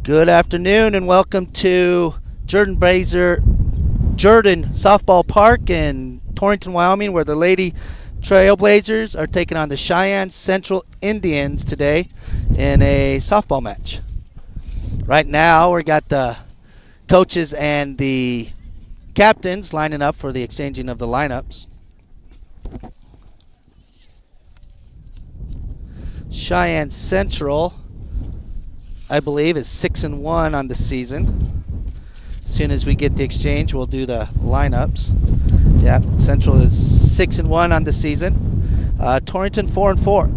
Good afternoon and welcome to Jordan Softball Park in Torrington, Wyoming, where the Lady Trailblazers are taking on the Cheyenne Central Indians today in a softball match. Right now we got the coaches and the captains lining up for the exchanging of the lineups. Cheyenne Central, I believe, is 6-1 on the season. As soon as we get the exchange, we'll do the lineups. Yeah, Central is 6-1 on the season. Torrington 4-4.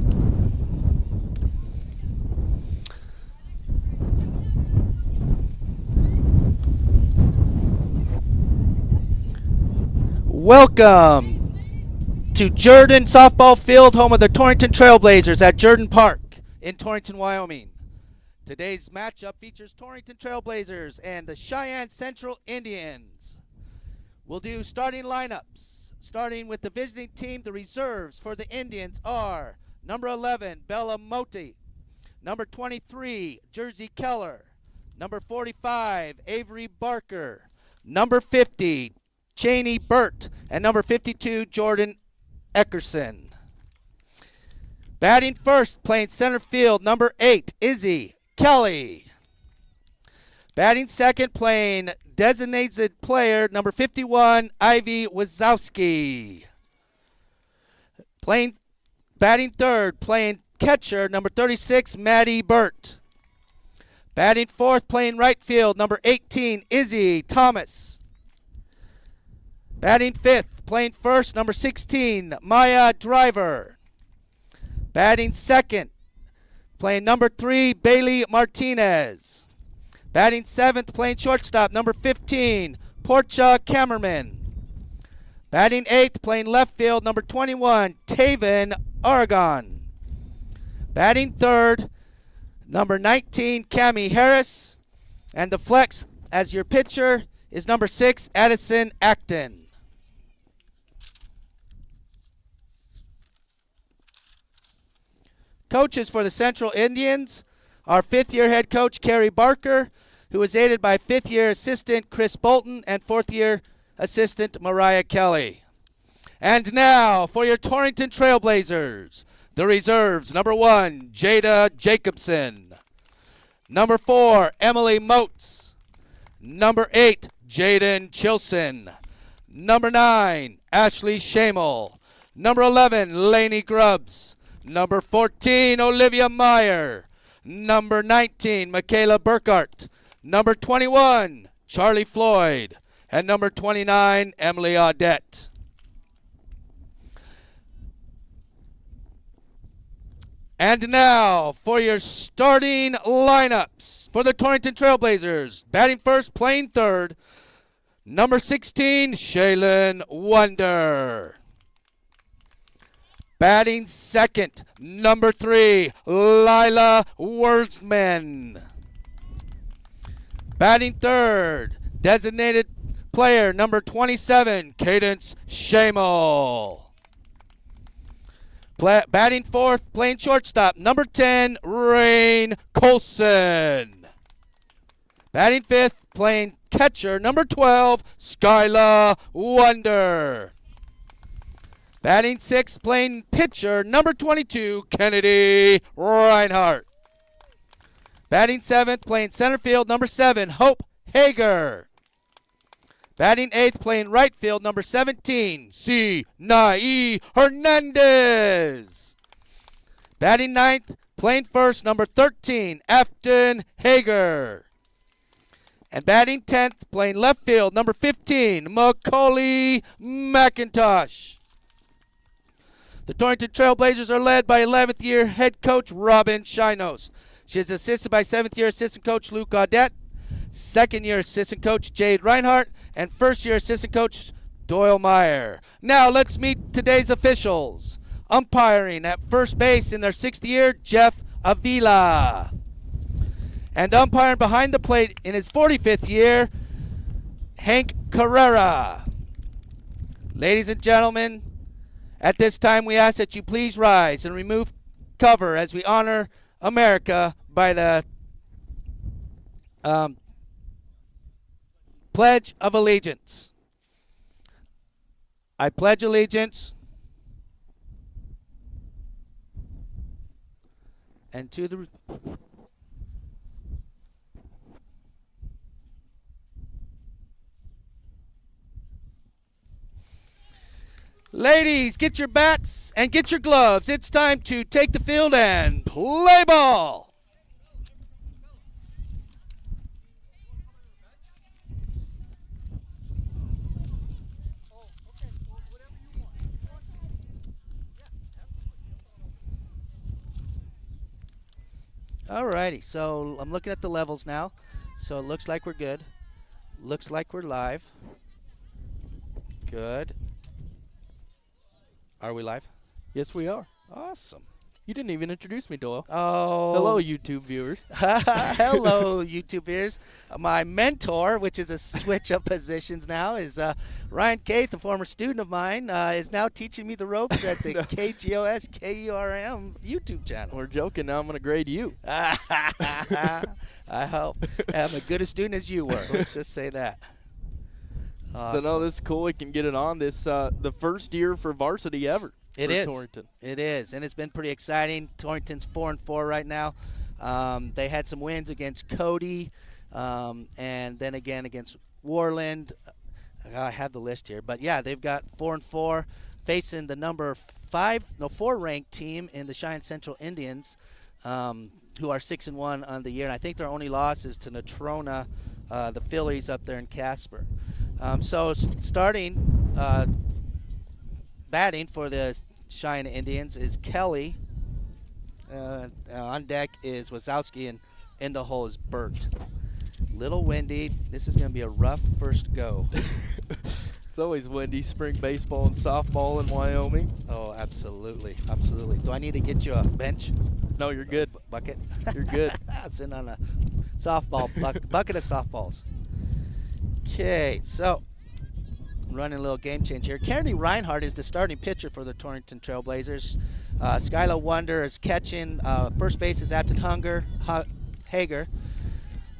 Welcome to Jordan Softball Field, home of the Torrington Trailblazers at Jordan Park in Torrington, Wyoming. Today's matchup features Torrington Trailblazers and the Cheyenne Central Indians. We'll do starting lineups. Starting with the visiting team, the reserves for the Indians are number 11, Bella Moti, number 23, Jersey Keller, number 45, Avery Barker, number 50, Cheney Burt, and number 52, Jordan Eckerson. Batting first, playing center field, number 8, Izzy Kelly. Batting second, playing designated player, number 51, Ivy Wazowski. Batting third, playing catcher, number 36, Maddie Burt. Batting fourth, playing right field, number 18, Izzy Thomas. Batting fifth, playing first, number 16, Maya Driver. Batting second, playing number 3, Bailey Martinez. Batting seventh, playing shortstop, number 15, Portia Kammerman. Batting eighth, playing left field, number 21, Taven Oregon. Batting third, number 19, Cami Harris. And the flex as your pitcher is number 6, Addison Acton. Coaches for the Central Indians, our fifth-year head coach, Kerry Barker, who is aided by fifth-year assistant Chris Bolton and fourth-year assistant Mariah Kelly. And now for your Torrington Trailblazers, the reserves, number 1, Jada Jacobson, number 4, Emily Motes, number 8, Jaden Chilson, number 9, Ashley Shamel, number 11, Lainey Grubbs, number 14, Olivia Meyer. Number 19, Michaela Burkhart. Number 21, Charlie Floyd. And number 29, Emily Audette. And now for your starting lineups for the Torrington Trailblazers. Batting first, playing third, number 16, Shaylin Wonder. Batting second, number 3, Lila Wurzman. Batting third, designated player, number 27, Cadence Shamel. Batting fourth, playing shortstop, number 10, Rain Colson. Batting fifth, playing catcher, number 12, Skyla Wonder. Batting sixth, playing pitcher, number 22, Kennedy Reinhardt. Batting seventh, playing center field, number 7, Hope Hager. Batting eighth, playing right field, number 17, C. Nai Hernandez. Batting ninth, playing first, number 13, Afton Hager. And batting 10th, playing left field, number 15, Macaulay McIntosh. The Torrington Trailblazers are led by 11th year head coach Robin Shinos. She is assisted by 7th year assistant coach Luke Audette, 2nd year assistant coach Jade Reinhardt, and 1st year assistant coach Doyle Meyer. Now let's meet today's officials. Umpiring at first base in their 6th year, Jeff Avila. And umpiring behind the plate in his 45th year, Hank Carrera. Ladies and gentlemen, at this time, we ask that you please rise and remove cover as we honor America by the Pledge of Allegiance. I pledge allegiance and to the ladies, get your bats and get your gloves. It's time to take the field and play ball. Alrighty, so I'm looking at the levels now. So it looks like we're good. Looks like we're live. Good. Are we live? Yes, we are. Awesome. You didn't even introduce me, Doyle. Oh. Hello, YouTube viewers. Hello, YouTube viewers. My mentor, which is a switch of positions now, is Ryan Caith, a former student of mine, is now teaching me the ropes at the KGOS KURM YouTube channel. We're joking. Now I'm going to grade you. I hope I'm as good a student as you were. Let's just say that. Awesome. So, no, this is cool. We can get it on. This the first year for varsity ever. It is. Torrington. It is, and it's been pretty exciting. Torrington's 4-4 right now. They had some wins against Cody, and then again against Warland. I have the list here, but yeah, they've got 4-4, facing the number 4 ranked team in the Cheyenne Central Indians, who are 6-1 on the year. And I think their only loss is to Natrona, the Phillies up there in Casper. So starting. Batting for the Cheyenne Indians is Kelly. On deck is Wazowski, and in the hole is Burt. Little windy. This is going to be a rough first go. It's always windy. Spring baseball and softball in Wyoming. Oh, absolutely. Absolutely. Do I need to get you a bench? No, you're good. Bucket? You're good. I'm sitting on a softball bucket of softballs. Okay, so running a little game change here. Kennedy Reinhardt is the starting pitcher for the Torrington Trailblazers. Skylar Wonder is catching. First base is Afton Hager.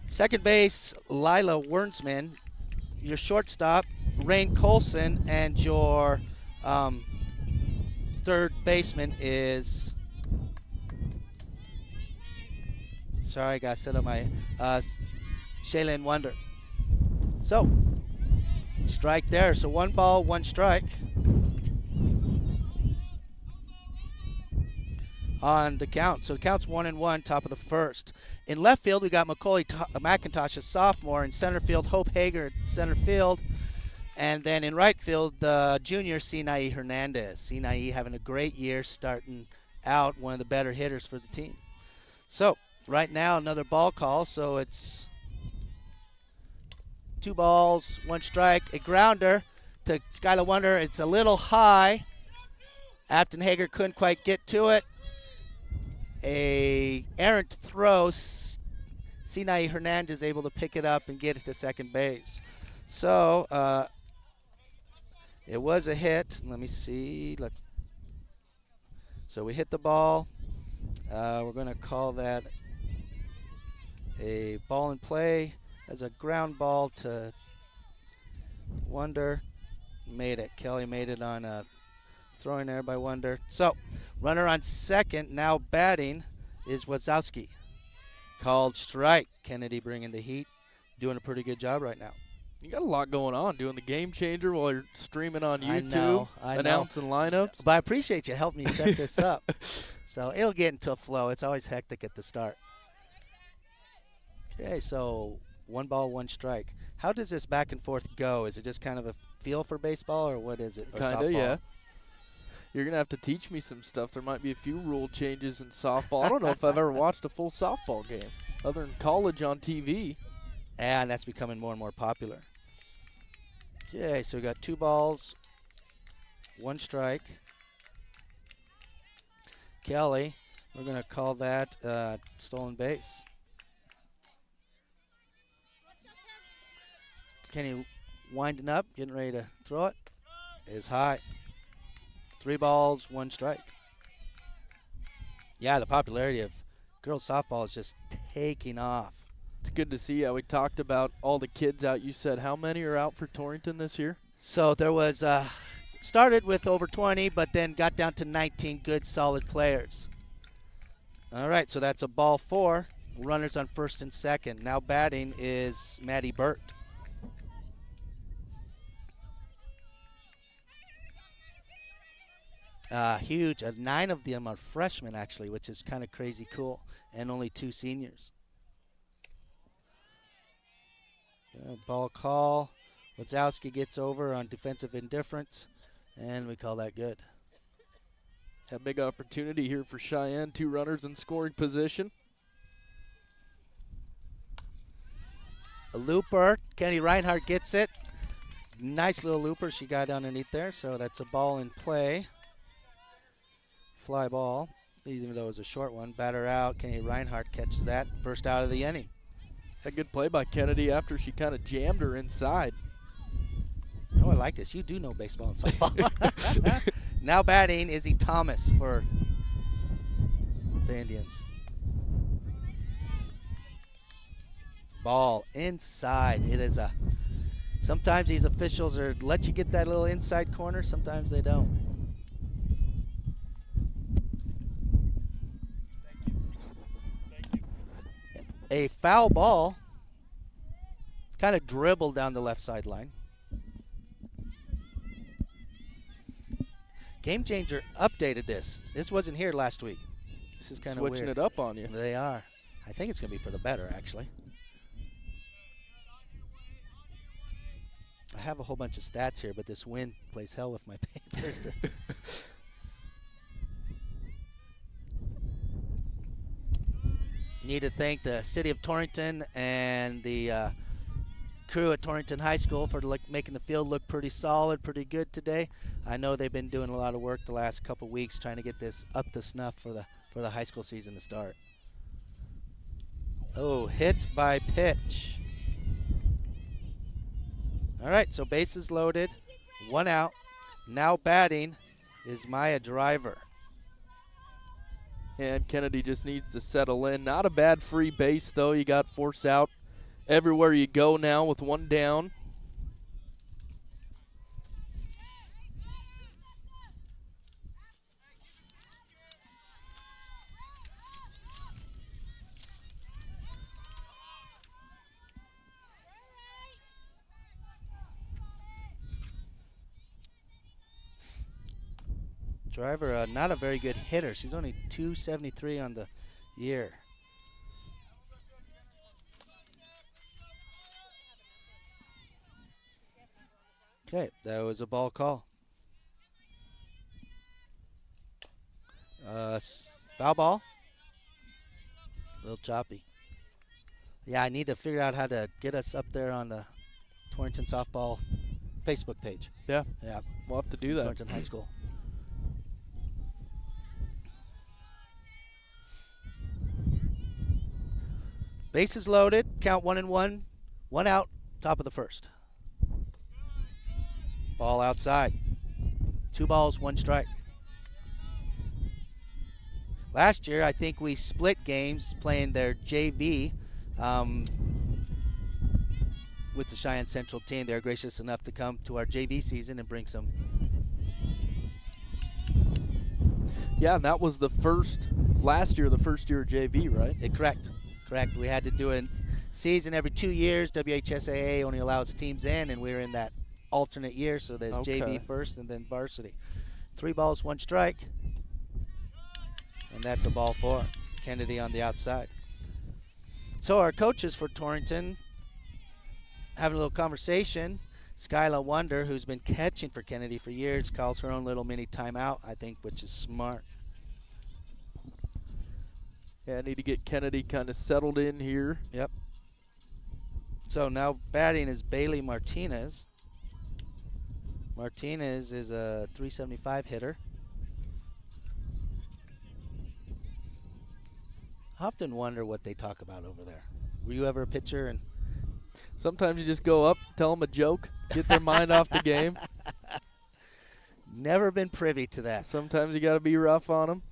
Second base, Lila Wernsman. Your shortstop, Rain Colson. And your third baseman is... Sorry, I got to set up my... Shaylin Wonder. So... strike there. So 1 ball, 1 strike on the count. So the count's 1-1, top of the first. In left field, we got Macaulay McIntosh, a sophomore. In center field, Hope Hager at center field. And then in right field, the junior Sinai Hernandez. Sinai having a great year, starting out one of the better hitters for the team. So right now, another ball call. So it's 2 balls, 1 strike, a grounder to Skylar Wonder. It's a little high. Afton Hager couldn't quite get to it. A errant throw. Sinai Hernandez able to pick it up and get it to second base. So it was a hit. Let me see. So we hit the ball. We're going to call that a ball in play. As a ground ball to Wonder. Made it. Kelly made it on a throw in there by Wonder. So, runner on second, now batting, is Wazowski. Called strike. Kennedy bringing the heat. Doing a pretty good job right now. You got a lot going on, doing the game changer while you're streaming on YouTube, I know. announcing lineups. But I appreciate you helping me set this up. So, it'll get into a flow. It's always hectic at the start. Okay, so 1 ball, 1 strike. How does this back and forth go? Is it just kind of a feel for baseball, or what is it? Kind of, yeah. You're going to have to teach me some stuff. There might be a few rule changes in softball. I don't know if I've ever watched a full softball game other than college on TV. And that's becoming more and more popular. Okay, so we got 2 balls, 1 strike. Kelly, we're going to call that stolen base. Kenny winding up, getting ready to throw it. Is high. 3 balls, 1 strike. Yeah, the popularity of girls softball is just taking off. It's good to see how we talked about all the kids out. You said how many are out for Torrington this year? So there was started with over 20, but then got down to 19 good, solid players. All right, so that's a ball 4. Runners on first and second. Now batting is Maddie Burt. Huge. 9 of them are freshmen, actually, which is kind of crazy cool, and only 2 seniors. Ball call. Wazowski gets over on defensive indifference, and we call that good. A big opportunity here for Cheyenne. 2 runners in scoring position. A looper. Kenny Reinhardt gets it. Nice little looper she got underneath there, so that's a ball in play. Fly ball, even though it was a short one. Batter out. Kenny Reinhardt catches that. First out of the inning. A good play by Kennedy after she kind of jammed her inside. Oh, I like this. You do know baseball and softball. Now batting Izzy Thomas for the Indians. Ball inside. It is a. Sometimes these officials let you get that little inside corner. Sometimes they don't. A foul ball. Kind of dribbled down the left sideline. Game Changer updated this. This wasn't here last week. This is kind of weird. Switching it up on you. They are. I think it's going to be for the better, actually. I have a whole bunch of stats here, but this wind plays hell with my papers. Need to thank the city of Torrington and the crew at Torrington High School for making the field look pretty solid, pretty good today. I know they've been doing a lot of work the last couple weeks trying to get this up to snuff for the high school season to start. Oh, hit by pitch. All right, so bases loaded, 1 out. Now batting is Maya Driver. And Kennedy just needs to settle in. Not a bad free base, though. You got force out everywhere you go now with 1 down. Driver, not a very good hitter. She's only 273 on the year. Okay, that was a ball call. Foul ball. A little choppy. Yeah, I need to figure out how to get us up there on the Torrington softball Facebook page. Yeah, Yeah, we'll have to do that. Torrington High School. Bases loaded, count 1-1, 1 out, top of the first. Ball outside. 2 balls, 1 strike. Last year, I think we split games playing their JV with the Cheyenne Central team. They're gracious enough to come to our JV season and bring some. Yeah, and that was the first year of JV, right? Correct. We had to do a season every 2 years. WHSAA only allows teams in, and we were in that alternate year, so there's JV first and then varsity. 3 balls, 1 strike, and that's a ball 4. Kennedy on the outside. So our coaches for Torrington having a little conversation. Skyla Wonder, who's been catching for Kennedy for years, calls her own little mini timeout, I think, which is smart. Yeah, I need to get Kennedy kind of settled in here. Yep. So now batting is Bailey Martinez. Martinez is a 375 hitter. I often wonder what they talk about over there. Were you ever a pitcher? And sometimes you just go up, tell them a joke, get their mind off the game. Never been privy to that. Sometimes you got to be rough on them.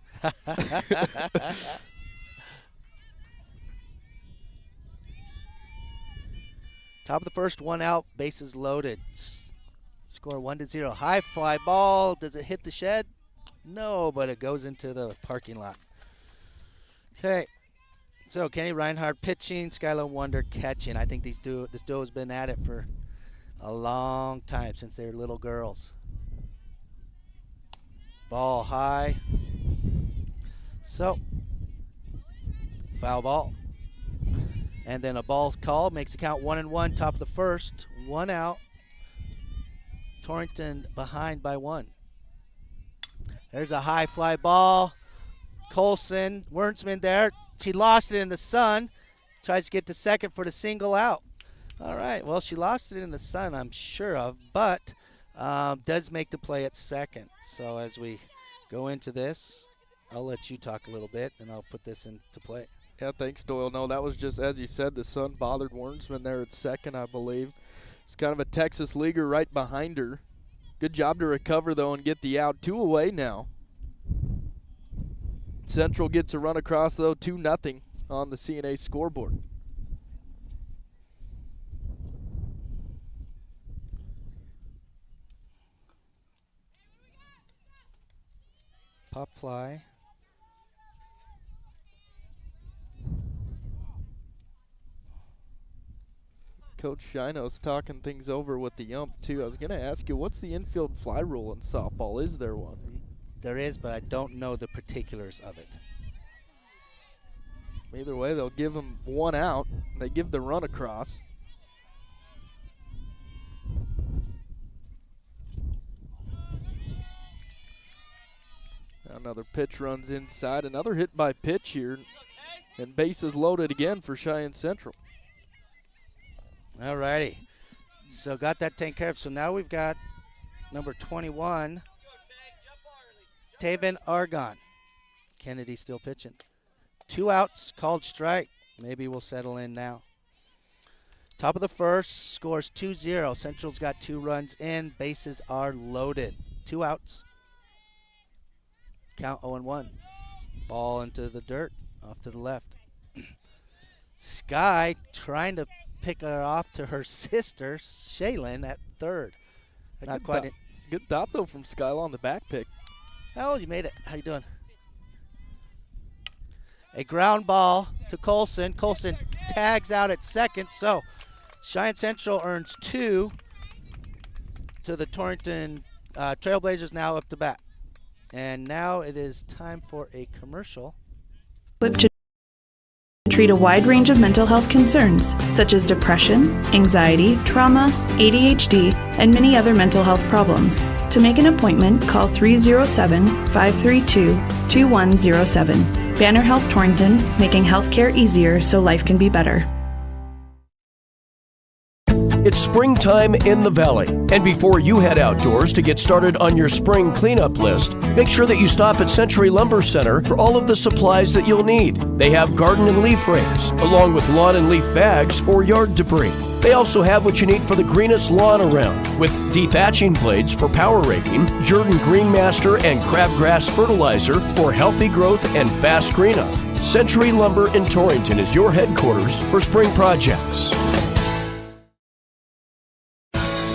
Top of the first, 1 out, bases loaded. Score 1-0. High fly ball. Does it hit the shed? No, but it goes into the parking lot. Okay. So Kenny Reinhardt pitching, Skylar Wonder catching. I think this duo has been at it for a long time, since they were little girls. Ball high. So, foul ball. And then a ball call makes the count 1-1. Top of the first, 1 out. Torrington behind by 1. There's a high fly ball. Colson, Wernsman there. She lost it in the sun. Tries to get to second for the single out. All right, well, she lost it in the sun, I'm sure of, but does make the play at second. So as we go into this, I'll let you talk a little bit, and I'll put this into play. Yeah, thanks, Doyle. No, that was just, as you said, the sun bothered Wernsman there at second, I believe. It's kind of a Texas leaguer right behind her. Good job to recover, though, and get the out. 2 away now. Central gets a run across, though, 2-0 on the CNA scoreboard. Pop fly. Coach Shino's talking things over with the ump, too. I was going to ask you, what's the infield fly rule in softball? Is there one? There is, but I don't know the particulars of it. Either way, they'll give them 1 out. They give the run across. Another pitch runs inside. Another hit by pitch here. And bases loaded again for Cheyenne Central. All righty. So got that taken care of. So now we've got number 21, Taven Argon. Kennedy still pitching. 2 outs, called strike. Maybe we'll settle in now. Top of the first, scores 2-0. Central's got 2 runs in. Bases are loaded. 2 outs. Count 0-1. Ball into the dirt, off to the left. Sky trying to pick her off to her sister, Shaylin, at third. Not quite. Good thought, though, from Skylar on the back pick. Oh, you made it. How you doing? A ground ball to Colson. Colson tags out at second, so Cheyenne Central earns 2 to the Torrington Trailblazers now up to bat. And now it is time for a commercial. To treat a wide range of mental health concerns, such as depression, anxiety, trauma, ADHD, and many other mental health problems. To make an appointment, call 307-532-2107. Banner Health Torrington, making healthcare easier so life can be better. It's springtime in the Valley, and before you head outdoors to get started on your spring cleanup list, make sure that you stop at Century Lumber Center for all of the supplies that you'll need. They have garden and leaf rakes, along with lawn and leaf bags for yard debris. They also have what you need for the greenest lawn around, with dethatching blades for power raking, Jordan Greenmaster and crabgrass fertilizer for healthy growth and fast greenup. Century Lumber in Torrington is your headquarters for spring projects.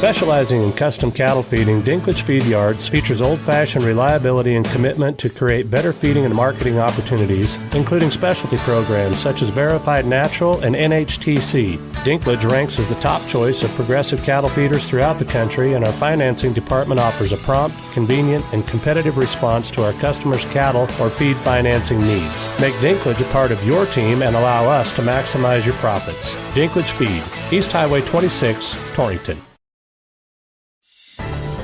Specializing in custom cattle feeding, Dinklage Feed Yards features old-fashioned reliability and commitment to create better feeding and marketing opportunities, including specialty programs such as Verified Natural and NHTC. Dinklage ranks as the top choice of progressive cattle feeders throughout the country, and our financing department offers a prompt, convenient, and competitive response to our customers' cattle or feed financing needs. Make Dinklage a part of your team and allow us to maximize your profits. Dinklage Feed, East Highway 26, Torrington.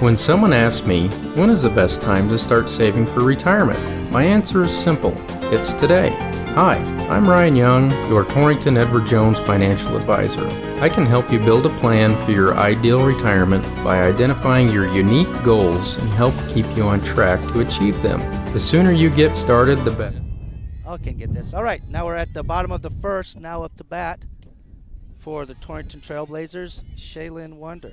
When someone asks me, when is the best time to start saving for retirement? My answer is simple. It's today. Hi, I'm Ryan Young, your Torrington Edward Jones financial advisor. I can help you build a plan for your ideal retirement by identifying your unique goals and help keep you on track to achieve them. The sooner you get started, the better. I can get this. All right, now we're at the bottom of the first, now up to bat for the Torrington Trailblazers, Shaylin Wonder.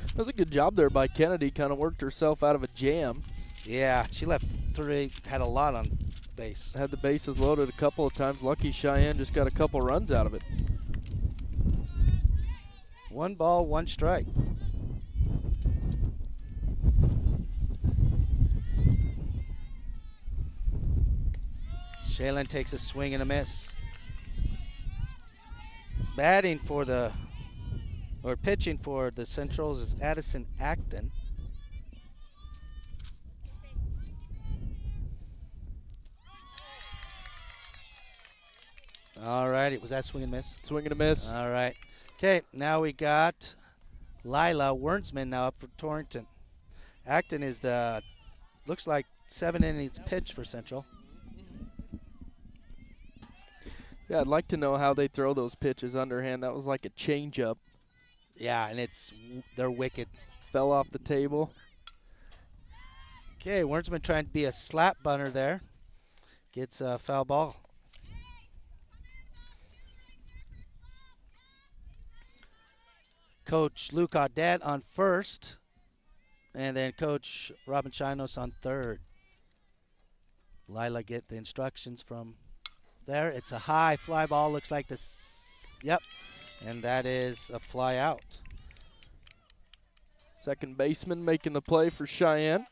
That was a good job there by Kennedy. Kind of worked herself out of a jam. Yeah, she left 3, had a lot on base. Had the bases loaded a couple of times. Lucky Cheyenne just got a couple runs out of it. 1 ball, 1 strike. Cheyenne takes a swing and a miss. Pitching for the Centrals is Addison Acton. All righty, was that swing and miss? Swing and a miss. All right. Okay, now we got Lila Wernsman now up for Torrington. Acton is looks like 7 innings pitch for Central. Yeah, I'd like to know how they throw those pitches underhand. That was like a changeup. Yeah, and they're wicked. Fell off the table. Okay, Wernsman trying to be a slap bunter there. Gets a foul ball. Coach Luke Audette on first, and then Coach Robin Chinos on third. Lila get the instructions from there. It's a high fly ball. Looks like this. Yep, and that is a fly out. Second baseman making the play for Cheyenne.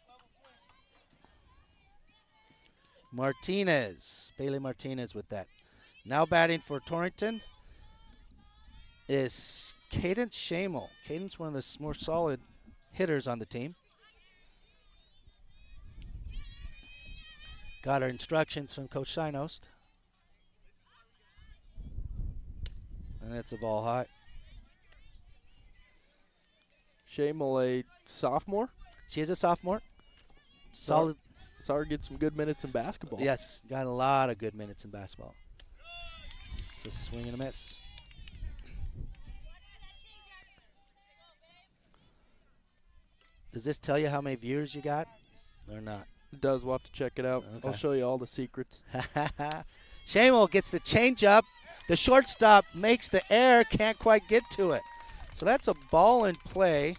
Bailey Martinez with that. Now batting for Torrington is Cadence Shamel. Cadence, one of the more solid hitters on the team. Got our instructions from Coach Sinost. And it's a ball high. Shamel, a sophomore. She is a sophomore. Solid. Saw her get some good minutes in basketball. Yes, got a lot of good minutes in basketball. It's a swing and a miss. Does this tell you how many viewers you got or not? It does. We'll have to check it out. Okay. I'll show you all the secrets. Shamel gets the changeup. The shortstop makes the error, can't quite get to it. So that's a ball in play.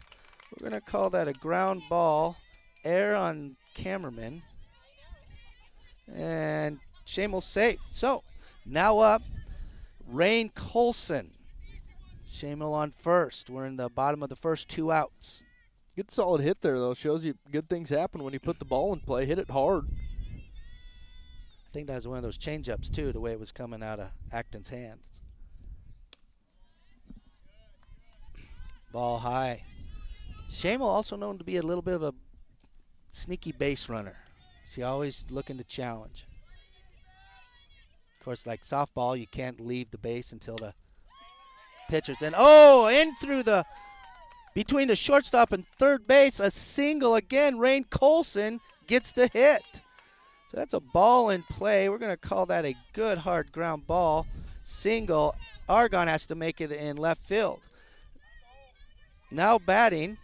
We're going to call that a ground ball. Error on cameraman. And Shamel's safe. So now up, Rain Colson. Shamel on first. We're in the bottom of the first 2 outs. Good solid hit there, though. Shows you good things happen when you put the ball in play. Hit it hard. I think that was one of those changeups, too, the way it was coming out of Acton's hands. Ball high. Shamel also known to be a little bit of a sneaky base runner. She's always looking to challenge. Of course, like softball, you can't leave the base until the pitcher's in. Oh, in through between the shortstop and third base, a single again. Rain Colson gets the hit. So that's a ball in play. We're going to call that a good hard ground ball. Single. Argon has to make it in left field. Now batting,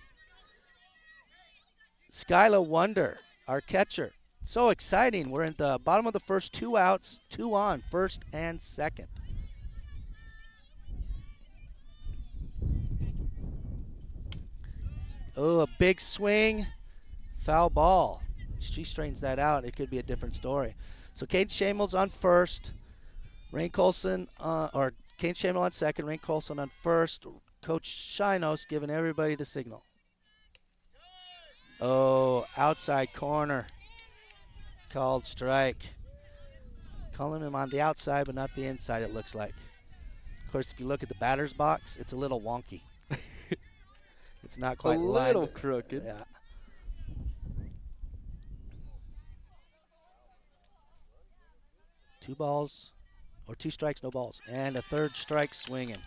Skyla Wonder, our catcher. So exciting. We're in the bottom of the first 2 outs, 2 on, first and second. Oh, a big swing, foul ball. She straightens that out. It could be a different story. So Kate Shamel's on first. Rain Colson, or Kate Shamel on second. Rain Colson on first. Coach Shinos giving everybody the signal. Oh, outside corner. Called strike. Calling him on the outside, but not the inside, it looks like. Of course, if you look at the batter's box, it's a little wonky. It's not quite a little crooked. Yeah. Two balls, or 2 strikes, no balls, and a third strike swinging.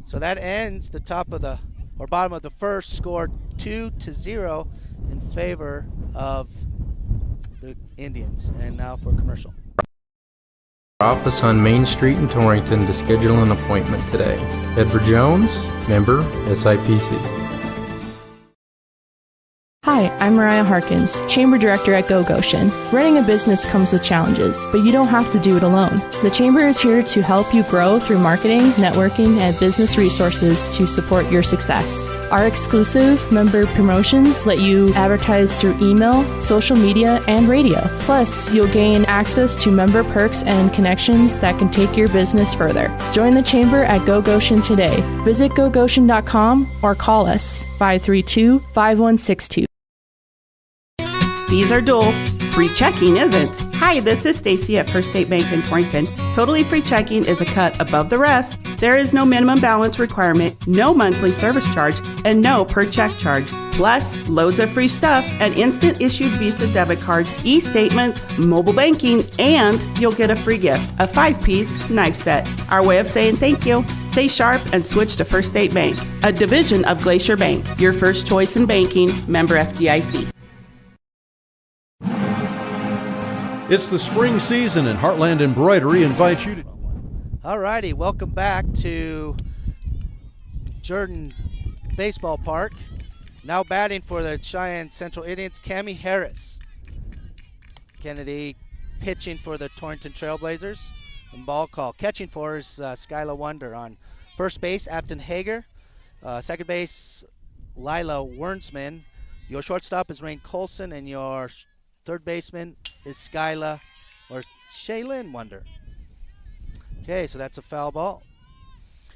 So that ends the bottom of the first, scored 2-0 in favor of the Indians. And now for commercial. Office on Main Street in Torrington to schedule an appointment today. Edward Jones, member SIPC. Hi, I'm Mariah Harkins, Chamber Director at Go Goshen. Running a business comes with challenges, but you don't have to do it alone. The Chamber is here to help you grow through marketing, networking, and business resources to support your success. Our exclusive member promotions let you advertise through email, social media, and radio. Plus, you'll gain access to member perks and connections that can take your business further. Join the Chamber at Go Goshen today. Visit gogoshen.com or call us 532-5162. Fees are dual. Free checking isn't. Hi, this is Stacy at First State Bank in Torrington. Totally free checking is a cut above the rest. There is no minimum balance requirement, no monthly service charge, and no per check charge. Plus, loads of free stuff, an instant issued Visa debit card, e-statements, mobile banking, and you'll get a free gift, a 5-piece knife set. Our way of saying thank you. Stay sharp and switch to First State Bank, a division of Glacier Bank. Your first choice in banking, member FDIC. It's the spring season, and Heartland Embroidery invites you to... All righty, welcome back to Jordan Baseball Park. Now batting for the Cheyenne Central Indians, Cammie Harris. Kennedy pitching for the Torrington Trailblazers. And ball call. Catching for is Skyla Wonder. On first base, Afton Hager. Second base, Lila Wernsman. Your shortstop is Rain Colson, and your third baseman is Skyla or Shaylin Wonder. Okay, so that's a foul ball.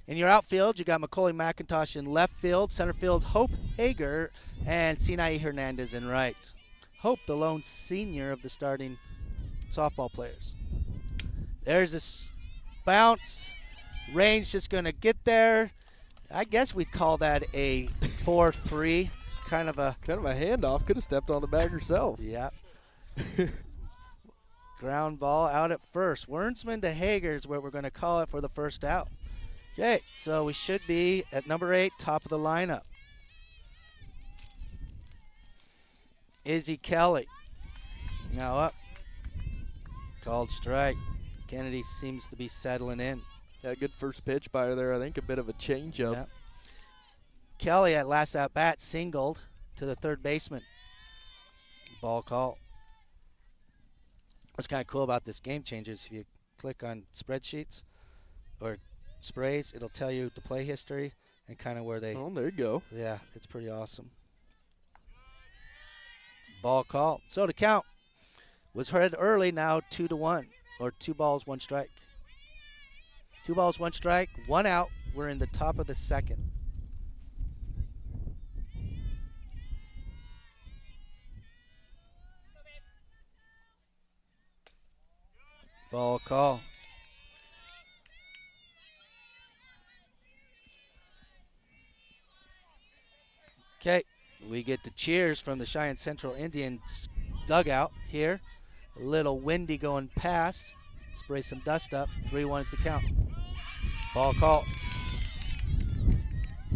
In your outfield, you got Macaulay McIntosh in left field, center field Hope Hager, and Sinai Hernandez in right. Hope, the lone senior of the starting softball players. There's this bounce. Rain's just going to get there. I guess we'd call that a 4-3, kind of a handoff. Could have stepped on the bag herself. Yeah. Ground ball out at first. Wernsman to Hager is what we're going to call it for the first out. Okay, so we should be at number 8, top of the lineup. Izzy Kelly. Now up. Called strike. Kennedy seems to be settling in. Yeah, good first pitch by her there. I think a bit of a changeup. Yeah. Kelly at last at bat singled to the third baseman. Ball call. What's kind of cool about this game changer is if you click on spreadsheets or sprays, it'll tell you the play history and kind of where they. Oh, there you go. Yeah, it's pretty awesome. Ball call. So the count was heard early, now 2-1, or 2 balls, 1 strike. 2 balls, 1 strike, 1 out. We're in the top of the second. Ball call. Okay, we get the cheers from the Cheyenne Central Indians dugout here. A little windy going past. Spray some dust up. 3-1 is the count. Ball call.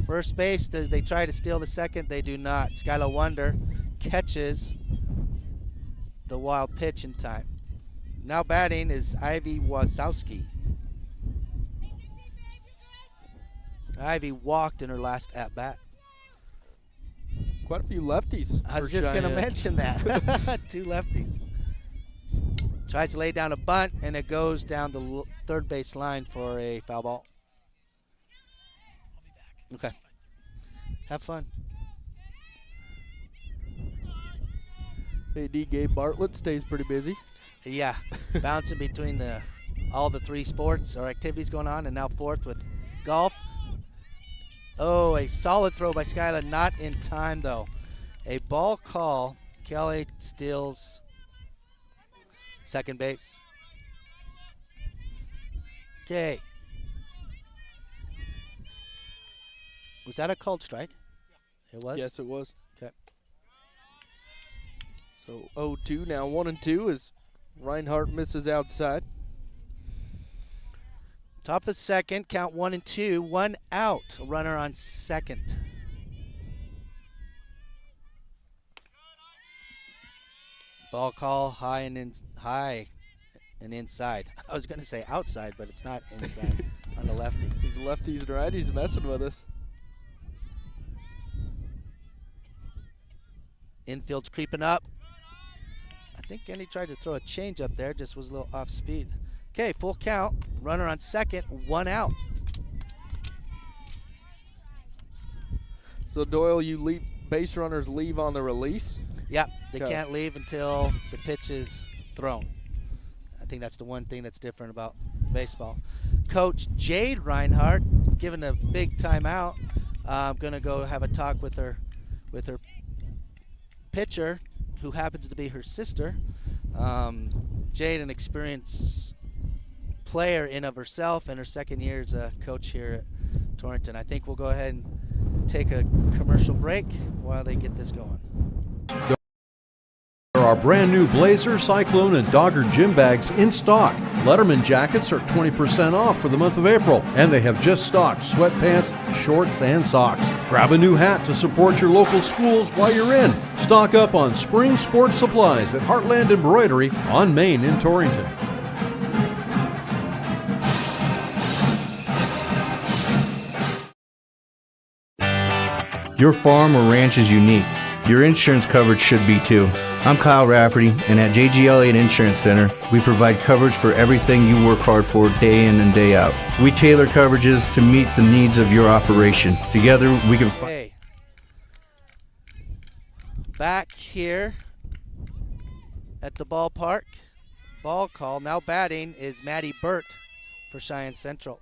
First base, they try to steal the second. They do not. Skylar Wonder catches the wild pitch in time. Now batting is Ivy Wazowski. Ivy walked in her last at-bat. Quite a few lefties. I was just going to mention that. 2 lefties. Tries to lay down a bunt, and it goes down the third base line for a foul ball. Okay. Have fun. AD Gabe Bartlett stays pretty busy. Yeah, bouncing between all the 3 sports or activities going on, and now fourth with golf. Oh, a solid throw by Skylar, not in time though. A ball call. Kelly steals second base. Okay. Was that a called strike? It was? Yes, it was. Okay. So 0-2, now 1-2 as Reinhardt misses outside. Top of the second, count 1-2, 1 out. A runner on second. Ball call high and inside. I was going to say outside, but it's not inside on the lefty. These lefties and righties messing with us. Infield's creeping up. I think Kenny tried to throw a change up there, just was a little off speed. Okay, full count. Runner on second, 1 out. So Doyle, base runners leave on the release? Yep, they Okay. can't leave until the pitch is thrown. I think that's the one thing that's different about baseball. Coach Jade Reinhardt, given a big timeout, I'm gonna go have a talk with her pitcher, who happens to be her sister. Jade, an experienced player in of herself, and her second year as a coach here at Torrington. I think we'll go ahead and take a commercial break while they get this going. There are brand new Blazer, Cyclone, and Dogger gym bags in stock. Letterman jackets are 20% off for the month of April, and they have just stocked sweatpants, shorts, and socks. Grab a new hat to support your local schools while you're in. Stock up on spring sports supplies at Heartland Embroidery on Main in Torrington. Your farm or ranch is unique. Your insurance coverage should be too. I'm Kyle Rafferty, and at JG Elliott Insurance Center, we provide coverage for everything you work hard for day in and day out. We tailor coverages to meet the needs of your operation. Together, we can... Okay. Back here at the ballpark. Ball call. Now batting is Maddie Burt for Cheyenne Central.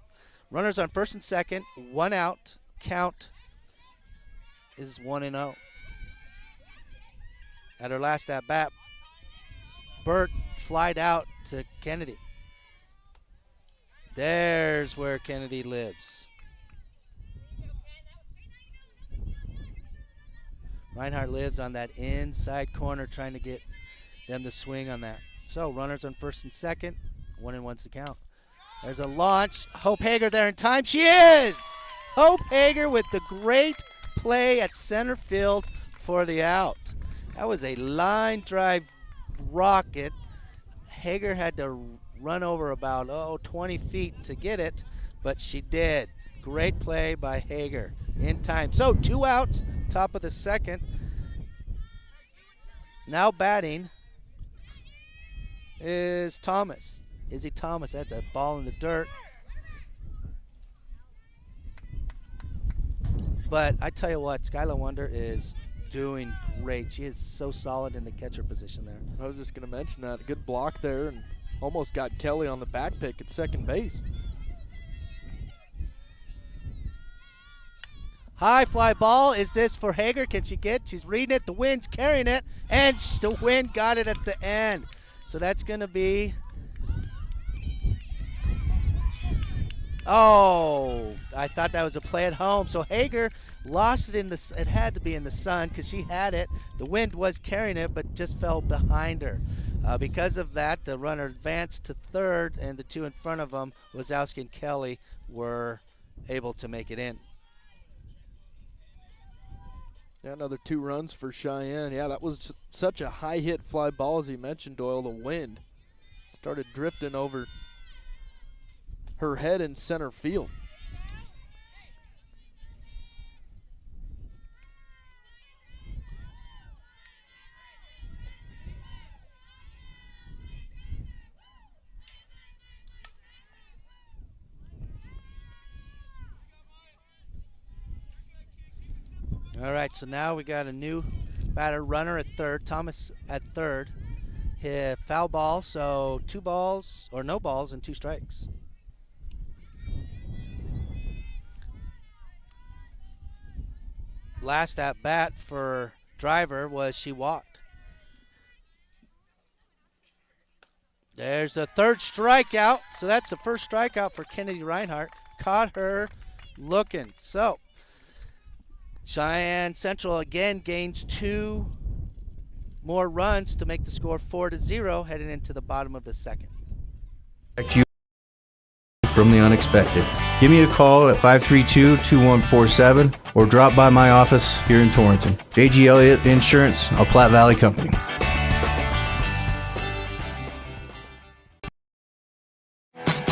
Runners on first and second. 1 out. Count is 1-0. At her last at bat, Burt flied out to Kennedy. There's where Kennedy lives. Reinhardt lives on that inside corner, trying to get them to swing on that. So runners on first and second, 1-1's the count. There's a launch. Hope Hager there in time. She is! Hope Hager with the great play at center field for the out. That was a line drive rocket. Hager had to run over about 20 feet to get it, but she did. Great play by Hager in time. So 2 outs, top of the second. Now batting is Thomas. Izzy Thomas, that's a ball in the dirt. But I tell you what, Skylar Wonder is doing great. She is so solid in the catcher position there. I was just going to mention that. Good block there, and almost got Kelly on the back pick at second base. High fly ball. Is this for Hager? Can she get? She's reading it. The wind's carrying it, and the wind got it at the end. So that's going to be... Oh, I thought that was a play at home. So Hager lost it in the, it had to be in the sun because she had it. The wind was carrying it, but just fell behind her. Because of that, the runner advanced to third, and the two in front of them, Wazowski and Kelly, were able to make it in. Yeah, another 2 runs for Cheyenne. Yeah, that was such a high hit fly ball, as you mentioned, Doyle. The wind started drifting over her head in center field. All right, so now we got a new batter, runner at third, Thomas at third. Hit foul ball, so 2 balls, or no balls, and 2 strikes. Last at bat for Driver was she walked. There's the 3rd strikeout. So that's the first strikeout for Kennedy Reinhardt. Caught her looking. So Cheyenne Central again gains 2 more runs to make the score 4-0 heading into the bottom of the second. From the unexpected. Give me a call at 532-2147 or drop by my office here in Torrington. JG Elliott Insurance, a Platte Valley company.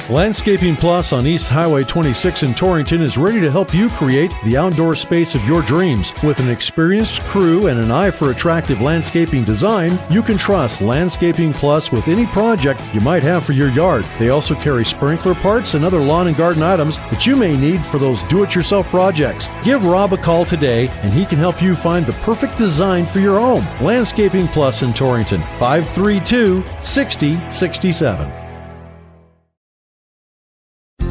Landscaping Plus on East Highway 26 in Torrington is ready to help you create the outdoor space of your dreams. With an experienced crew and an eye for attractive landscaping design, you can trust Landscaping Plus with any project you might have for your yard. They also carry sprinkler parts and other lawn and garden items that you may need for those do-it-yourself projects. Give Rob a call today and he can help you find the perfect design for your home. Landscaping Plus in Torrington, 532-6067.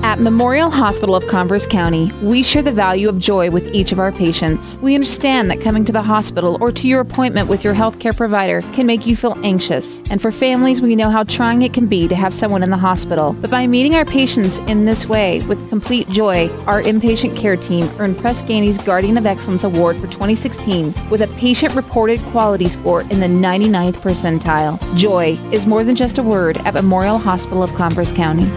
At Memorial Hospital of Converse County, we share the value of joy with each of our patients. We understand that coming to the hospital or to your appointment with your healthcare provider can make you feel anxious. And for families, we know how trying it can be to have someone in the hospital. But by meeting our patients in this way with complete joy, our inpatient care team earned Press Ganey's Guardian of Excellence Award for 2016 with a patient-reported quality score in the 99th percentile. Joy is more than just a word at Memorial Hospital of Converse County.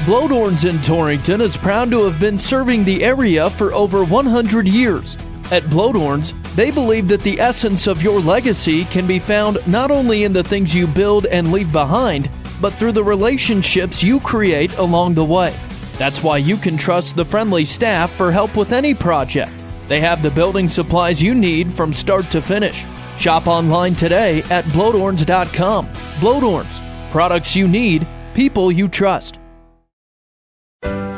Blowdorns in Torrington is proud to have been serving the area for over 100 years. At Blowdorns, they believe that the essence of your legacy can be found not only in the things you build and leave behind, but through the relationships you create along the way. That's why you can trust the friendly staff for help with any project. They have the building supplies you need from start to finish. Shop online today at blowdorns.com. Blowdorns, products you need, people you trust.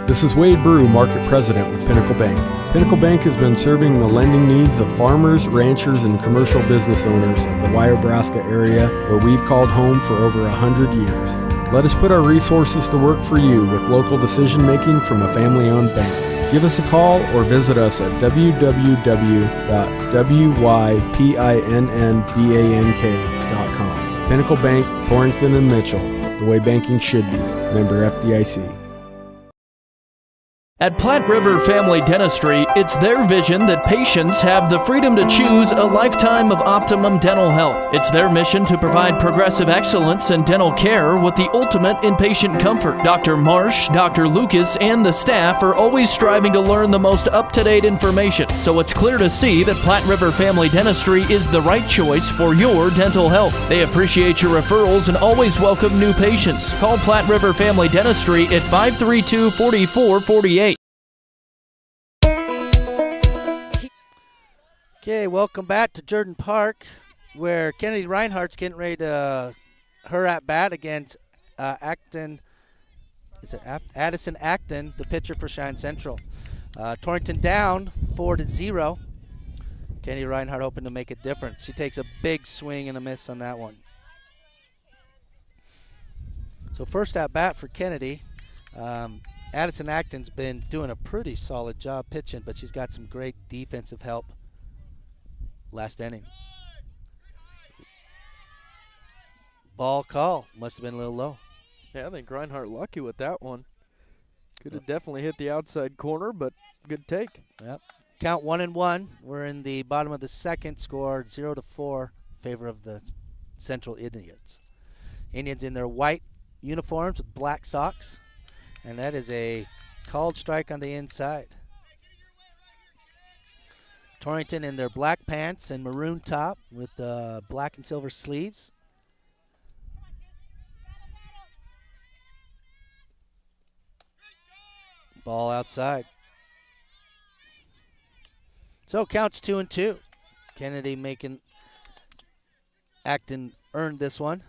This is Wade Brew, Market President with Pinnacle Bank. Pinnacle Bank has been serving the lending needs of farmers, ranchers, and commercial business owners in the Wyobraska area, where we've called home for over 100 years. Let us put our resources to work for you with local decision-making from a family-owned bank. Give us a call or visit us at www.wypinnbank.com. Pinnacle Bank, Torrington and Mitchell, the way banking should be. Member FDIC. At Platte River Family Dentistry, it's their vision that patients have the freedom to choose a lifetime of optimum dental health. It's their mission to provide progressive excellence in dental care with the ultimate inpatient comfort. Dr. Marsh, Dr. Lucas, and the staff are always striving to learn the most up-to-date information, so it's clear to see that Platte River Family Dentistry is the right choice for your dental health. They appreciate your referrals and always welcome new patients. Call Platte River Family Dentistry at 532-4448. Okay, welcome back to Jordan Park, where Kennedy Reinhardt's getting ready to her at bat against Addison Acton, the pitcher for Cheyenne Central. Torrington down 4-0. Kennedy Reinhardt hoping to make a difference. She takes a big swing and a miss on that one. So first at bat for Kennedy. Addison Acton's been doing a pretty solid job pitching, but she's got some great defensive help last inning. Ball call. Must have been a little low. Yeah, I think Reinhardt lucky with that one. Could have definitely hit the outside corner, but good take. Yep. Count 1-1. We're in the bottom of the second, scored 0-4 in favor of the Central Indians. Indians in their white uniforms with black socks, and that is a called strike on the inside. Torrington in their black pants and maroon top with black and silver sleeves. Ball outside. So counts 2-2. Kennedy making Acton earn this one.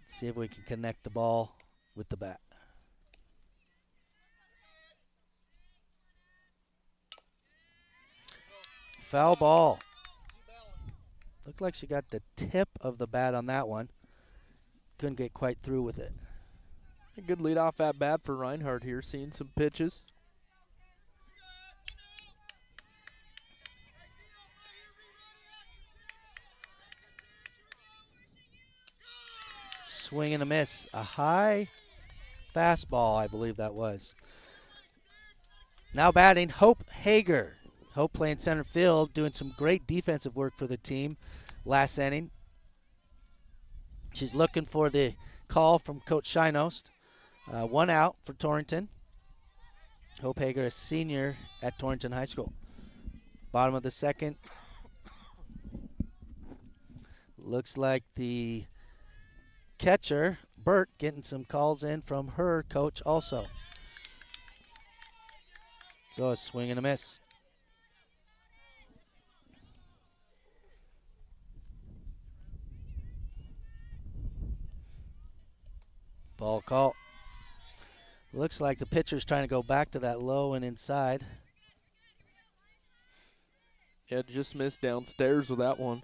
Let's see if we can connect the ball with the bat. Foul ball. Looked like she got the tip of the bat on that one. Couldn't get quite through with it. A good leadoff at bat for Reinhardt here, seeing some pitches. Swing and a miss. A high fastball, I believe that was. Now batting, Hope Hager. Hope playing center field, doing some great defensive work for the team last inning. She's looking for the call from Coach Shinost. One out for Torrington. Hope Hager, a senior at Torrington High School. Bottom of the second. Looks like the catcher, Burt, getting some calls in from her coach also. So a swing and a miss. Ball call. Looks like the pitcher's trying to go back to that low and inside. Yeah, just missed downstairs with that one.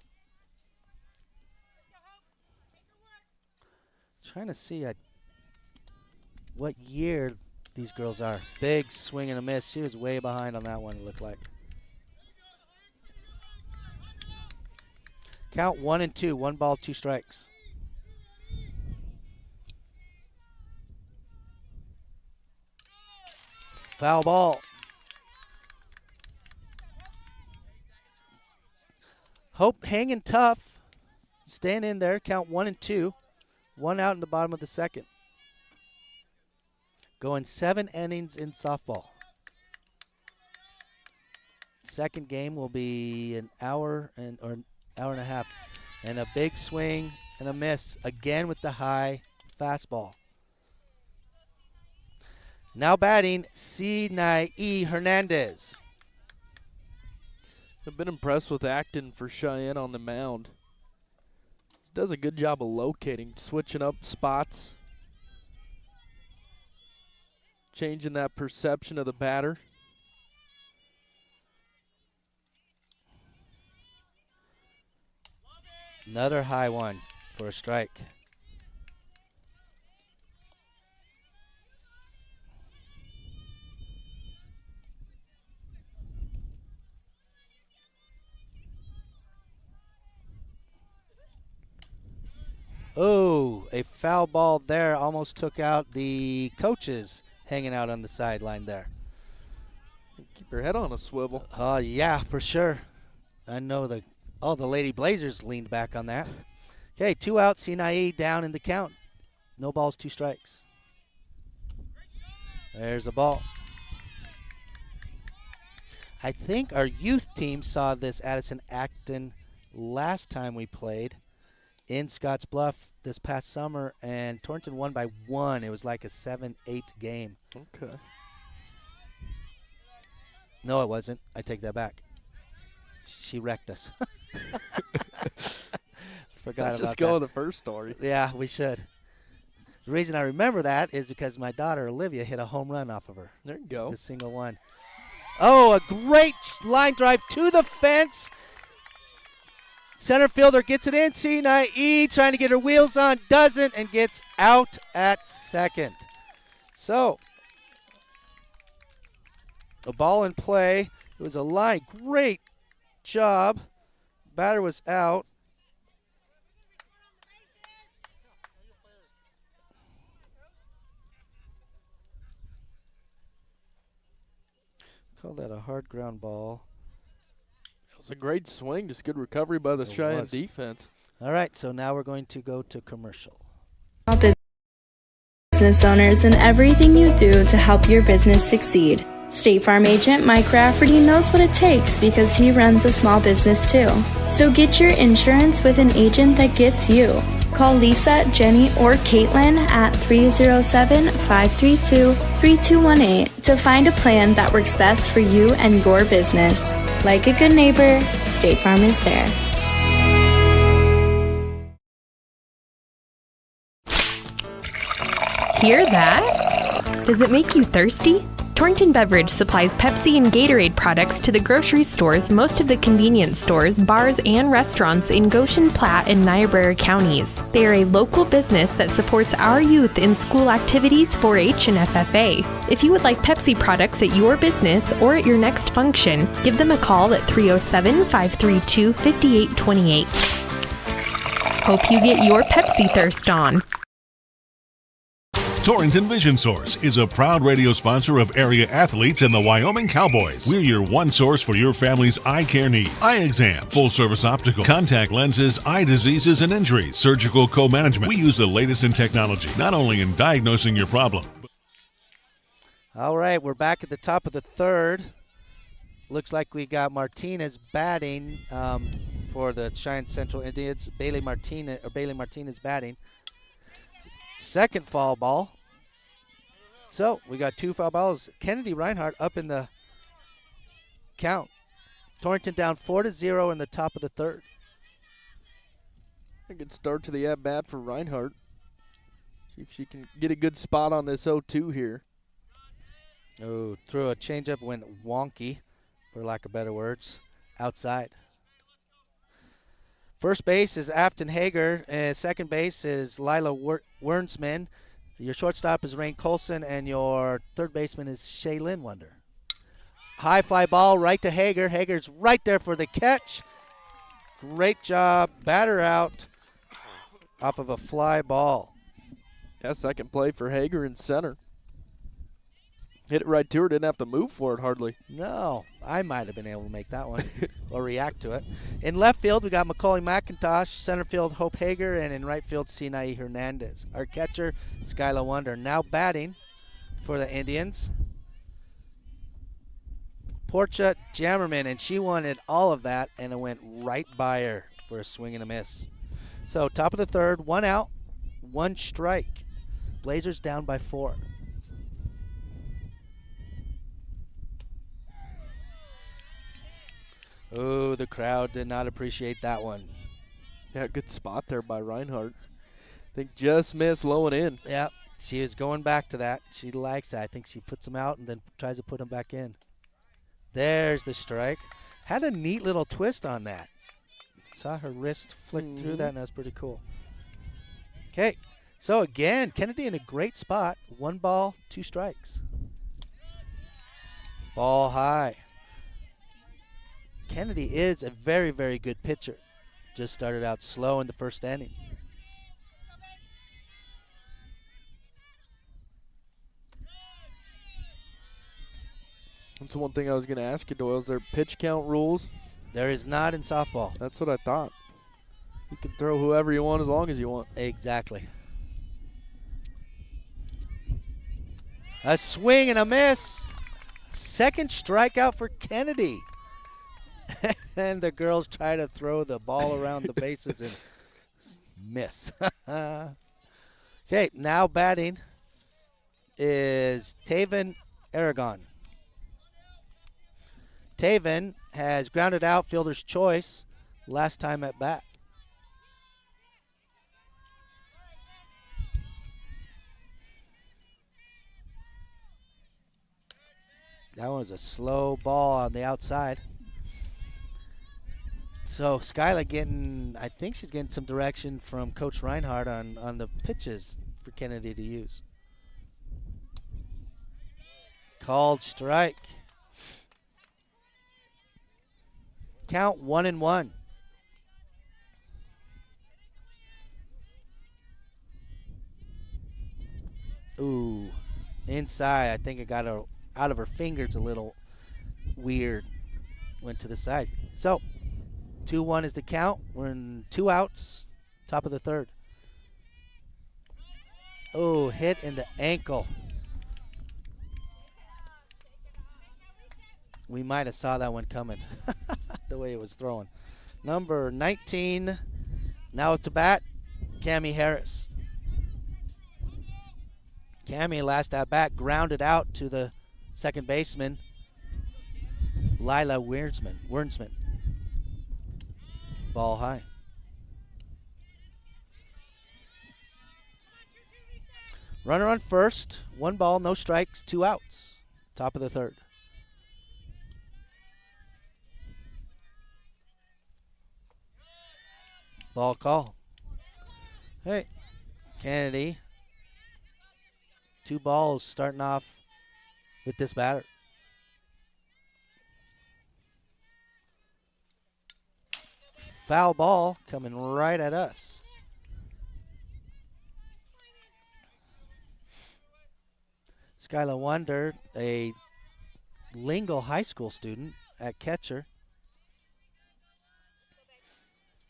Trying to see what year these girls are. Big swing and a miss. She was way behind on that one, it looked like. Count 1-2. 1 ball, 2 strikes. Foul ball. Hope hanging tough. Staying in there. Count 1-2. 1 out in the bottom of the second. Going 7 innings in softball. Second game will be an hour or an hour and a half. And a big swing and a miss again with the high fastball. Now batting, Sinai Hernandez. I've been impressed with acting for Cheyenne on the mound. Does a good job of locating, switching up spots, changing that perception of the batter. Another high one for a strike. Oh, a foul ball there. Almost took out the coaches hanging out on the sideline there. Keep your head on a swivel. Yeah, for sure. I know the Lady Blazers leaned back on that. Okay, 2 out, Sinai down in the count. No balls, 2 strikes. There's a ball. I think our youth team saw this Addison Acton last time we played in Scotts Bluff this past summer, and Torrington won by 1. It was like a 7-8 game. Okay. No, it wasn't. I take that back. She wrecked us. Forgot Let's about just go that. with the first story. Yeah, we should. The reason I remember that is because my daughter Olivia hit a home run off of her. There you go. The single one. Oh, a great line drive to the fence. Center fielder gets it in. Sinai trying to get her wheels on, doesn't, and gets out at second. So, a ball in play. It was a line. Great job. Batter was out. Call that a hard ground ball. It was a great swing, just good recovery by the Cheyenne defense. All right, so now we're going to go to commercial. Business owners and everything you do to help your business succeed. State Farm agent Mike Rafferty knows what it takes because he runs a small business too. So get your insurance with an agent that gets you. Call Lisa, Jenny, or Caitlin at 307-532-3218 to find a plan that works best for you and your business. Like a good neighbor, State Farm is there. Hear that? Does it make you thirsty? Torrington Beverage supplies Pepsi and Gatorade products to the grocery stores, most of the convenience stores, bars, and restaurants in Goshen, Platte, and Niobrara counties. They are a local business that supports our youth in school activities, 4-H, and FFA. If you would like Pepsi products at your business or at your next function, give them a call at 307-532-5828. Hope you get your Pepsi thirst on. Torrington Vision Source is a proud radio sponsor of area athletes and the Wyoming Cowboys. We're your one source for your family's eye care needs. Eye exam, full service optical, contact lenses, eye diseases and injuries, surgical co-management. We use the latest in technology, not only in diagnosing your problem. All right, we're back at the top of the third. Looks like we got Martinez batting for the Cheyenne Central Indians. Bailey Martinez batting. second foul ball. So we got 2 foul balls. Kennedy Reinhardt up in the count. Torrington down 4-0 in the top of the third. A good start to the at-bat for Reinhardt. See if she can get a good spot on this 0-2 here. Oh, threw a changeup, went wonky, for lack of better words, outside. First base is Afton Hager, and second base is Lila Wernsman. Your shortstop is Rain Colson, and your third baseman is Shaylin Wonder. High fly ball right to Hager. Hager's right there for the catch. Great job. Batter out off of a fly ball. Yeah, second play for Hager in center. Hit it right to her. Didn't have to move for it hardly. No, I might have been able to make that one or react to it. In left field, we got Macaulay McIntosh. Center field, Hope Hager. And in right field, Sinai Hernandez. Our catcher, Skyla Wonder. Now batting for the Indians, Portia Jammerman. And she wanted all of that, and it went right by her for a swing and a miss. So top of the third, 1 out, 1 strike. Blazers down by 4. Oh, the crowd did not appreciate that one. Yeah, good spot there by Reinhardt. I think just missed low and in. Yep, she is going back to that. She likes that. I think she puts them out and then tries to put them back in. There's the strike. Had a neat little twist on that. Saw her wrist flick through that, and that's pretty cool. Okay, so again, Kennedy in a great spot. 1 ball, 2 strikes. Ball high. Kennedy is a very, very good pitcher. Just started out slow in the first inning. That's one thing I was going to ask you, Doyle. Is there pitch count rules? There is not in softball. That's what I thought. You can throw whoever you want as long as you want. Exactly. A swing and a miss. Second strikeout for Kennedy. And the girls try to throw the ball around the bases and miss. Okay, now batting is Taven Aragon. Taven has grounded out fielder's choice last time at bat. That one was a slow ball on the outside. So Skyla getting, I think she's getting some direction from Coach Reinhardt on the pitches for Kennedy to use. Called strike. Count 1-1. Ooh, inside. I think it got her out of her fingers a little weird. Went to the side. So 2-1 is the count. We're in 2 outs, top of the third. Oh, hit in the ankle. We might have saw that one coming, the way it was throwing. Number 19, now to bat, Cammie Harris. Cammie last at bat grounded out to the second baseman, Lila Wernsman. Ball high. Runner on first, 1 ball, no strikes, 2 outs. Top of the third. Ball call. Hey, Kennedy. 2 balls starting off with this batter. Foul ball coming right at us. Skyla Wonder, a Lingle High School student at catcher.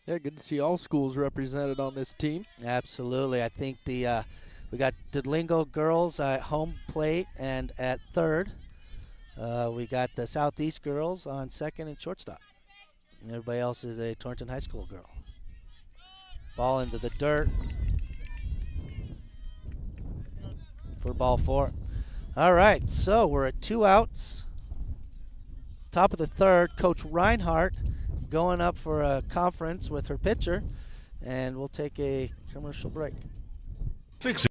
Yeah, good to see all schools represented on this team. Absolutely. I think we got the Lingle girls at home plate and at third. We got the Southeast girls on second and shortstop. And everybody else is a Torrington High School girl. Ball into the dirt. for ball 4. All right, so we're at 2 outs. Top of the 3rd, Coach Reinhardt going up for a conference with her pitcher, and we'll take a commercial break. Fix it.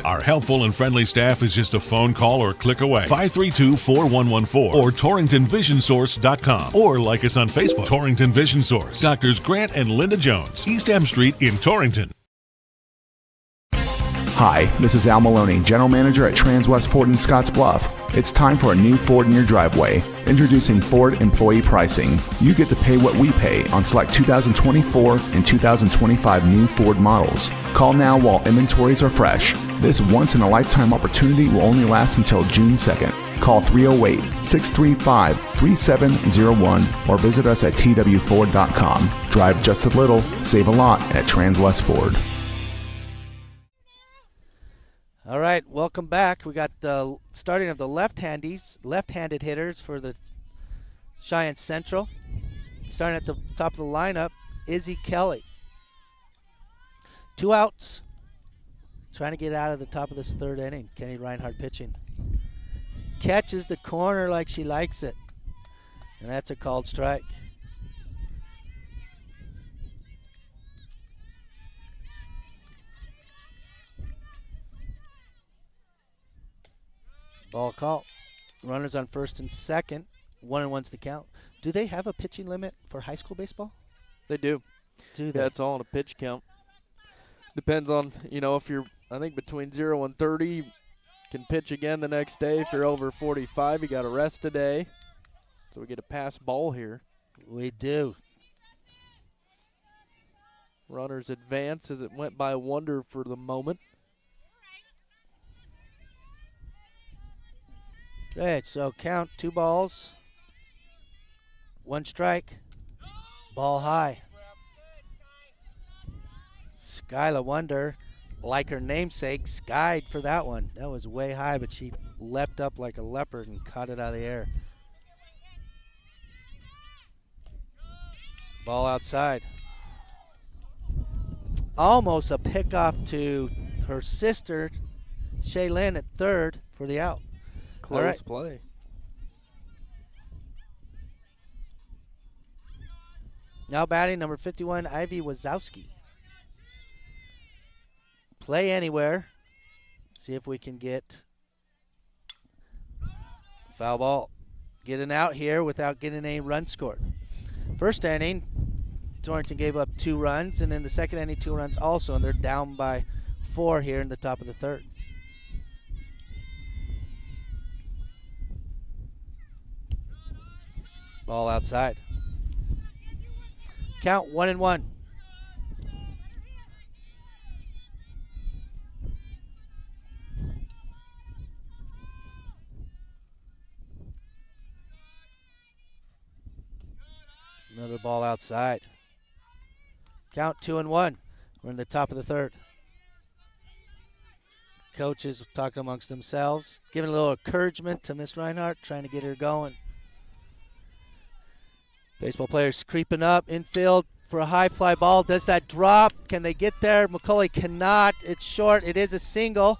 Our helpful and friendly staff is just a phone call or click away. 532-4114 or TorringtonVisionSource.com, or like us on Facebook. Torrington Vision Source. Doctors Grant and Linda Jones, East M Street in Torrington. Hi, this is Al Maloney, General Manager at Transwest Ford in Scottsbluff. It's time for a new Ford in your driveway. Introducing Ford Employee Pricing. You get to pay what we pay on select 2024 and 2025 new Ford models. Call now while inventories are fresh. This once-in-a-lifetime opportunity will only last until June 2nd. Call 308-635-3701 or visit us at twford.com. Drive just a little, save a lot at Transwest Ford. All right, welcome back. We got the starting of the left-handed hitters for the Cheyenne Central. Starting at the top of the lineup, Izzy Kelly. 2 outs. Trying to get out of the top of this 3rd inning. Kenny Reinhardt pitching. Catches the corner like she likes it. And that's a called strike. Ball call. Runners on 1st and 2nd. 1-1's the count. Do they have a pitching limit for high school baseball? They do. Do they? That's all on a pitch count. Depends on, if you're, I think between 0 and 30, you can pitch again the next day. If you're over 45, you got to rest a day. So we get a pass ball here. We do. Runners advance as it went by Wonder for the moment. Okay, so count 2 balls, 1 strike, ball high. Skyla Wonder, like her namesake, skied for that one. That was way high, but she leapt up like a leopard and caught it out of the air. Ball outside. Almost a pickoff to her sister, Cheyenne, at 3rd for the out. Close play. Now batting number 51, Ivy Wazowski. Play anywhere. See if we can get foul ball. Get an out here without getting a run scored. First inning, Torrington gave up 2 runs, and in the second inning, 2 runs also, and they're down by 4 here in the top of the 3rd. Ball outside. Count 1-1. Another ball outside. Count 2-1. We're in the top of the 3rd. Coaches talking amongst themselves, giving a little encouragement to Miss Reinhardt, trying to get her going. Baseball players creeping up infield for a high fly ball. Does that drop? Can they get there? McCauley cannot. It's short. It is a single.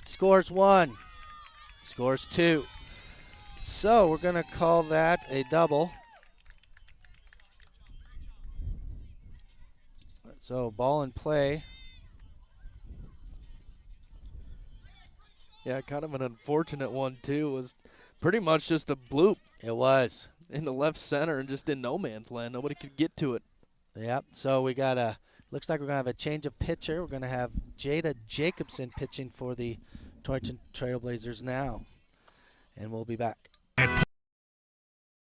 Scores 1. Scores 2. So we're going to call that a double. So ball in play. Yeah, kind of an unfortunate one, too. It was pretty much just a bloop. It was. In the left center and just in no man's land. Nobody could get to it. Yep. So we got looks like we're going to have a change of pitcher. We're going to have Jada Jacobson pitching for the Torrington Trailblazers now. And we'll be back.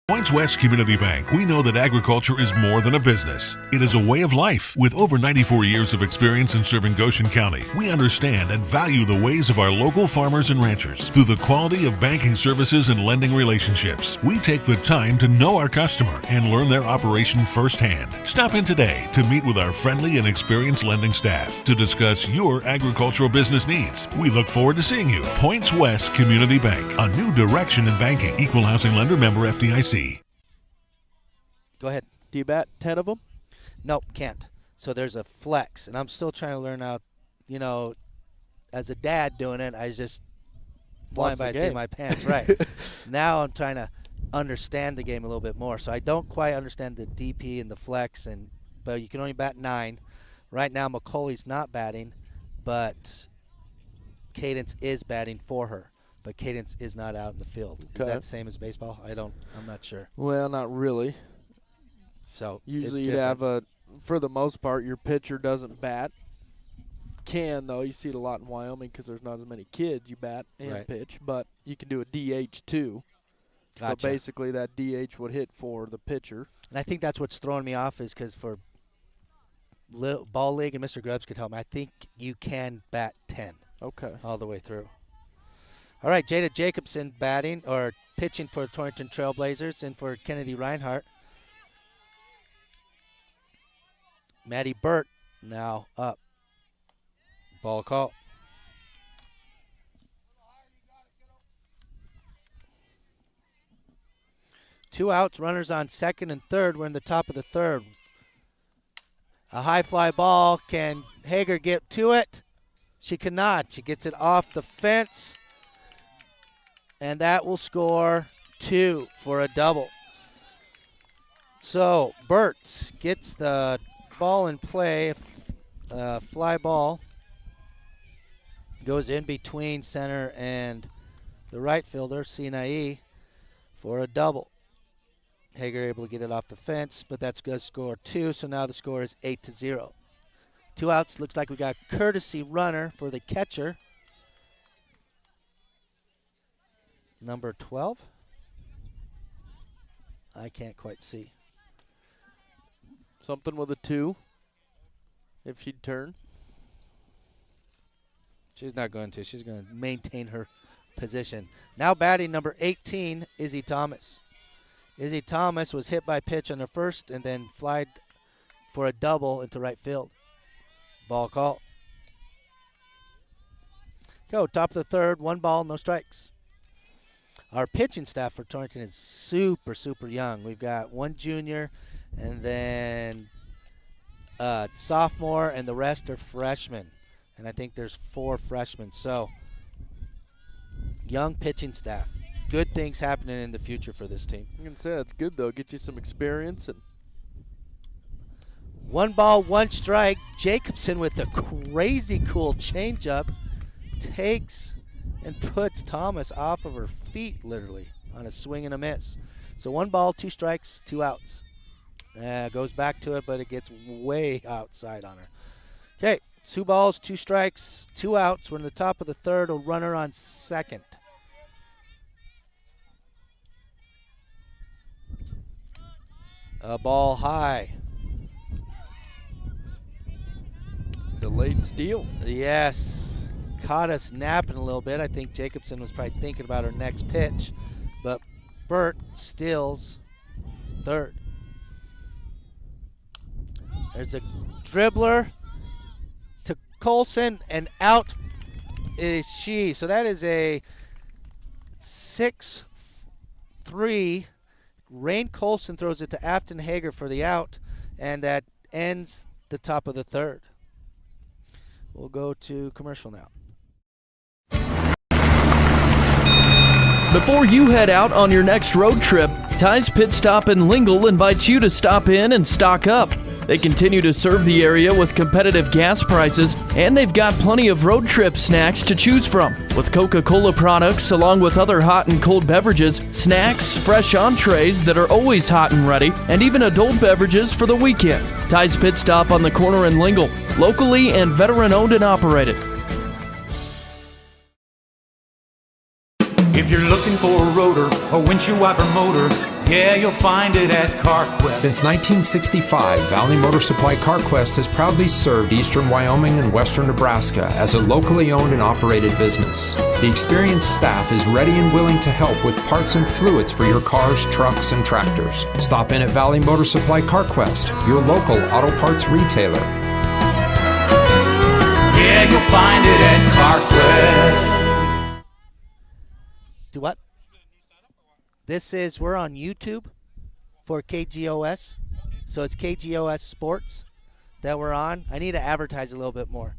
Points West Community Bank, we know that agriculture is more than a business. It is a way of life. With over 94 years of experience in serving Goshen County, we understand and value the ways of our local farmers and ranchers. Through the quality of banking services and lending relationships, we take the time to know our customer and learn their operation firsthand. Stop in today to meet with our friendly and experienced lending staff to discuss your agricultural business needs. We look forward to seeing you. Points West Community Bank, a new direction in banking. Equal housing lender, member FDIC. Go ahead. Do you bat 10 of them? Nope, can't. So there's a flex, and I'm still trying to learn out, as a dad doing it, I was just flying by the the seat of game. my pants. Right. Now I'm trying to understand the game a little bit more. So I don't quite understand the DP and the flex, but you can only bat 9. Right now McCauley's not batting, but Cadence is batting for her. But Cadence is not out in the field. Okay. Is that the same as baseball? I'm not sure. Well, not really. So Usually it's you'd have different. for the most part, your pitcher doesn't bat. Can, though. You see it a lot in Wyoming because there's not as many kids. You bat and Right. pitch, but you can do a DH too. Gotcha. So basically that DH would hit for the pitcher. And I think that's what's throwing me off is because for Ball League, and Mr. Grubbs could help me, I think you can bat 10 Okay. all the way through. All right, Jada Jacobson batting or pitching for Torrington Trailblazers and for Kennedy Reinhardt. Maddie Burt now up. Ball call. Two outs, runners on second and third. We're in the top of the third. A high fly ball. Can Hager get to it? She cannot. She gets it off the fence. And that will score 2 for a double. So Burt gets the ball in play. Fly ball goes in between center and the right fielder, Sinai, for a double. Hager able to get it off the fence, but that's going to score 2, so now the score is 8-0. 2 outs. Looks like we got courtesy runner for the catcher. Number 12. I can't quite see. Something with a 2, if she'd turn. She's not going to. She's going to maintain her position. Now batting number 18, Izzy Thomas. Izzy Thomas was hit by pitch on the first and then flied for a double into right field. Ball call. Go, top of the third, 1 ball, no strikes. Our pitching staff for Torrington is super, super young. We've got 1 junior and then sophomore, and the rest are freshmen. And I think there's 4 freshmen. So, young pitching staff. Good things happening in the future for this team. You can say that's good, though. Get you some experience. And 1 ball, 1 strike. Jacobson with a crazy cool changeup takes and puts Thomas off of her feet, literally, on a swing and a miss. So 1 ball, 2 strikes, 2 outs. Goes back to it, but it gets way outside on her. Okay, 2 balls, 2 strikes, 2 outs. We're in the top of the third. A runner on second. A ball high. delayed steal. Yes. Caught us napping a little bit. I think Jacobson was probably thinking about her next pitch. But Burt steals third. There's a dribbler to Colson, and out is she. So that is a 6-3. Rain Colson throws it to Afton Hager for the out, and that ends the top of the third. We'll go to commercial now. Before you head out on your next road trip, Ty's Pit Stop in Lingle invites you to stop in and stock up. They continue to serve the area with competitive gas prices, and they've got plenty of road trip snacks to choose from. With Coca-Cola products, along with other hot and cold beverages, snacks, fresh entrees that are always hot and ready, and even adult beverages for the weekend. Ty's Pit Stop on the corner in Lingle, locally and veteran-owned and operated. If you're looking for a rotor or windshield wiper motor, yeah, you'll find it at CarQuest. Since 1965, Valley Motor Supply CarQuest has proudly served eastern Wyoming and western Nebraska as a locally owned and operated business. The experienced staff is ready and willing to help with parts and fluids for your cars, trucks, and tractors. Stop in at Valley Motor Supply CarQuest, your local auto parts retailer. Yeah, you'll find it at CarQuest. Do what? We're on YouTube for KGOS. So it's KGOS Sports that we're on. I need to advertise a little bit more.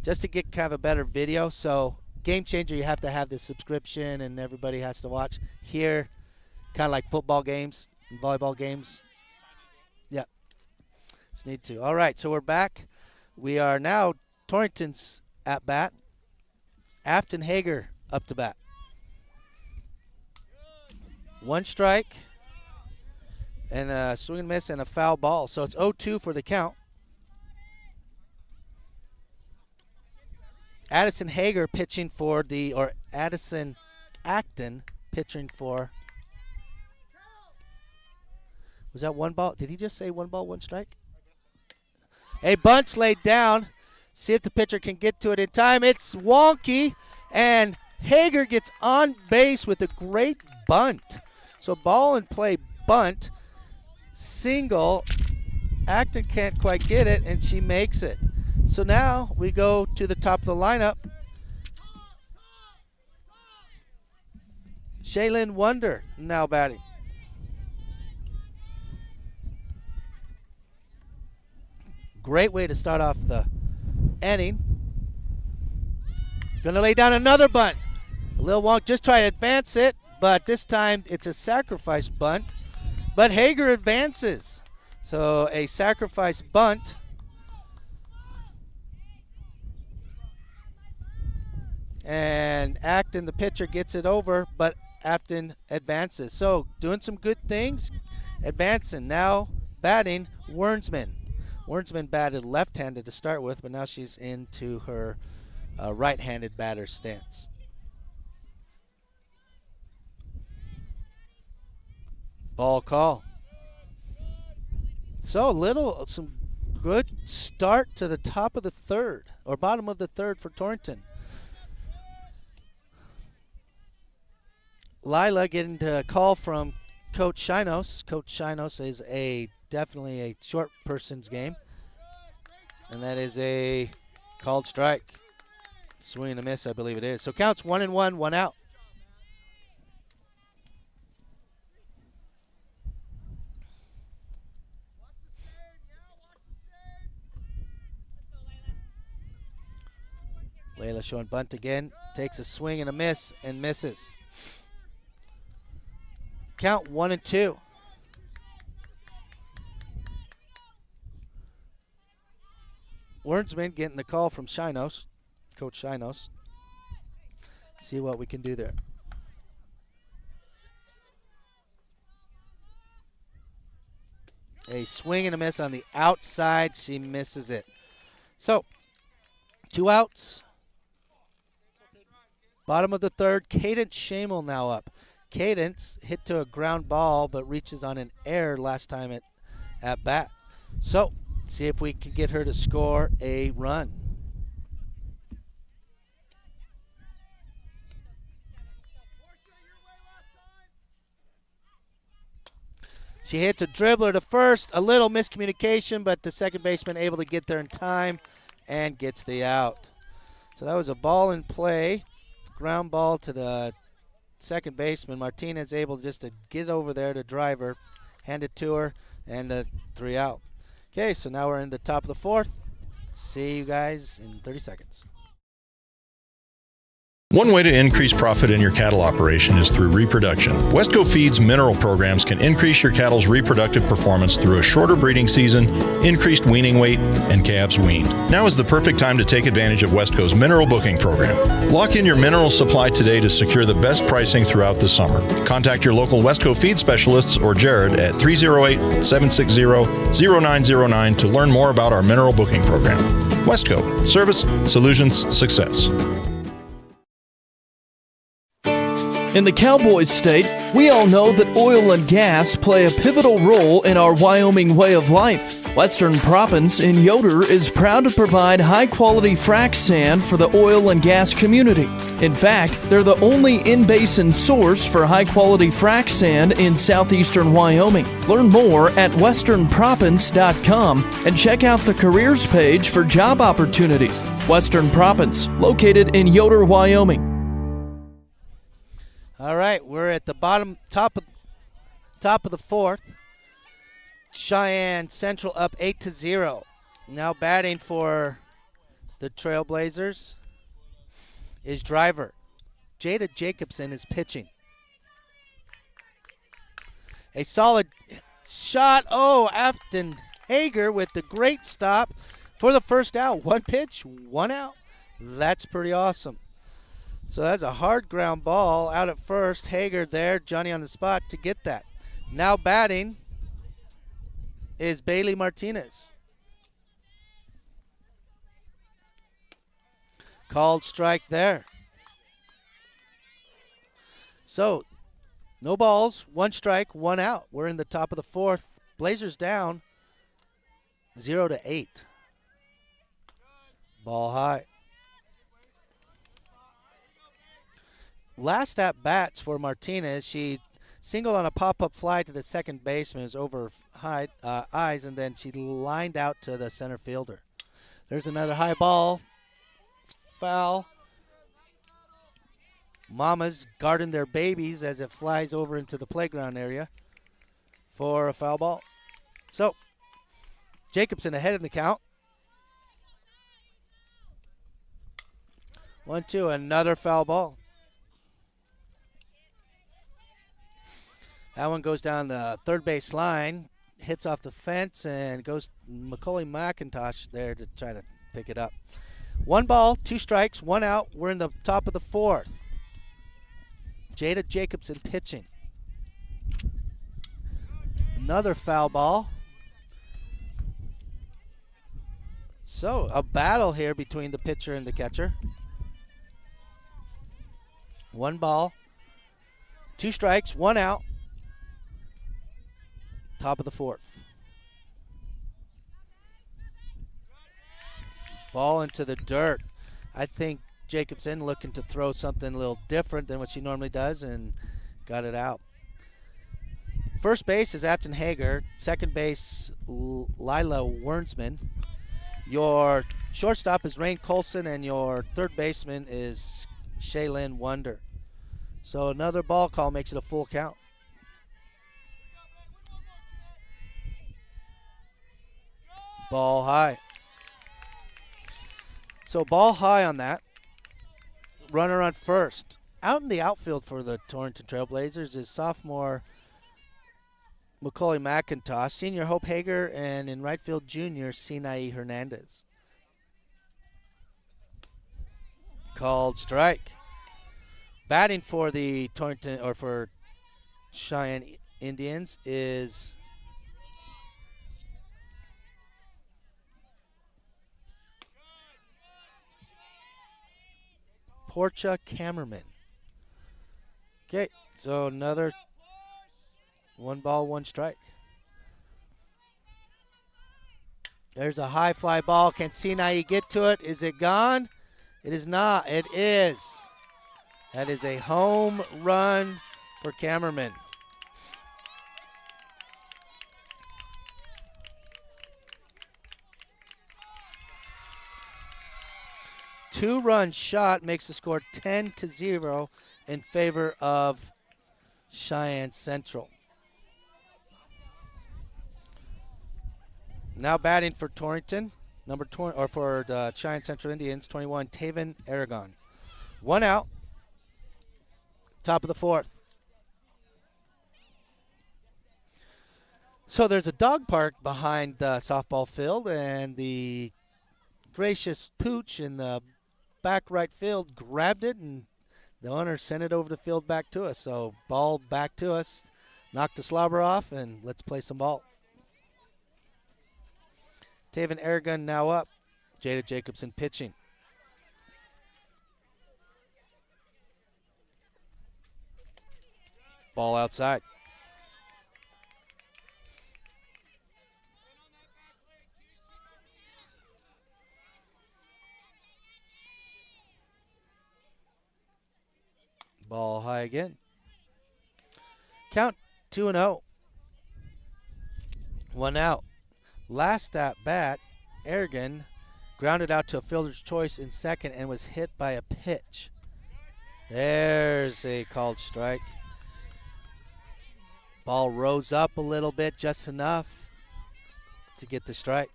just to get kind of a better video. So Game Changer, you have to have this subscription and everybody has to watch. Here, kind of like football games and volleyball games. Yeah, just need to. All right, so we're back. We are now Torrington's at bat. Afton Hager up to bat. 1 strike and a swing and miss and a foul ball. So it's 0-2 for the count. Addison Hager pitching for Addison Acton pitching for. Was that 1 ball? Did he just say 1 ball, 1 strike? A bunt's laid down. See if the pitcher can get to it in time. It's wonky, and Hager gets on base with a great bunt. So ball in play, bunt, single. Acton can't quite get it, and she makes it. So now we go to the top of the lineup. Shaylin Wonder now batting. Great way to start off the inning. Gonna lay down another bunt. Lil Wonk just try to advance it, but this time it's a sacrifice bunt. But Hager advances. So a sacrifice bunt. And Acton, the pitcher, gets it over, but Afton advances. So doing some good things, advancing. Now batting, Wernsman. Wernsman batted left-handed to start with, but now she's into her right-handed batter stance. Ball call. So some good start to the top of the third, or bottom of the third for Torrington. Lila getting a call from Coach Shinos. Coach Shinos is definitely a short person's game. And that is a called strike. Swing and a miss, I believe it is. So counts 1-1, 1 out. Layla showing bunt again. Takes a swing and a miss and misses. Count 1-2. Wernsman getting the call from Shinos, Coach Shinos. See what we can do there. A swing and a miss on the outside. She misses it. So, 2 outs. Bottom of the third. Cadence Shamel now up. Cadence hit to a ground ball, but reaches on an error last time at bat. So, see if we can get her to score a run. She hits a dribbler to first, a little miscommunication, but the second baseman able to get there in time and gets the out. So that was a ball in play, ground ball to the second baseman. Martinez able just to get over there to drive her, hand it to her, and a 3 out. Okay, so now we're in the top of the fourth. See you guys in 30 seconds. One way to increase profit in your cattle operation is through reproduction. Westco Feeds mineral programs can increase your cattle's reproductive performance through a shorter breeding season, increased weaning weight, and calves weaned. Now is the perfect time to take advantage of Westco's mineral booking program. Lock in your mineral supply today to secure the best pricing throughout the summer. Contact your local Westco Feed specialists or Jared at 308-760-0909 to learn more about our mineral booking program. Westco, service, solutions, success. In the Cowboys state, we all know that oil and gas play a pivotal role in our Wyoming way of life. Western Proppants in Yoder is proud to provide high-quality frac sand for the oil and gas community. In fact, they're the only in-basin source for high-quality frac sand in southeastern Wyoming. Learn more at westernproppants.com and check out the careers page for job opportunities. Western Proppants, located in Yoder, Wyoming. All right, we're at the top of the fourth. Cheyenne Central up 8-0. Now batting for the Trailblazers is driver. Jada Jacobson is pitching. A solid shot. Oh, Afton Hager with the great stop for the first out. One pitch, one out. That's pretty awesome. So that's a hard ground ball out at first. Hager there, Johnny on the spot to get that. Now batting is Bailey Martinez. Called strike there. So, no balls, one strike, one out. We're in the top of the fourth. Blazers down 0-8. Ball high. Last at bats for Martinez. She singled on a pop-up fly to the second baseman. It was over high eyes, and then she lined out to the center fielder. There's another high ball. Foul. Mamas guarding their babies as it flies over into the playground area for a foul ball. So, Jacobson ahead in the count. 1-2, another foul ball. That one goes down the third base line, hits off the fence, and goes Macaulay McIntosh there to try to pick it up. 1 ball, 2 strikes, 1 out. We're in the top of the fourth. Jada Jacobson pitching. Another foul ball. So, a battle here between the pitcher and the catcher. 1 ball, 2 strikes, 1 out. Top of the fourth. Ball into the dirt. I think Jacobson looking to throw something a little different than what she normally does and got it out. First base is Afton Hager. Second base, Lila Wernsman. Your shortstop is Rain Colson, and your third baseman is Shaylin Wonder. So another ball call makes it a full count. Ball high. So ball high on that. Runner on first. Out in the outfield for the Torrington Trailblazers is sophomore Macaulay McIntosh, senior Hope Hager, and in right field junior Sinai Hernandez. Called strike. Batting for the Torrington or for Cheyenne Indians is Portia Kammerman. Okay, so another 1 ball, 1 strike. There's a high fly ball. Can Sinai get to it? Is it gone? It is not. It is. That is a home run for Kammerman. Two-run shot makes the score 10-0 in favor of Cheyenne Central. Now batting for Torrington, for the Cheyenne Central Indians, 21, Taven Aragon. 1 out, top of the fourth. So there's a dog park behind the softball field, and the gracious Pooch in the back right field grabbed it, and the owner sent it over the field back to us. So ball back to us, knocked the slobber off, and let's play some ball. Taven Aragon now up. Jada Jacobson pitching. Ball outside. Ball high again. Count 2-0. 1 out. Last at bat, Aragon grounded out to a fielder's choice in second and was hit by a pitch. There's a called strike. Ball rose up a little bit, just enough to get the strike.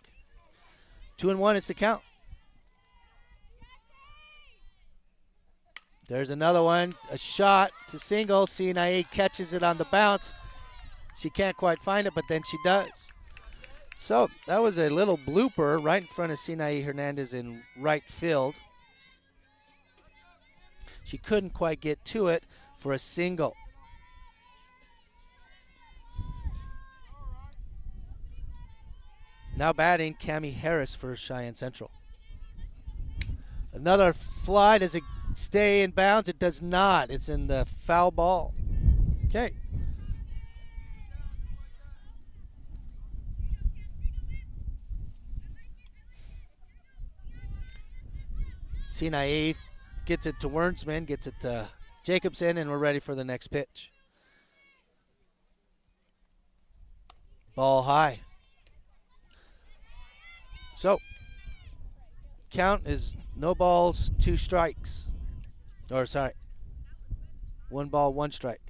2-1 is the count. There's another one, a shot to single. Sinai catches it on the bounce. She can't quite find it, but then she does. So that was a little blooper right in front of Sinai Hernandez in right field. She couldn't quite get to it for a single. Now batting, Cammie Harris for Cheyenne Central. Another fly. Does it stay in bounds? It does not. It's in the foul ball. Okay. Sinai gets it to Wernsman, gets it to Jacobson, and we're ready for the next pitch. Ball high. So, count is no balls, 2 strikes. Or, sorry, 1 ball, 1 strike.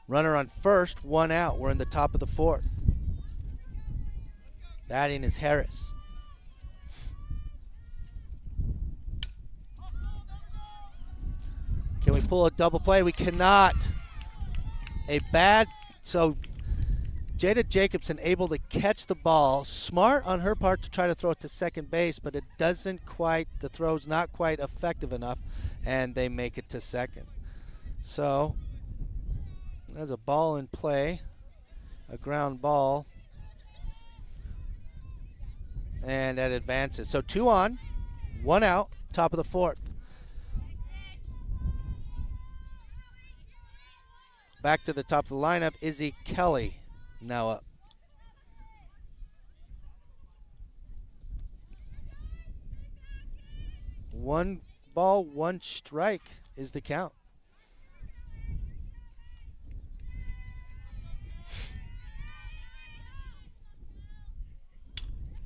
Runner on first, 1 out. We're in the top of the 4th. Batting is Harris. Can we pull a double play? We cannot. So Jada Jacobson able to catch the ball. Smart on her part to try to throw it to second base, but it doesn't quite, the throw's not quite effective enough, and they make it to second. So there's a ball in play, a ground ball, and that advances. So 2 on, 1 out, top of the 4th. Back to the top of the lineup, Izzy Kelly now up. One ball, 1 strike is the count.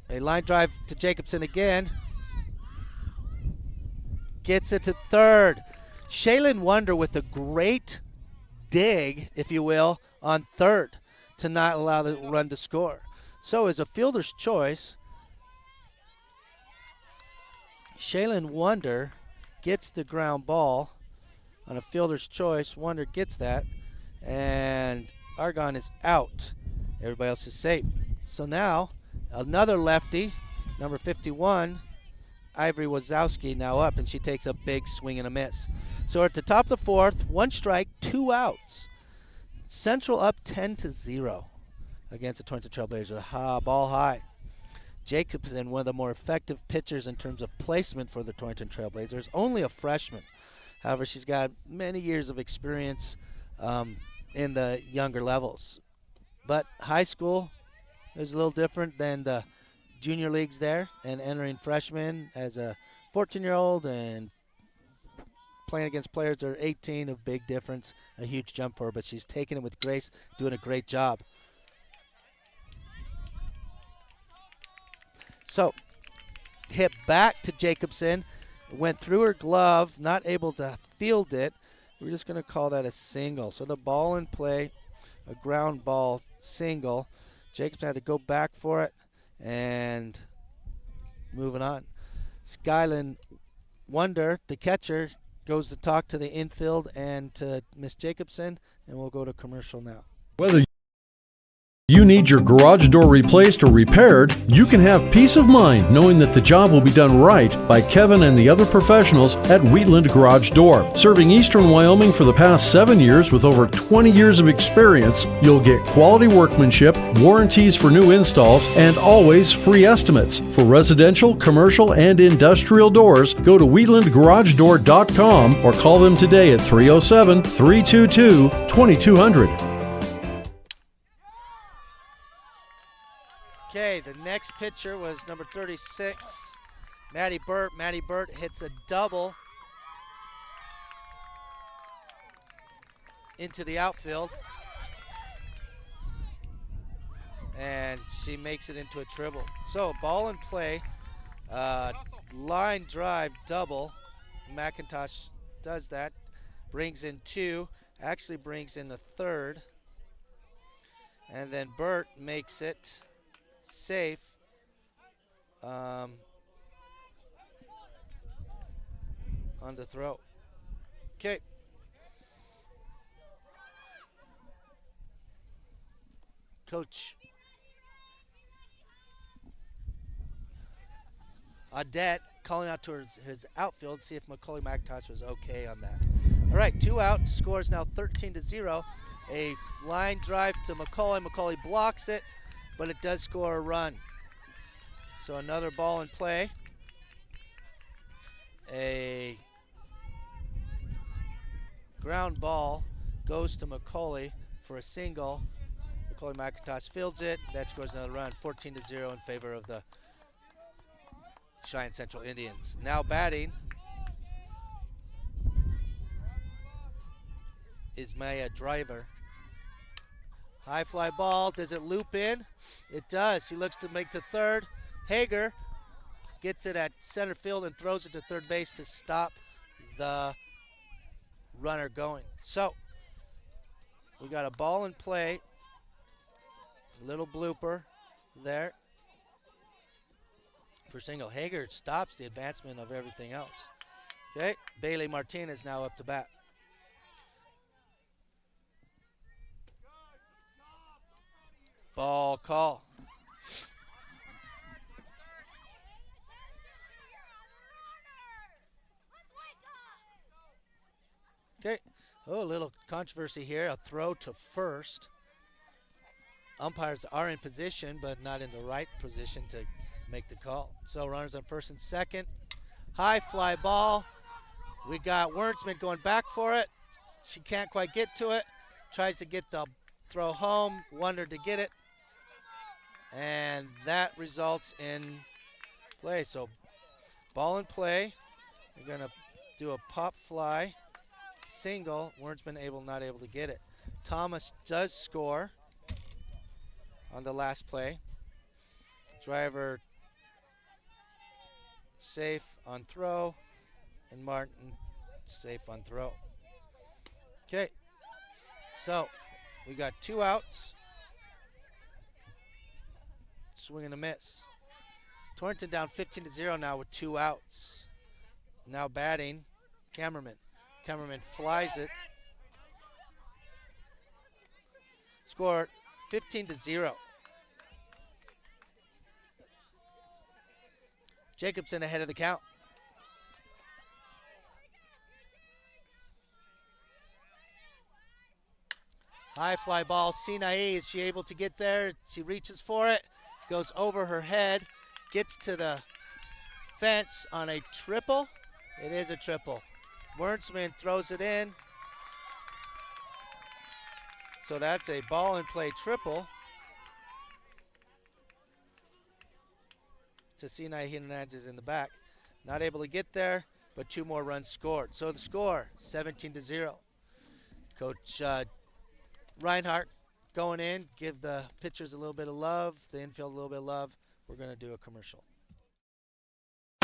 A line drive to Jacobson again. Gets it to third. Shaylin Wonder with a great dig, if you will, on third to not allow the run to score. So as a fielder's choice, Shaylin Wonder gets the ground ball on a fielder's choice. Wonder gets that, and Argon is out. Everybody else is safe. So now another lefty, number 51, Ivory Wazowski, now up, and she takes a big swing and a miss. So we're at the top of the 4th, 1 strike, 2 outs. Central up 10-0 against the Torrington Trailblazers. Ball high. Jacobson, one of the more effective pitchers in terms of placement for the Torrington Trailblazers, only a freshman. However, she's got many years of experience in the younger levels. But high school is a little different than the junior leagues there, and entering freshmen as a 14-year-old and playing against players that are 18, a big difference, a huge jump for her, but she's taking it with grace, doing a great job. So, hit back to Jacobson, went through her glove, not able to field it. We're just going to call that a single. So the ball in play, a ground ball single. Jacobson had to go back for it, and moving on. Skylin Wonder, the catcher, goes to talk to the infield and to Miss Jacobson, and we'll go to commercial now. Whether you need your garage door replaced or repaired, you can have peace of mind knowing that the job will be done right by Kevin and the other professionals at Wheatland Garage Door. Serving Eastern Wyoming for the past 7 years with over 20 years of experience, you'll get quality workmanship, warranties for new installs, and always free estimates. For residential, commercial, and industrial doors, go to wheatlandgaragedoor.com or call them today at 307-322-2200. Okay, the next pitcher was number 36, Maddie Burt. Maddie Burt hits a double into the outfield, and she makes it into a triple. So ball in play, line drive double. McIntosh does that, brings in 2, actually brings in a third, and then Burt makes it safe. on the throw. Okay. Coach Audette calling out towards his outfield, see if Macaulay McIntosh was okay on that. All right, 2 out, score is now 13-0. A line drive to Macaulay. Macaulay blocks it, but it does score a run. So another ball in play. A ground ball goes to Macaulay for a single. Macaulay McIntosh fields it. That scores another run, 14-0 in favor of the Cheyenne Central Indians. Now batting is Maya Driver. High fly ball. Does it loop in? It does. He looks to make the third. Hager gets it at center field and throws it to third base to stop the runner going. So we got a ball in play. Little blooper there for single. Hager stops the advancement of everything else. Okay, Bailey Martinez now up to bat. Ball call. Okay, oh, a little controversy here. A throw to first. Umpires are in position, but not in the right position to make the call. So runners on first and second. High fly ball. We got Wernsman going back for it. She can't quite get to it. Tries to get the throw home. Wonder to get it. And that results in play. So ball in play. We're going to do a pop fly. Single. Wernsman not able to get it. Thomas does score on the last play. Driver safe on throw, and Martin safe on throw. Okay, so we got 2 outs. Swing and a miss. Torrington down 15-0 now with 2 outs. Now batting, Cameraman. Cameraman flies it. Score 15-0. Jacobson ahead of the count. High fly ball. Sinai, is she able to get there? She reaches for it. Goes over her head. Gets to the fence on a triple. It is a triple. Wernsman throws it in. So that's a ball and play triple to Sinai Hernandez in the back. Not able to get there, but 2 more runs scored. So the score, 17-0. Coach Reinhardt going in, give the pitchers a little bit of love, the infield a little bit of love. We're going to do a commercial.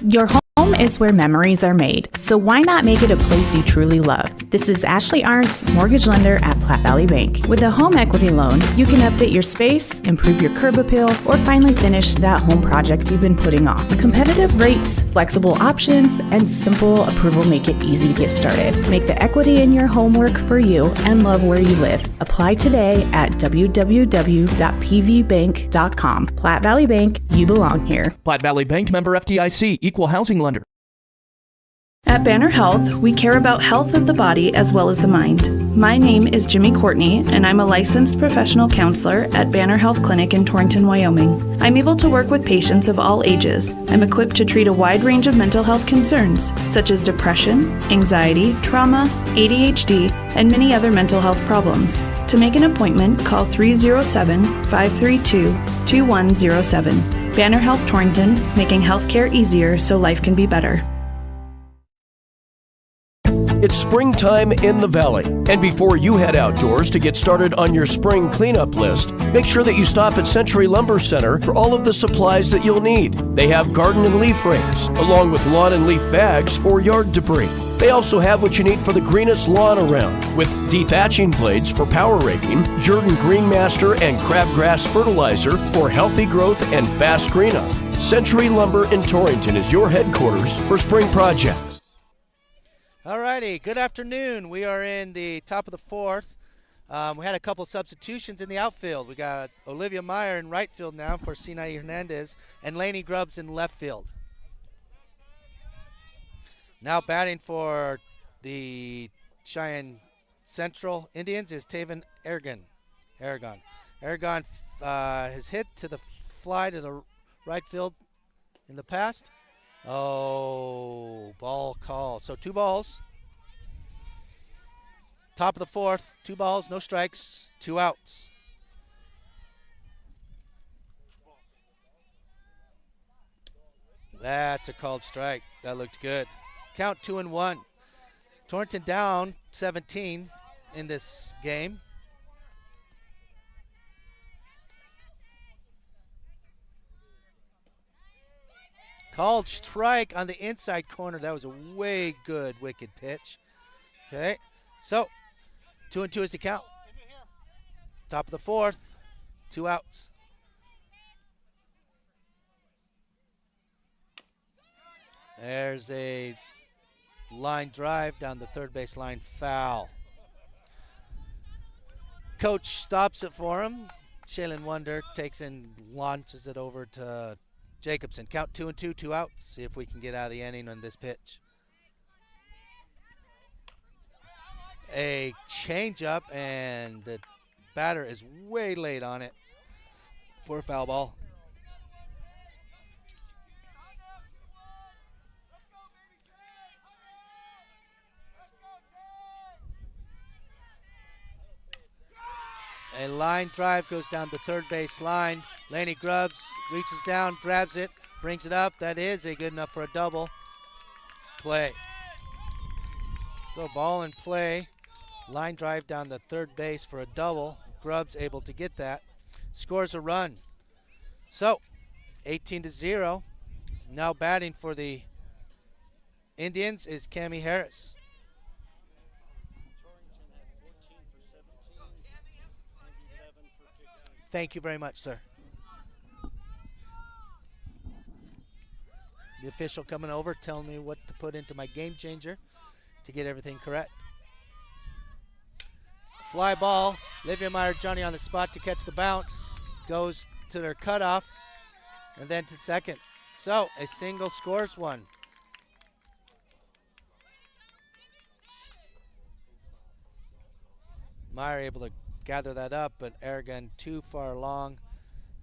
Your home is where memories are made, so why not make it a place you truly love? This is Ashley Arntz, mortgage lender at Platte Valley Bank. With a home equity loan, you can update your space, improve your curb appeal, or finally finish that home project you've been putting off. Competitive rates, flexible options, and simple approval make it easy to get started. Make the equity in your home work for you and love where you live. Apply today at www.pvbank.com. Platte Valley Bank, you belong here. Platte Valley Bank, member FDIC, equal housing lender. At Banner Health, we care about health of the body as well as the mind. My name is Jimmy Courtney, and I'm a licensed professional counselor at Banner Health Clinic in Torrington, Wyoming. I'm able to work with patients of all ages. I'm equipped to treat a wide range of mental health concerns, such as depression, anxiety, trauma, ADHD, and many other mental health problems. To make an appointment, call 307-532-2107. Banner Health Torrington, making healthcare easier so life can be better. It's springtime in the Valley, and before you head outdoors to get started on your spring cleanup list, make sure that you stop at Century Lumber Center for all of the supplies that you'll need. They have garden and leaf rakes, along with lawn and leaf bags for yard debris. They also have what you need for the greenest lawn around, with dethatching blades for power raking, Jordan Greenmaster and crabgrass fertilizer for healthy growth and fast greenup. Century Lumber in Torrington is your headquarters for spring projects. All righty, good afternoon. We are in the top of the fourth. We had a couple substitutions in the outfield. We got Olivia Meyer in right field now for Sinai Hernandez and Lainey Grubbs in left field. Now batting for the Cheyenne Central Indians is Taven Aragon. Aragon has hit to the fly to the right field in the past. Oh, ball call. So 2 balls. Top of the fourth, 2 balls, no strikes, 2 outs. That's a called strike. That looked good. Count 2-1. Torrington down 17 in this game. Called strike on the inside corner. That was a way good wicked pitch. Okay, so 2-2 is the count. Top of the fourth, 2 outs. There's a line drive down the third base line, foul. Coach stops it for him. Shaylin Wonder takes and launches it over to Jacobson. Count 2-2, 2 outs. See if we can get out of the inning on this pitch. A changeup, and the batter is way late on it for a foul ball. A line drive goes down the third base line. Lainey Grubbs reaches down, grabs it, brings it up. That is a good enough for a double play. So ball in play. Line drive down the third base for a double. Grubbs able to get that. Scores a run. So 18-0. Now batting for the Indians is Cammie Harris. Thank you very much, sir. The official coming over telling me what to put into my game changer to get everything correct. Fly ball. Olivia Meyer Johnny on the spot to catch the bounce. Goes to their cutoff and then to second. So a single scores one. Meyer able to gather that up, but Aragon too far along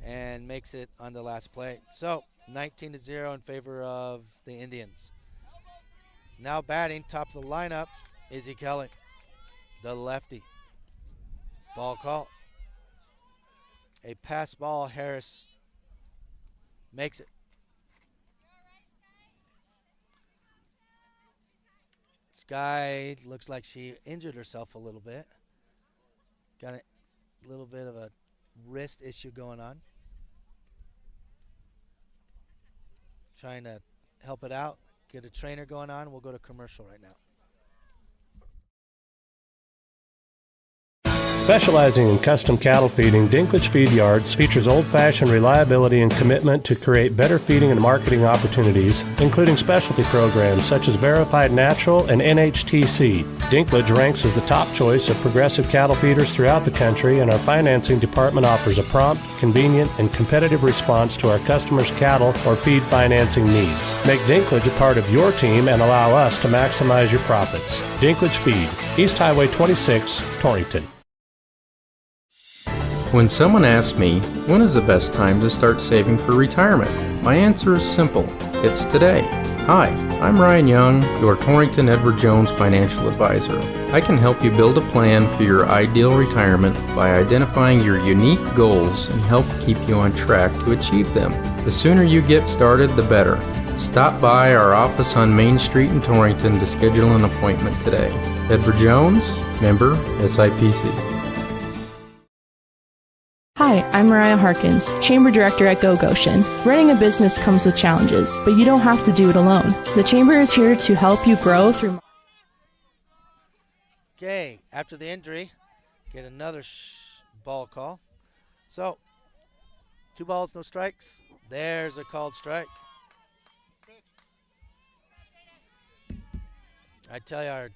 and makes it on the last play. So 19-0 in favor of the Indians. Now batting, top of the lineup, Izzy Kelly, the lefty. Ball call. A pass ball, Harris makes it. Sky looks like she injured herself a little bit. Got a little bit of a wrist issue going on. Trying to help it out, get a trainer going on. We'll go to commercial right now. Specializing in custom cattle feeding, Dinklage Feed Yards features old-fashioned reliability and commitment to create better feeding and marketing opportunities, including specialty programs such as Verified Natural and NHTC. Dinklage ranks as the top choice of progressive cattle feeders throughout the country, and our financing department offers a prompt, convenient, and competitive response to our customers' cattle or feed financing needs. Make Dinklage a part of your team and allow us to maximize your profits. Dinklage Feed, East Highway 26, Torrington. When someone asks me, when is the best time to start saving for retirement? My answer is simple. It's today. Hi, I'm Ryan Young, your Torrington Edward Jones financial advisor. I can help you build a plan for your ideal retirement by identifying your unique goals and help keep you on track to achieve them. The sooner you get started, the better. Stop by our office on Main Street in Torrington to schedule an appointment today. Edward Jones, member SIPC. Hi, I'm Mariah Harkins, Chamber Director at Go Goshen. Running a business comes with challenges, but you don't have to do it alone. The Chamber is here to help you grow through... Okay, after the injury, get another ball call. So, 2 balls, no strikes. There's a called strike. I tell you, our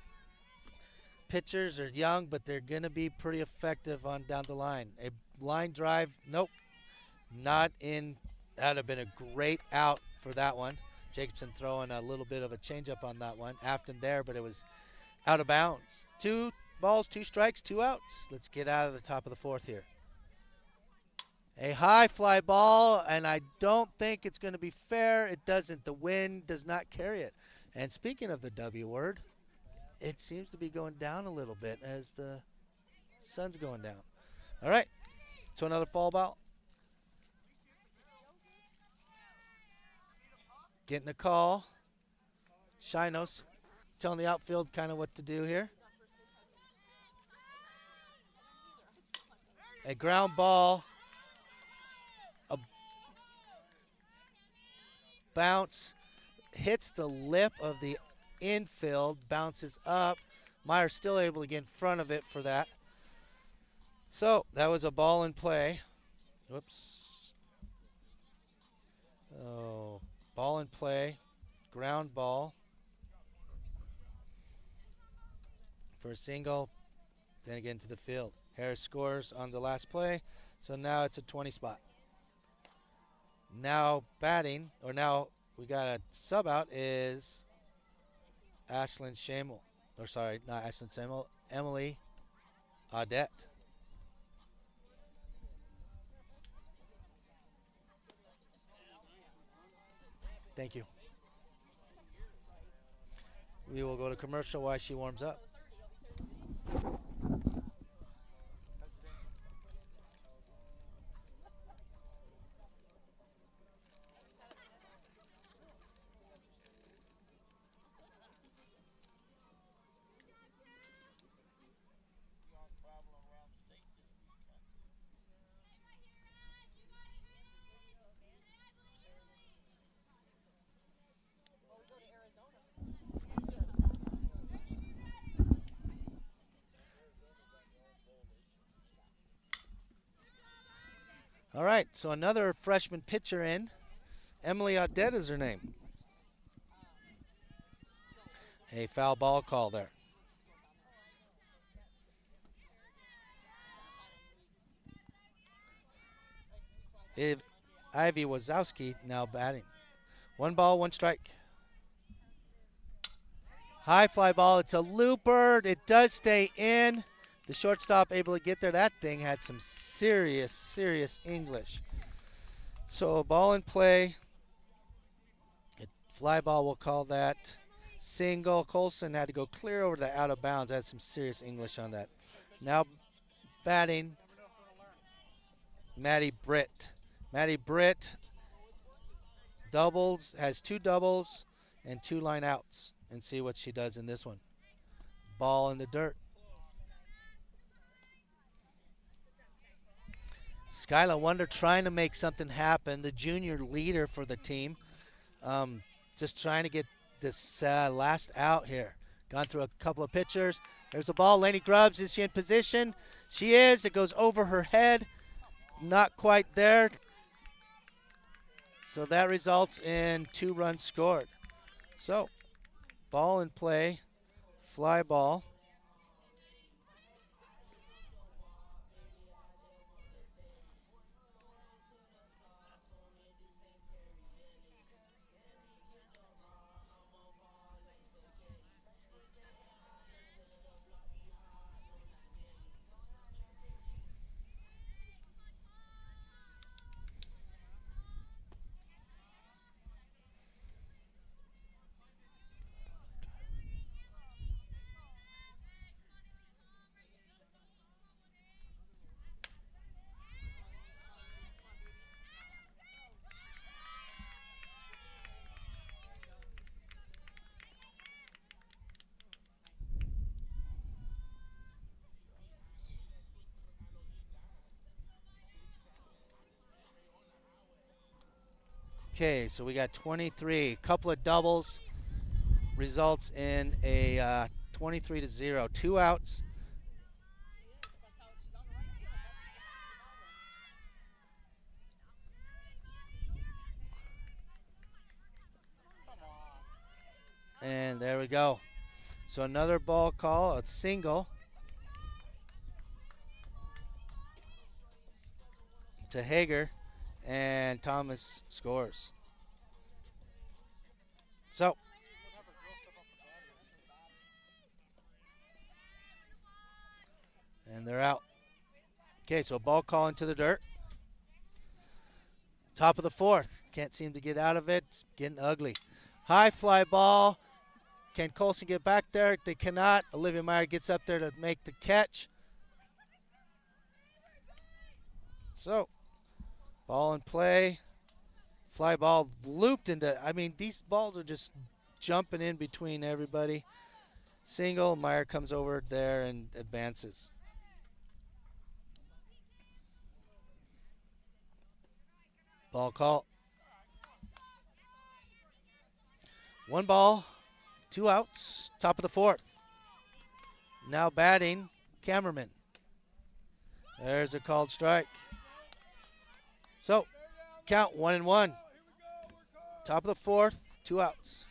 pitchers are young, but they're going to be pretty effective on down the line. A line drive, nope, not in. That would have been a great out for that one. Jacobson throwing a little bit of a changeup on that one. Afton there, but it was out of bounds. 2 balls, 2 strikes, 2 outs. Let's get out of the top of the 4th here. A high fly ball, and I don't think it's going to be fair. It doesn't. The wind does not carry it. And speaking of the W word, it seems to be going down a little bit as the sun's going down. All right, so another fall ball. Getting a call. Shinos telling the outfield kind of what to do here. A ground ball. A bounce. Hits the lip of the infield. Bounces up. Meyer's still able to get in front of it for that. So that was a ball in play. Whoops. Oh, ball in play. Ground ball. For a single. Then again to the field. Harris scores on the last play. So now it's a 20 spot. Now batting, or now we got a sub out is Ashlyn Shamel. Or sorry, not Ashlyn Shamel, Emily Audette. Thank you. We will go to commercial while she warms up. All right, so another freshman pitcher in. Emily Audette is her name. A foul ball call there. Ivy Wazowski now batting. 1 ball, 1 strike. High fly ball. It's a looper. It does stay in. The shortstop able to get there. That thing had some serious, serious English. So a ball in play. A fly ball, we'll call that. Single. Colson had to go clear over the out of bounds. Had some serious English on that. Now batting, Maddie Britt. Maddie Britt doubles, has 2 doubles and 2 line outs. And see what she does in this one. Ball in the dirt. Skyla Wonder trying to make something happen, the junior leader for the team. Just trying to get this last out here. Gone through a couple of pitchers. There's a ball. Lainey Grubbs, is she in position? She is. It goes over her head. Not quite there. So that results in 2 runs scored. So, ball in play, fly ball. Okay, so we got 23. Couple of doubles results in a 23-0. 2 outs. And there we go. So another ball call, a single to Hager, and Thomas scores. So and they're out. Okay, so ball call into the dirt. Top of the fourth. Can't seem to get out of it. It's getting ugly. High fly ball. Can Colson get back there? They cannot. Olivia Meyer gets up there to make the catch. So, ball in play. Fly ball looped into, I mean, these balls are just jumping in between everybody. Single. Meyer comes over there and advances. Ball call. 1 ball, 2 outs, top of the fourth. Now batting, Cameraman. There's a called strike. So, count 1-1. Top of the fourth, 2 outs.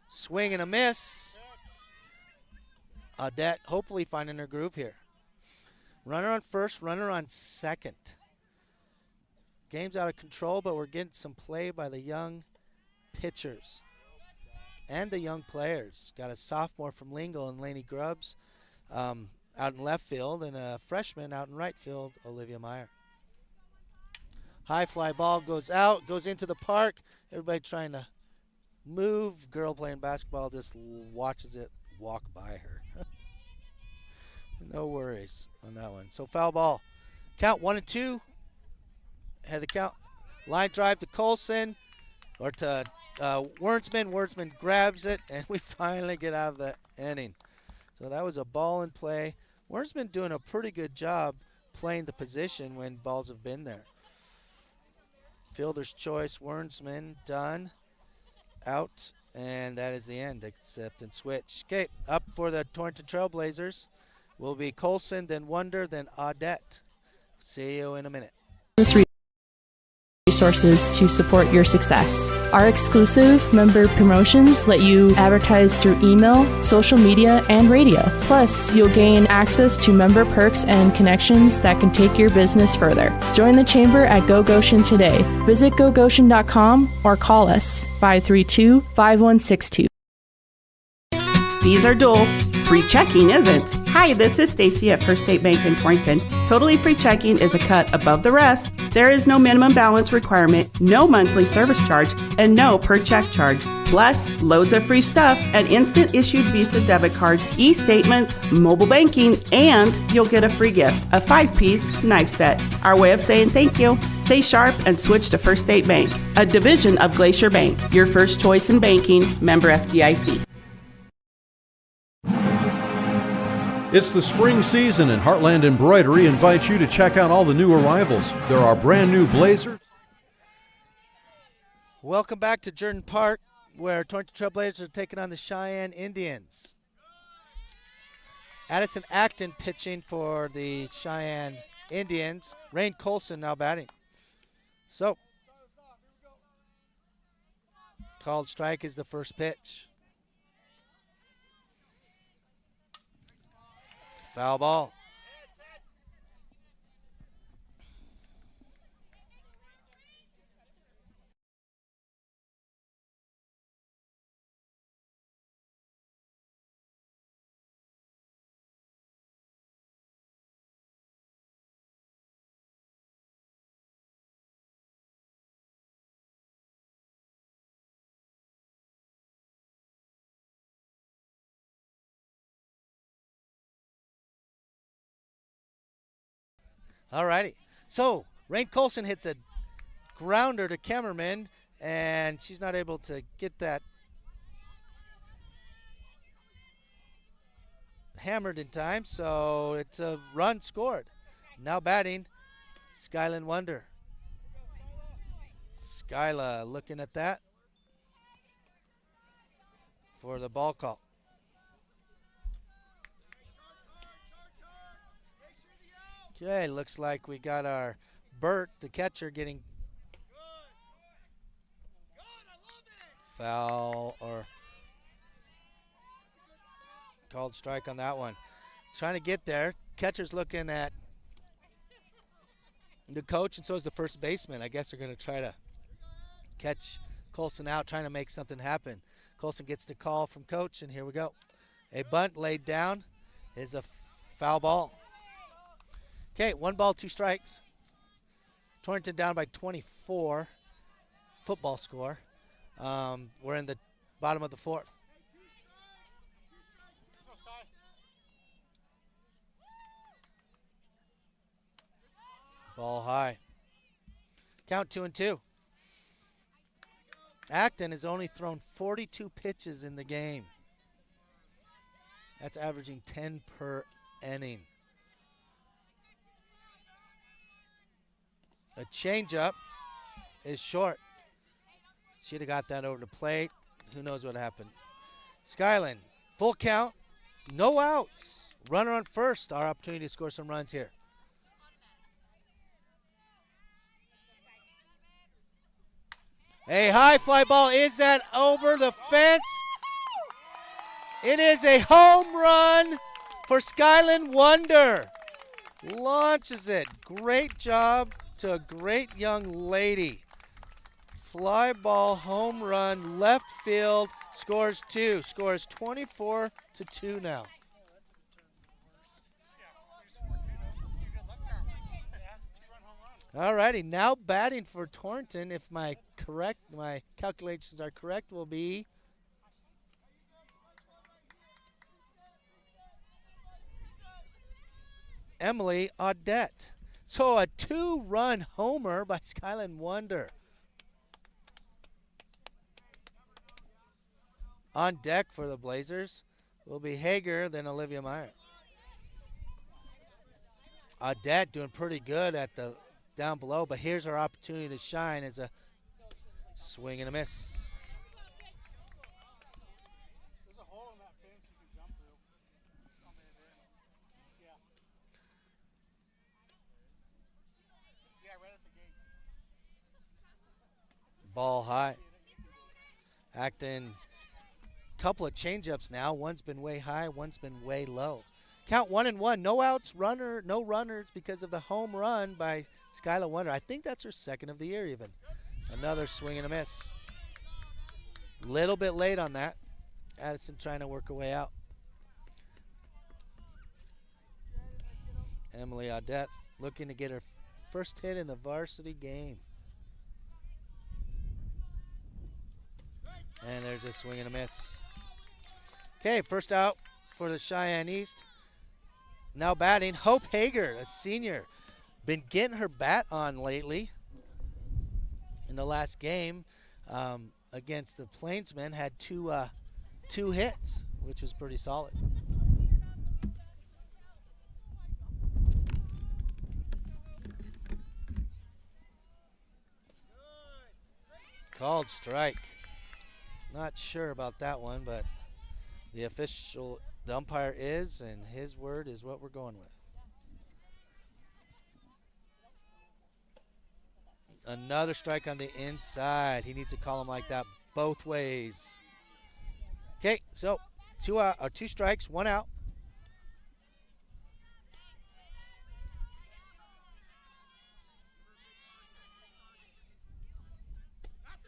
Swing and a miss. Audette hopefully finding her groove here. Runner on first, runner on second. Game's out of control, but we're getting some play by the young pitchers and the young players. Got a sophomore from Lingle and Laney Grubbs out in left field, and a freshman out in right field, Olivia Meyer. High fly ball goes out, goes into the park. Everybody trying to move. Girl playing basketball just watches it walk by her. No worries on that one. So foul ball. Count 1-2. Had the count. Line drive to Colson or to Wernsman. Wernsman grabs it, and we finally get out of the inning. So that was a ball in play. Wernsman doing a pretty good job playing the position when balls have been there. Fielder's choice, Wernsman, done. Out, and that is the end. Accept and switch. Okay, up for the Torrington Trailblazers will be Colson, then Wonder, then Audette. See you in a minute. Resources to support your success. Our exclusive member promotions let you advertise through email, social media, and radio. Plus, you'll gain access to member perks and connections that can take your business further. Join the Chamber at Go Goshen today. Visit gogoshen.com or call us 532-5162. Fees are dual. Free checking isn't. Hi, this is Stacy at First State Bank in Torrington. Totally free checking is a cut above the rest. There is no minimum balance requirement, no monthly service charge, and no per check charge. Plus, loads of free stuff, an instant issued Visa debit card, e-statements, mobile banking, and you'll get a free gift, a 5-piece knife set. Our way of saying thank you. Stay sharp and switch to First State Bank, a division of Glacier Bank. Your first choice in banking, member FDIC. It's the spring season, and Heartland Embroidery invites you to check out all the new arrivals. There are brand new blazers. Welcome back to Jordan Park, where Torrington Trailblazers are taking on the Cheyenne Indians. Addison Acton pitching for the Cheyenne Indians. Rain Colson now batting. So, called strike is the first pitch. Foul ball. All righty. So, Rain Colson hits a grounder to Kemmerman, and she's not able to get that hammered in time, so it's a run scored. Now batting, Skyland Wonder. Skyla looking at that for the ball call. Okay, looks like we got our Bert, the catcher, getting foul or Called strike on that one. Trying to get there. Catcher's looking at the coach, and so is the first baseman. I guess they're going to try to catch Colson out, trying to make something happen. Colson gets the call from coach, and here we go. A bunt laid down is a foul ball. Okay, 1 ball, 2 strikes. Torrington down by 24. Football score. We're in the bottom of the 4th. Ball high. Count 2-2. Acton has only thrown 42 pitches in the game. That's averaging 10 per inning. A changeup is short. Should have got that over the plate. Who knows what happened. Skyland, full count, no outs. Runner on first. Our opportunity to score some runs here. A high fly ball. Is that over the fence? It is a home run for Skyland Wonder. Launches it. Great job to a great young lady. Fly ball, home run, left field, scores 2. Scores 24-2 now. All righty, now batting for Torrington, if my calculations are correct, will be Emily Audette. So a 2-run homer by Skyland Wonder. On deck for the Blazers will be Hager, then Olivia Meyer. Audette doing pretty good at the down below, but here's our opportunity to shine as a swing and a miss. Ball high. Acton, couple of changeups now. One's been way high, one's been way low. Count 1-1. No outs, no runners because of the home run by Skylar Wonder. I think that's her second of the year even. Another swing and a miss. Little bit late on that. Addison trying to work her way out. Emily Audette looking to get her first hit in the varsity game. And there's a swing and a miss. Okay, first out for the Cheyenne East. Now batting, Hope Hager, a senior. Been getting her bat on lately. In the last game against the Plainsmen, had two hits, which was pretty solid. Called strike. Not sure about that one, but the umpire is, and his word is what we're going with. Another strike on the inside. He needs to call him like that both ways. Okay, so 2 strikes, 1 out.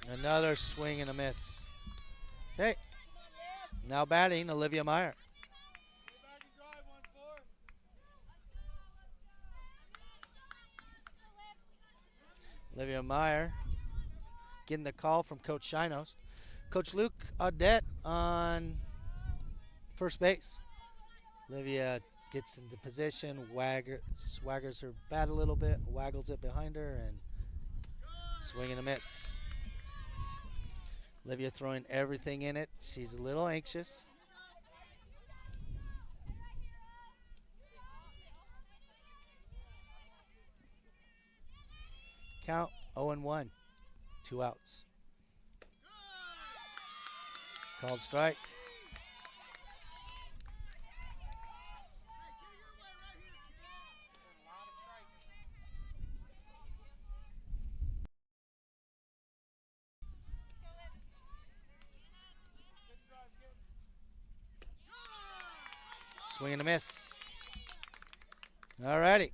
Another swing and a miss. Okay, now batting, Olivia Meyer. Olivia Meyer getting the call from Coach Shinos. Coach Luke Audette on first base. Olivia gets into position, swaggers her bat a little bit, waggles it behind her, and swing and a miss. Olivia throwing everything in it. She's a little anxious. Count 0-1, 2 outs. Called strike. Swing and a miss. All righty.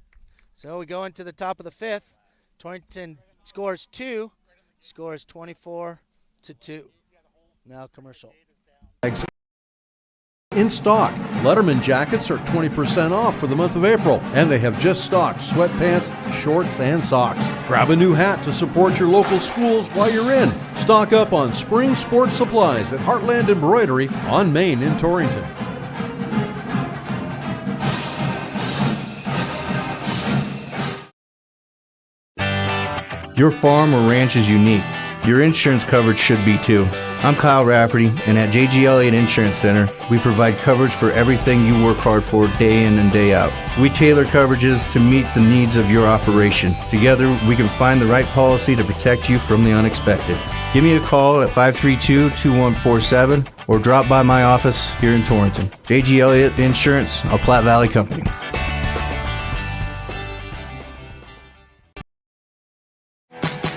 So we go into the top of the fifth. Torrington scores 2. Scores 24-2. Now commercial. In stock. Letterman jackets are 20% off for the month of April, and they have just stocked sweatpants, shorts, and socks. Grab a new hat to support your local schools while you're in. Stock up on spring sports supplies at Heartland Embroidery on Main in Torrington. Your farm or ranch is unique. Your insurance coverage should be too. I'm Kyle Rafferty, and at JG Elliott Insurance Center, we provide coverage for everything you work hard for day in and day out. We tailor coverages to meet the needs of your operation. Together, we can find the right policy to protect you from the unexpected. Give me a call at 532-2147 or drop by my office here in Torrington. JG Elliott Insurance, a Platte Valley company.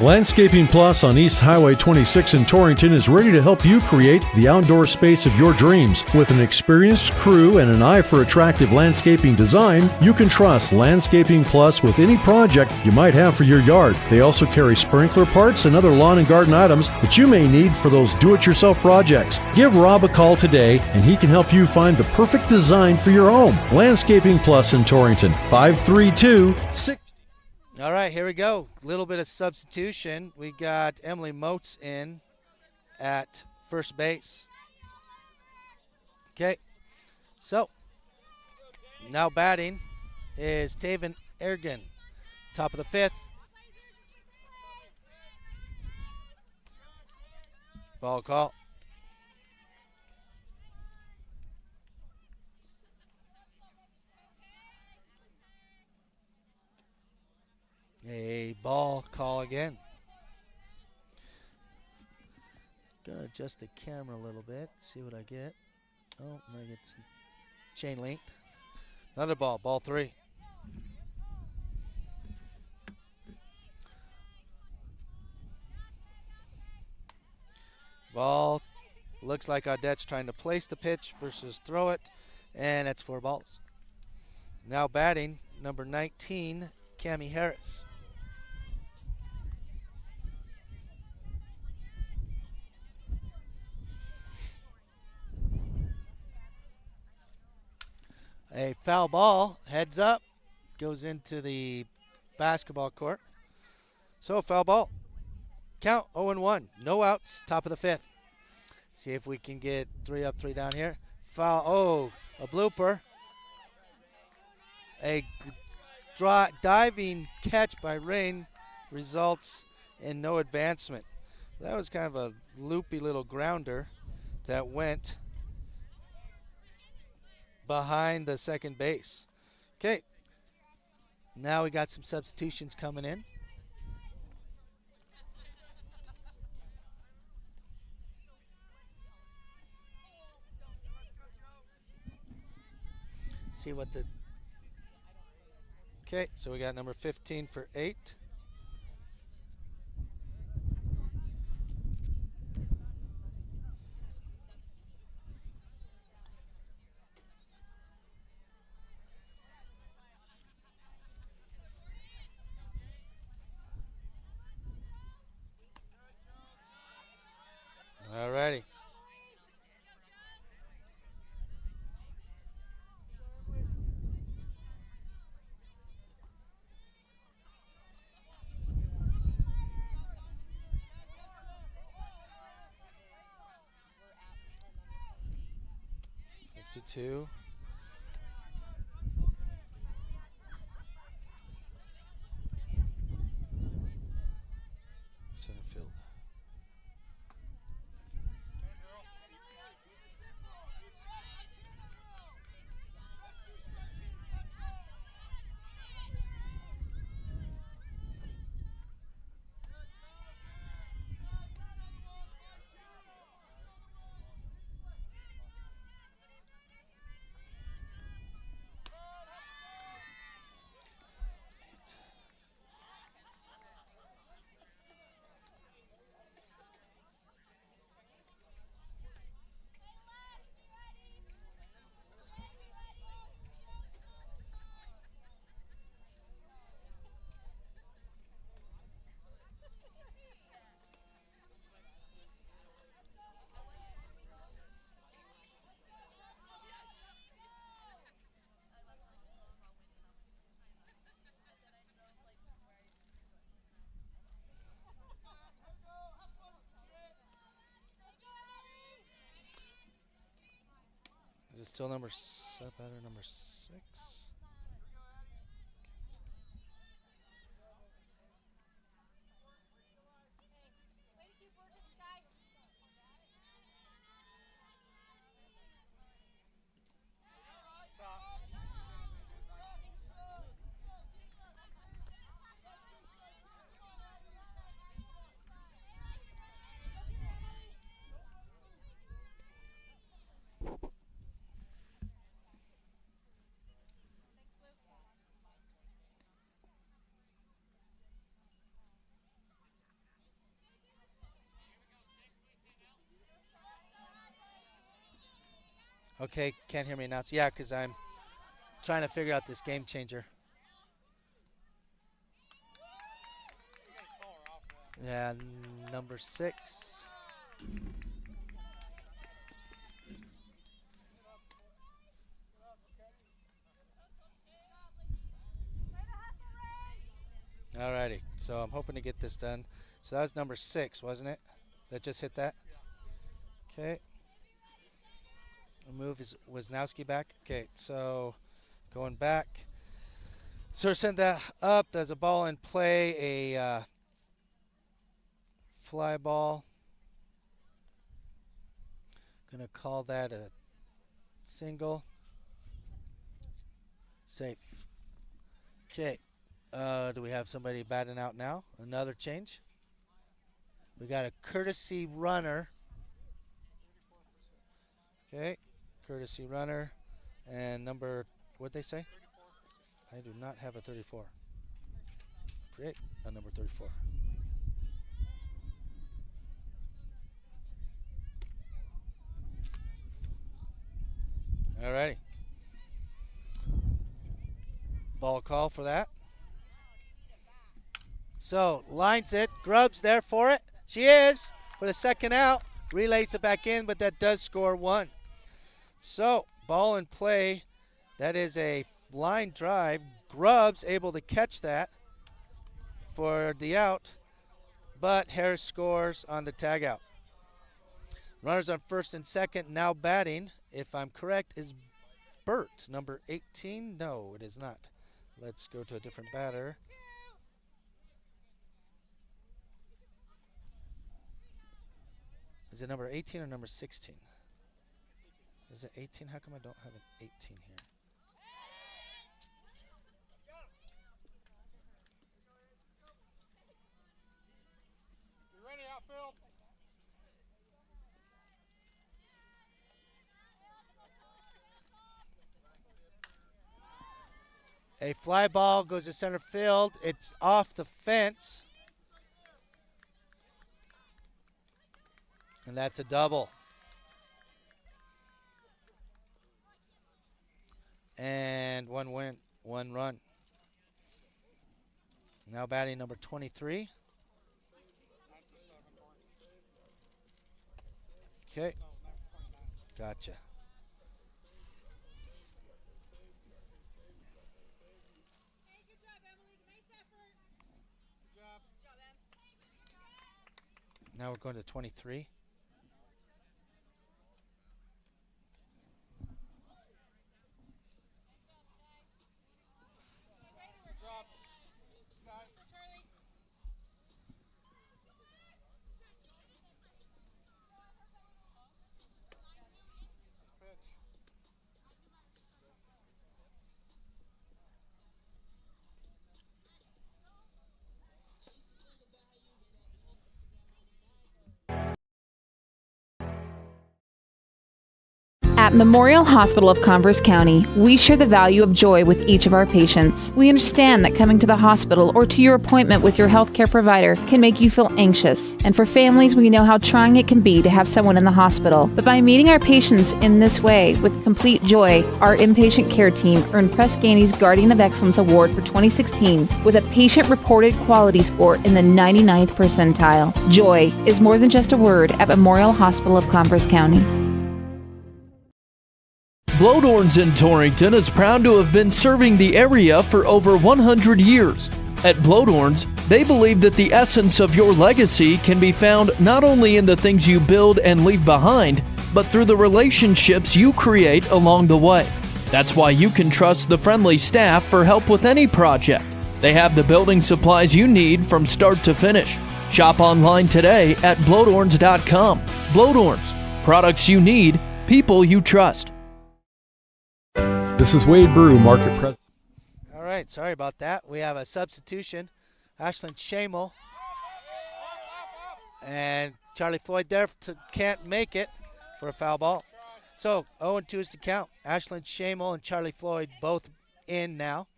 Landscaping Plus on East Highway 26 in Torrington is ready to help you create the outdoor space of your dreams. With an experienced crew and an eye for attractive landscaping design, you can trust Landscaping Plus with any project you might have for your yard. They also carry sprinkler parts and other lawn and garden items that you may need for those do-it-yourself projects. Give Rob a call today and he can help you find the perfect design for your home. Landscaping Plus in Torrington, 532-6. All right, here we go. A little bit of substitution. We got Emily Moats in at first base. Okay, so now batting is Taven Ergen, top of the fifth. Ball call. A ball call again. Gonna adjust the camera a little bit, see what I get. Oh, I get some chain link. Another ball, ball 3. Ball, looks like Audette's trying to place the pitch versus throw it, and it's 4 balls. Now batting, number 19, Cammie Harris. A foul ball, heads up, goes into the basketball court. So foul ball. Count 0-1, no outs, top of the fifth. See if we can get 3 up, 3 down here. Foul, a blooper. A diving catch by Rain results in no advancement. That was kind of a loopy little grounder that went behind the second base. Okay, now we got some substitutions coming in. See what the... Okay, so we got number 15 for 8. All righty. Two. Center field. Still number batter number 6. Okay, can't hear me now. Yeah, because I'm trying to figure out this game changer. Yeah, number 6. Alrighty, so I'm hoping to get this done. So that was number 6, wasn't it? That just hit that? Okay. Move is Wisnowski back. Okay, so going back. So send that up. There's a ball in play, a fly ball. Gonna call that a single. Safe. Okay. Do we have somebody batting out now? Another change. We got a courtesy runner. Okay. Courtesy runner, and number, what'd they say? I do not have a 34. Create a number 34. Alrighty. Ball call for that. So, lines it. Grubbs there for it. She is for the second out. Relays it back in, but that does score 1. So, ball in play. That is a line drive. Grubbs able to catch that for the out, but Harris scores on the tag out. Runners on first and second. Now batting, if I'm correct, is Burt, number 18. No, it is not. Let's go to a different batter. Is it number 18 or number 16? Is it 18? How come I don't have an 18 here? You ready, outfield? A fly ball goes to center field. It's off the fence. And that's a double. And one run. Now batting number 23. Okay. Gotcha. Now we're going to 23. At Memorial Hospital of Converse County, we share the value of joy with each of our patients. We understand that coming to the hospital or to your appointment with your healthcare provider can make you feel anxious. And for families, we know how trying it can be to have someone in the hospital. But by meeting our patients in this way with complete joy, our inpatient care team earned Press Ganey's Guardian of Excellence Award for 2016 with a patient-reported quality score in the 99th percentile. Joy is more than just a word at Memorial Hospital of Converse County. Blowdorns in Torrington is proud to have been serving the area for over 100 years. At Blowdorns, they believe that the essence of your legacy can be found not only in the things you build and leave behind, but through the relationships you create along the way. That's why you can trust the friendly staff for help with any project. They have the building supplies you need from start to finish. Shop online today at blodorns.com. Blodorns, products you need, people you trust. This is Wade Brew, Market President. All right, sorry about that. We have a substitution. Ashlyn Shamel and Charlie Floyd there can't make it for a foul ball. So 0-2 is the count. Ashlyn Shamel and Charlie Floyd both in now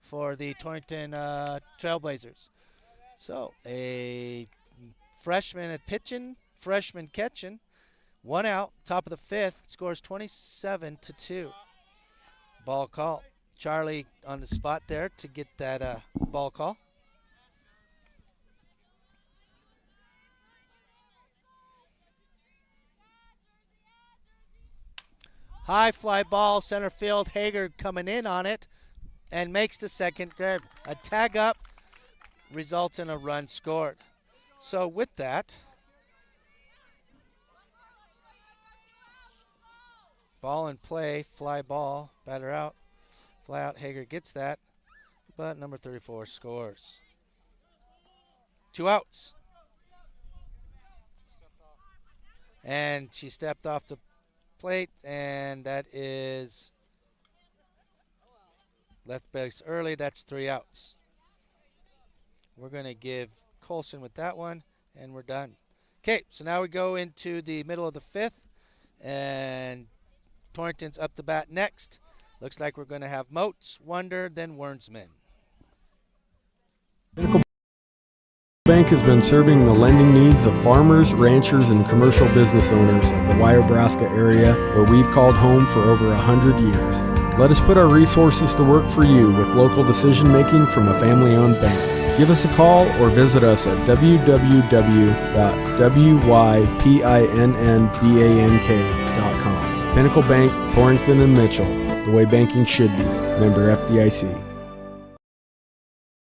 for the Torrington Trailblazers. So a freshman at pitching, freshman catching, one out, top of the fifth, scores 27-2. Ball call. Charlie on the spot there to get that ball call. High fly ball, center field. Hager coming in on it and makes the second grab. A tag up results in a run scored. So with that, ball in play, fly ball, batter out, fly out. Hager gets that, but number 34 scores. 2 outs. And she stepped off the plate, and that is left base early. That's 3 outs. We're going to give Colson with that one, and we're done. Okay, so now we go into the middle of the fifth, and Torrington's up to bat next. Looks like we're going to have Moats, Wonder, then Wernsman. Pinnacle Bank has been serving the lending needs of farmers, ranchers, and commercial business owners of the Wyobraska area, where we've called home for over 100 years. Let us put our resources to work for you with local decision-making from a family-owned bank. Give us a call or visit us at www.wypinnbank.com. Pinnacle Bank, Torrington and Mitchell, the way banking should be. Member FDIC.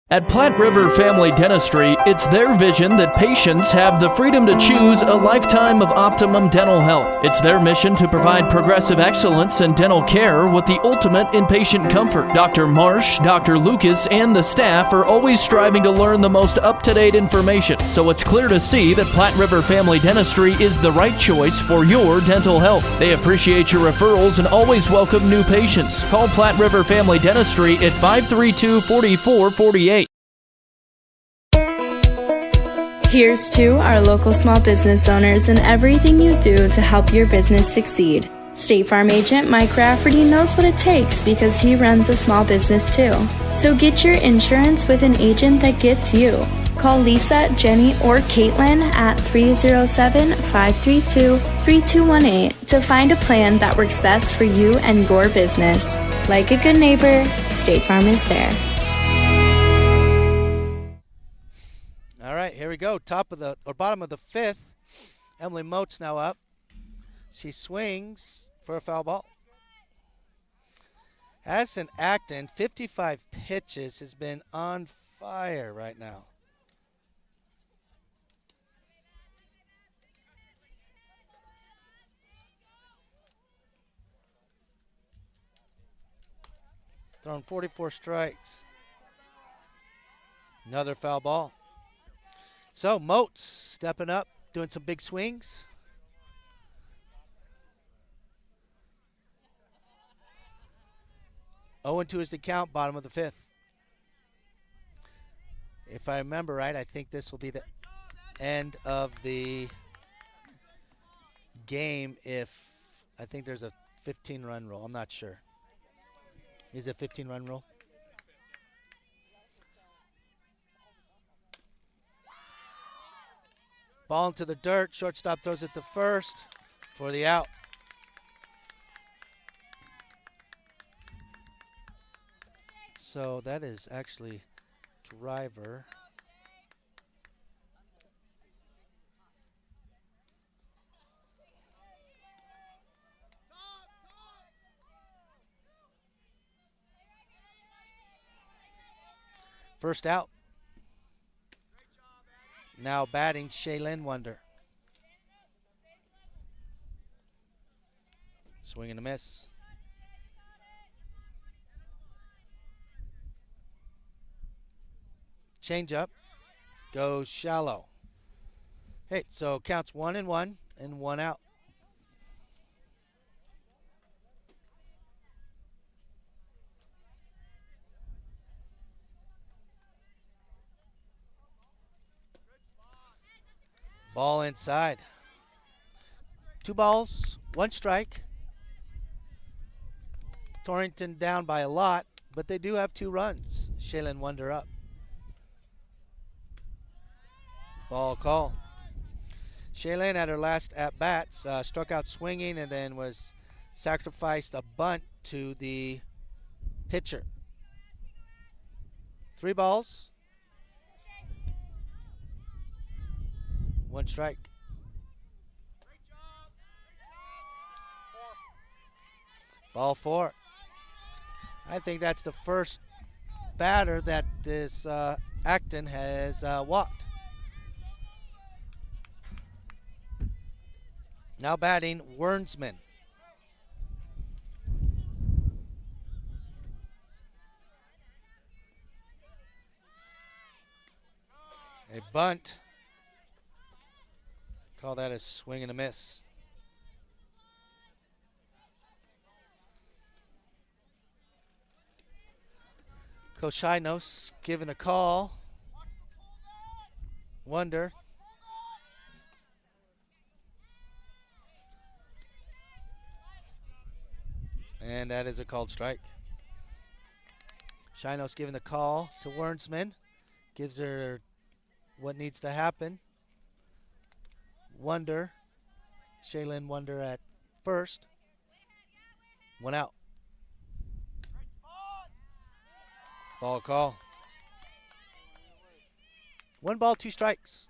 At Platte River Family Dentistry, it's their vision that patients have the freedom to choose a lifetime of optimum dental health. It's their mission to provide progressive excellence in dental care with the ultimate in patient comfort. Dr. Marsh, Dr. Lucas, and the staff are always striving to learn the most up-to-date information, so it's clear to see that Platte River Family Dentistry is the right choice for your dental health. They appreciate your referrals and always welcome new patients. Call Platte River Family Dentistry at 532-4448. Here's to our local small business owners and everything you do to help your business succeed. State Farm agent Mike Rafferty knows what it takes because he runs a small business too. So get your insurance with an agent that gets you. Call Lisa, Jenny, or Caitlin at 307-532-3218 to find a plan that works best for you and your business. Like a good neighbor, State Farm is there. All right, here we go. Bottom of the fifth. Emily Moats now up. She swings for a foul ball. Addison Acton, 55 pitches, has been on fire right now. Thrown 44 strikes. Another foul ball. So Moats stepping up, doing some big swings. Oh, 0-2 is the count, bottom of the fifth. If I remember right, I think this will be the end of the game if I think there's a 15-run rule. I'm not sure. Is it a 15-run rule? Ball into the dirt. Shortstop throws it to first for the out. So that is actually Driver. First out. Now batting Shaylin Wonder. Swing and a miss. Change up. Goes shallow. Hey, so counts 1-1 and 1 out. Ball inside. 2 balls, 1 strike. Torrington down by a lot, but they do have 2 runs. Cheyenne Wonder up. Ball call. Cheyenne at her last at-bats struck out swinging and then was sacrificed a bunt to the pitcher. 3 balls. 1 strike. Ball 4. I think that's the first batter that this Acton has walked. Now batting Wernsman. A bunt. Call that a swing and a miss. Koshinos given a call. Wonder. And that is a called strike. Shinos giving the call to Wernsman. Gives her what needs to happen. Wonder. Cheyenne Wonder at first. 1 out. Ball call. 1 ball, 2 strikes.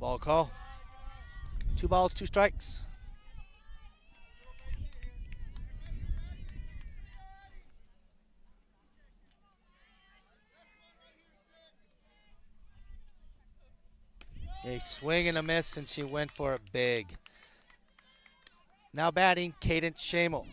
Ball call. 2 balls, 2 strikes. A swing and a miss, and she went for it big. Now batting Cadence Shamel.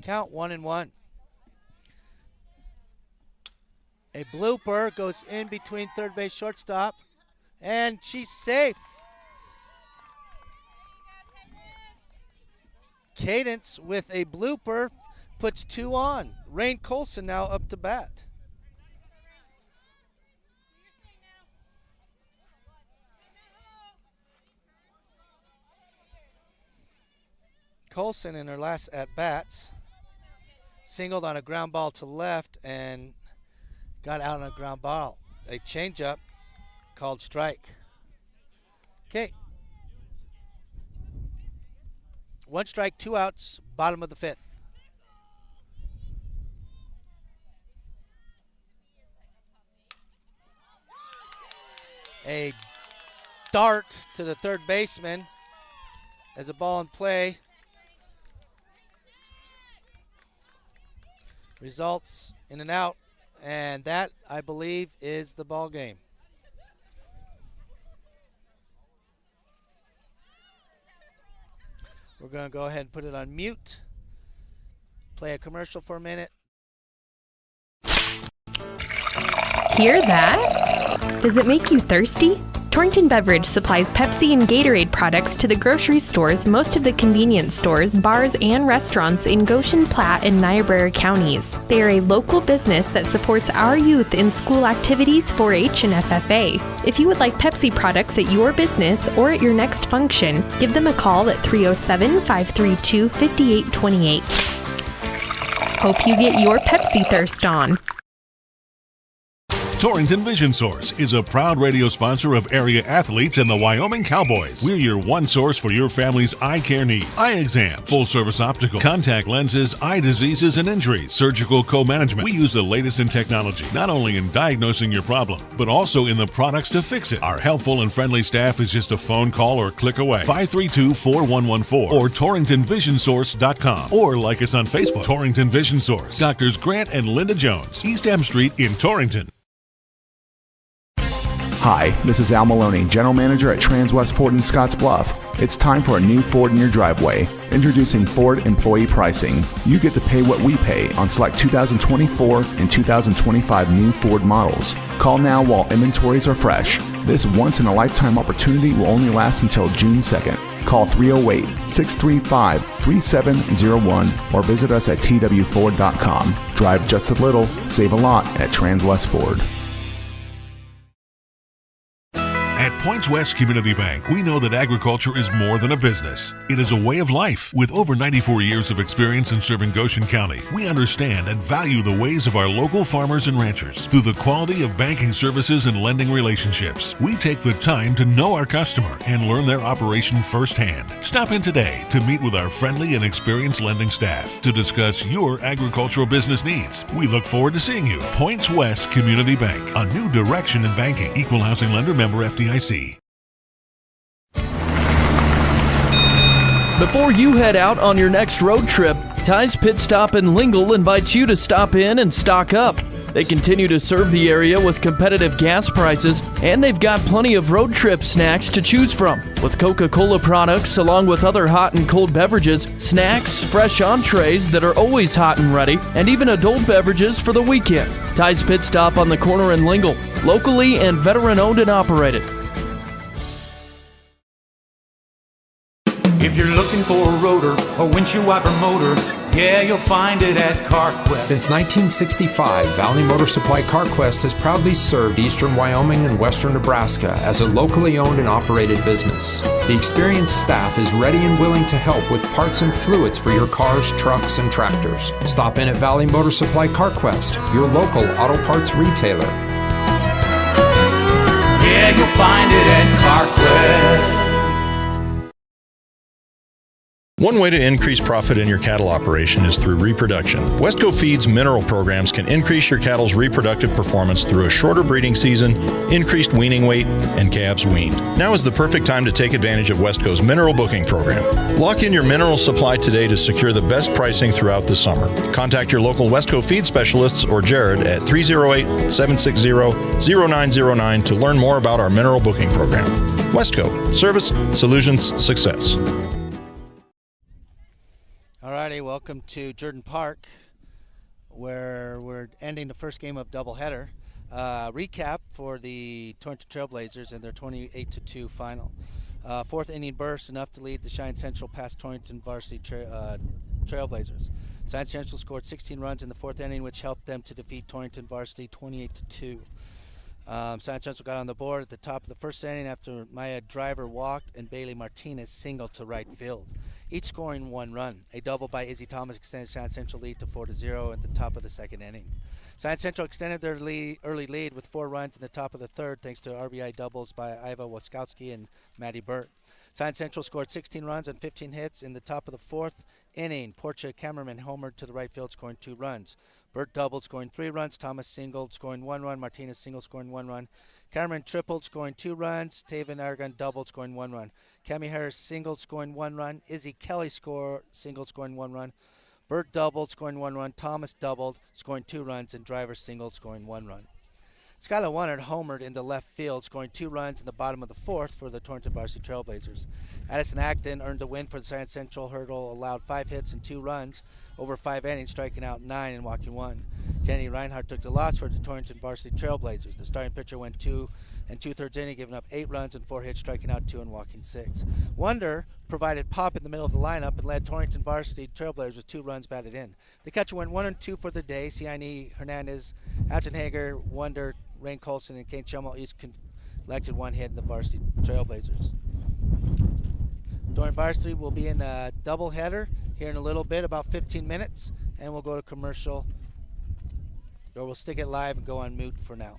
Count 1-1. A blooper goes in between third base shortstop, and she's safe. Cadence with a blooper puts 2 on. Rain Colson now up to bat. Colson in her last at-bats singled on a ground ball to left and got out on a ground ball. A changeup called strike. Okay. 1 strike, 2 outs, bottom of the 5th. A dart to the third baseman as a ball in play. Results in an out, and that, I believe, is the ball game. We're going to go ahead and put it on mute, play a commercial for a minute. Hear that? Does it make you thirsty? Torrington Beverage supplies Pepsi and Gatorade products to the grocery stores, most of the convenience stores, bars, and restaurants in Goshen, Platte, and Niobrara counties. They are a local business that supports our youth in school activities, 4-H, and FFA. If you would like Pepsi products at your business or at your next function, give them a call at 307-532-5828. Hope you get your Pepsi thirst on. Torrington Vision Source is a proud radio sponsor of area athletes and the Wyoming Cowboys. We're your one source for your family's eye care needs. Eye exam, full service optical, contact lenses, eye diseases and injuries, surgical co-management. We use the latest in technology, not only in diagnosing your problem, but also in the products to fix it. Our helpful and friendly staff is just a phone call or click away. 532-4114 or TorringtonVisionSource.com, or like us on Facebook. Torrington Vision Source. Doctors Grant and Linda Jones, East M Street in Torrington. Hi, this is Al Maloney, General Manager at Transwest Ford in Scottsbluff. It's time for a new Ford in your driveway. Introducing Ford Employee Pricing. You get to pay what we pay on select 2024 and 2025 new Ford models. Call now while inventories are fresh. This once-in-a-lifetime opportunity will only last until June 2nd. Call 308-635-3701 or visit us at twford.com. Drive just a little, save a lot at Transwest Ford. At Points West Community Bank, we know that agriculture is more than a business. It is a way of life. With over 94 years of experience in serving Goshen County, we understand and value the ways of our local farmers and ranchers. Through the quality of banking services and lending relationships, we take the time to know our customer and learn their operation firsthand. Stop in today to meet with our friendly and experienced lending staff to discuss your agricultural business needs. We look forward to seeing you. Points West Community Bank, a new direction in banking. Equal housing lender, member FDIC. Before you head out on your next road trip, Ty's Pit Stop in Lingle invites you to stop in and stock up. They continue to serve the area with competitive gas prices, and they've got plenty of road trip snacks to choose from. With Coca-Cola products, along with other hot and cold beverages, snacks, fresh entrees that are always hot and ready, and even adult beverages for the weekend. Ty's Pit Stop on the corner in Lingle, locally and veteran-owned and operated. If you're looking for a rotor or windshield wiper motor, yeah, you'll find it at CarQuest. Since 1965, Valley Motor Supply CarQuest has proudly served eastern Wyoming and western Nebraska as a locally owned and operated business. The experienced staff is ready and willing to help with parts and fluids for your cars, trucks, and tractors. Stop in at Valley Motor Supply CarQuest, your local auto parts retailer. Yeah, you'll find it at CarQuest. One way to increase profit in your cattle operation is through reproduction. Westco Feeds mineral programs can increase your cattle's reproductive performance through a shorter breeding season, increased weaning weight, and calves weaned. Now is the perfect time to take advantage of Westco's mineral booking program. Lock in your mineral supply today to secure the best pricing throughout the summer. Contact your local Westco Feed specialists or Jared at 308-760-0909 to learn more about our mineral booking program. Westco, service, solutions, success. Alrighty, welcome to Jordan Park, where we're ending the first game of doubleheader. Recap for the Torrington Trailblazers and their 28-2 final. Fourth inning burst, enough to lead the Cheyenne Central past Torrington varsity Trailblazers. Cheyenne Central scored 16 runs in the fourth inning, which helped them to defeat Torrington varsity 28-2. Cheyenne Central got on the board at the top of the first inning after Maya Driver walked and Bailey Martinez singled to right field, each scoring one run. A double by Izzy Thomas extended Cheyenne Central lead to 4-0 at the top of the second inning. Cheyenne Central extended their early lead with 4 runs in the top of the third thanks to RBI doubles by Iva Waskowski and Maddie Burt. Cheyenne Central scored 16 runs and 15 hits in the top of the fourth inning. Portia Cameraman homered to the right field, scoring 2 runs. Burt doubled, scoring 3 runs. Thomas singled, scoring 1 run. Martinez singled, scoring 1 run. Cameron tripled, scoring 2 runs. Taven Aragon doubled, scoring 1 run. Cami Harris singled, scoring 1 run. Izzy Kelly singled, scoring 1 run. Burt doubled, scoring 1 run. Thomas doubled, scoring 2 runs. And Driver singled, scoring 1 run. Skylar Wannard homered in the left field, scoring 2 runs in the bottom of the fourth for the Torrington varsity Trailblazers. Addison Acton earned the win for the Cheyenne Central. Hurdle allowed 5 hits and 2 runs over 5 innings, striking out 9 and walking 1. Kennedy Reinhardt took the loss for the Torrington varsity Trailblazers. The starting pitcher went 2 2/3 inning, giving up 8 runs and 4 hits, striking out 2 and walking 6. Wonder provided pop in the middle of the lineup and led Torrington varsity Trailblazers with 2 runs batted in. The catcher went 1 and 2 for the day. Ciani, Hernandez, Atzenhager, Wonder, Rain Colson, and Kane Chummel each collected 1 hit in the varsity Trailblazers. Torrington varsity will be in a doubleheader here in a little bit, about 15 minutes, and we'll go to commercial, or we'll stick it live and go on mute for now.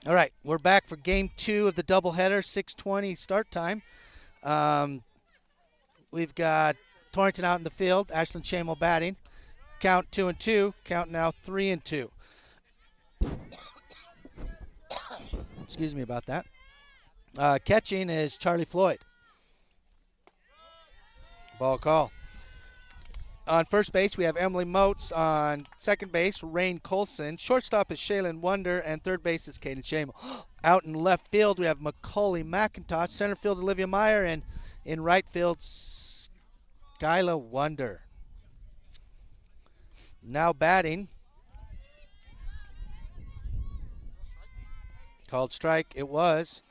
All right, we're back for game 2 of the doubleheader, 6:20 start time. We've got Torrington out in the field, Ashland Chamo batting. Count 2-2, count now 3-2. Excuse me about that. Catching is Charlie Floyd. Ball call. On first base, we have Emily Motes. On second base, Rain Colson. Shortstop is Shaylin Wonder, and third base is Kaden Shamo. Out in left field, we have Macaulay McIntosh. Center field, Olivia Meyer, and in right field, Skyla Wonder. Now batting. Called strike, it was.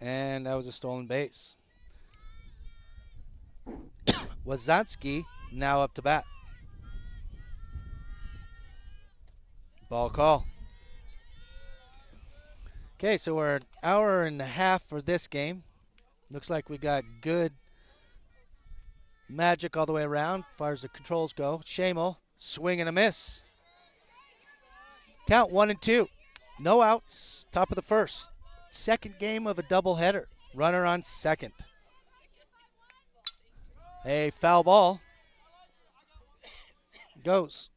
And that was a stolen base. Wazanski now up to bat. Ball call. Okay, so we're an hour and a half for this game. Looks like we got good magic all the way around as far as the controls go. Shamo, swing and a miss. Count 1-2. No outs, top of the first. Second game of a doubleheader. Runner on second. A foul ball. Goes.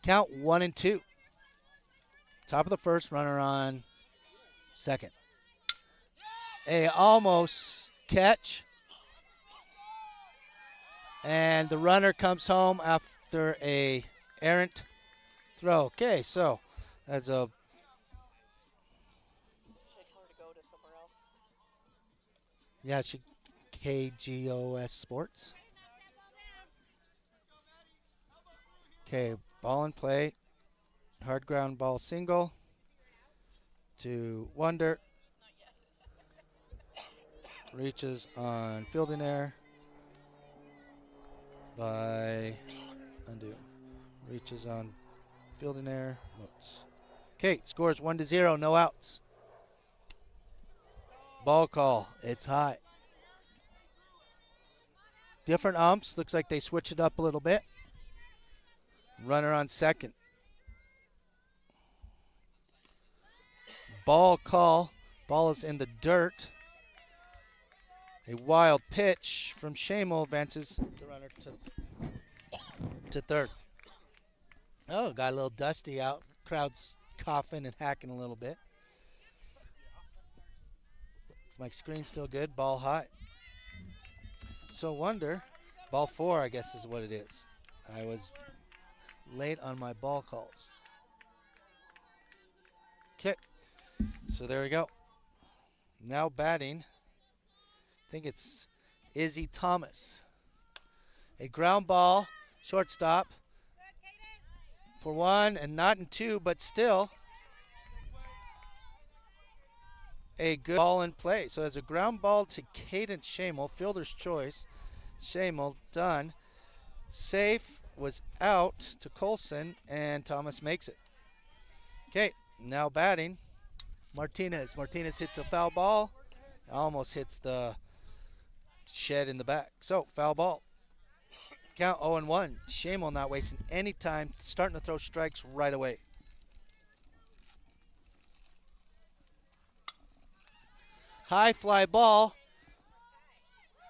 Count 1-2. Top of the first, runner on second. A almost catch. And the runner comes home after a errant throw. Okay, so that's a KGOS Sports. Okay, ball in play. Hard ground ball single to Wonder. Reaches on fielding error by undo. Reaches on fielding error. Okay, scores 1-0, no outs. Ball call, it's high. Different umps, looks like they switched it up a little bit. Runner on second. Ball call, ball is in the dirt. A wild pitch from Shamo advances the runner to third. Oh, got a little dusty out. Crowd's coughing and hacking a little bit. My screen's still good. Ball high. So Wonder, ball 4, I guess is what it is. I was late on my ball calls. Okay, so there we go. Now batting, I think it's Izzy Thomas. A ground ball, shortstop for 1 and not in 2, but still a good ball in play. So it's a ground ball to Cadence Shamo, fielder's choice. Shamo done. Safe was out to Colson, and Thomas makes it. Okay, now batting, Martinez. Martinez hits a foul ball. Almost hits the shed in the back. So, foul ball. Count 0-1. Shamo not wasting any time, starting to throw strikes right away. High fly ball.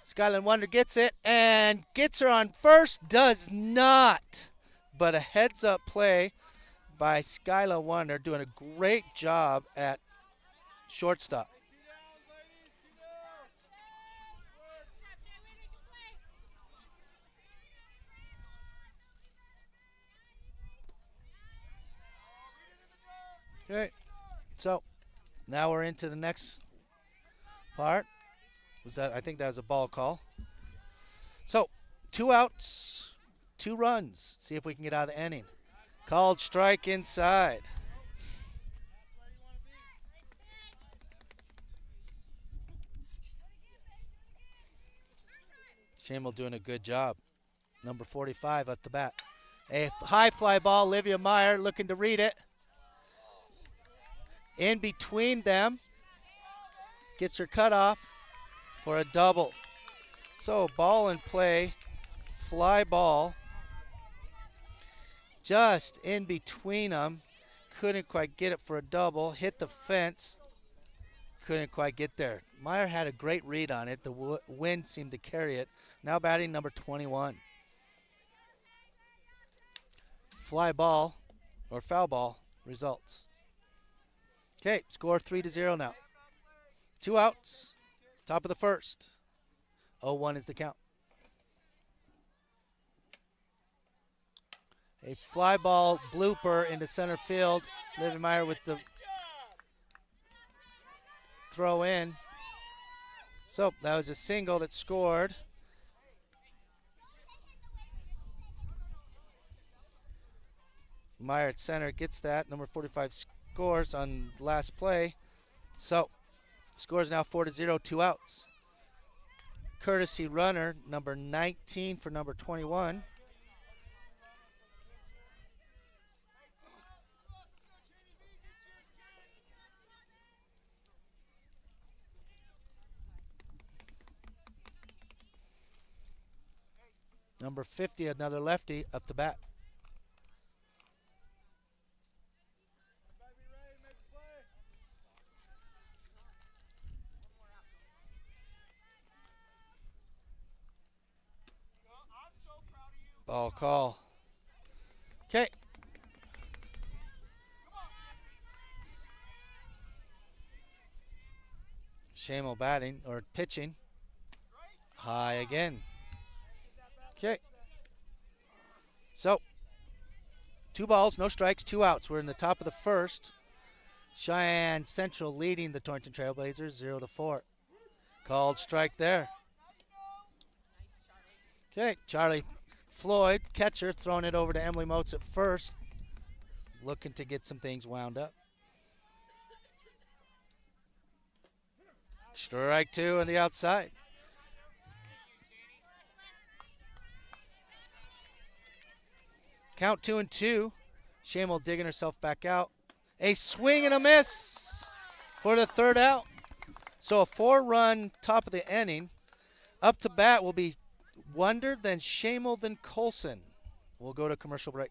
Skyland Wonder gets it and gets her on first. Does not. But a heads-up play by Skyla Wonder, doing a great job at shortstop. Okay, so now we're into the next part. I think that was a ball call. So 2 outs, 2 runs. See if we can get out of the inning. Called strike inside. Shamo doing a good job. Number 45 at the bat. A high fly ball. Olivia Meyer looking to read it. In between them. Gets her cut off for a double. So ball in play fly ball just in between them. Couldn't quite get it for a double. Hit the fence. Couldn't quite get there. Meyer had a great read on it. The wind seemed to carry it. Now batting number 21. Fly ball or foul ball results. Okay, score 3-0 now. 2 outs. Top of the first. 0-1 is the count. A fly ball blooper into center field. Livenmeyer with the throw in. So that was a single that scored. Meyer at center gets that. Number 45 scores on last play. So score is now 4-0, 2 outs. Courtesy runner, number 19 for number 21. Number 50, another lefty, up the bat. Ball call. Okay. Shamel batting or pitching. High again. Okay. So, 2 balls, no strikes, 2 outs. We're in the top of the first. Cheyenne Central leading the Torrington Trailblazers 0-4. Called strike there. Okay, Charlie Floyd, catcher, throwing it over to Emily Motes at first. Looking to get some things wound up. Strike 2 on the outside. Count 2-2. Shamel digging herself back out. A swing and a miss for the 3rd out. So a 4-run top of the inning. Up to bat will be Wonder, then Shamel, then Colson. We'll go to commercial break.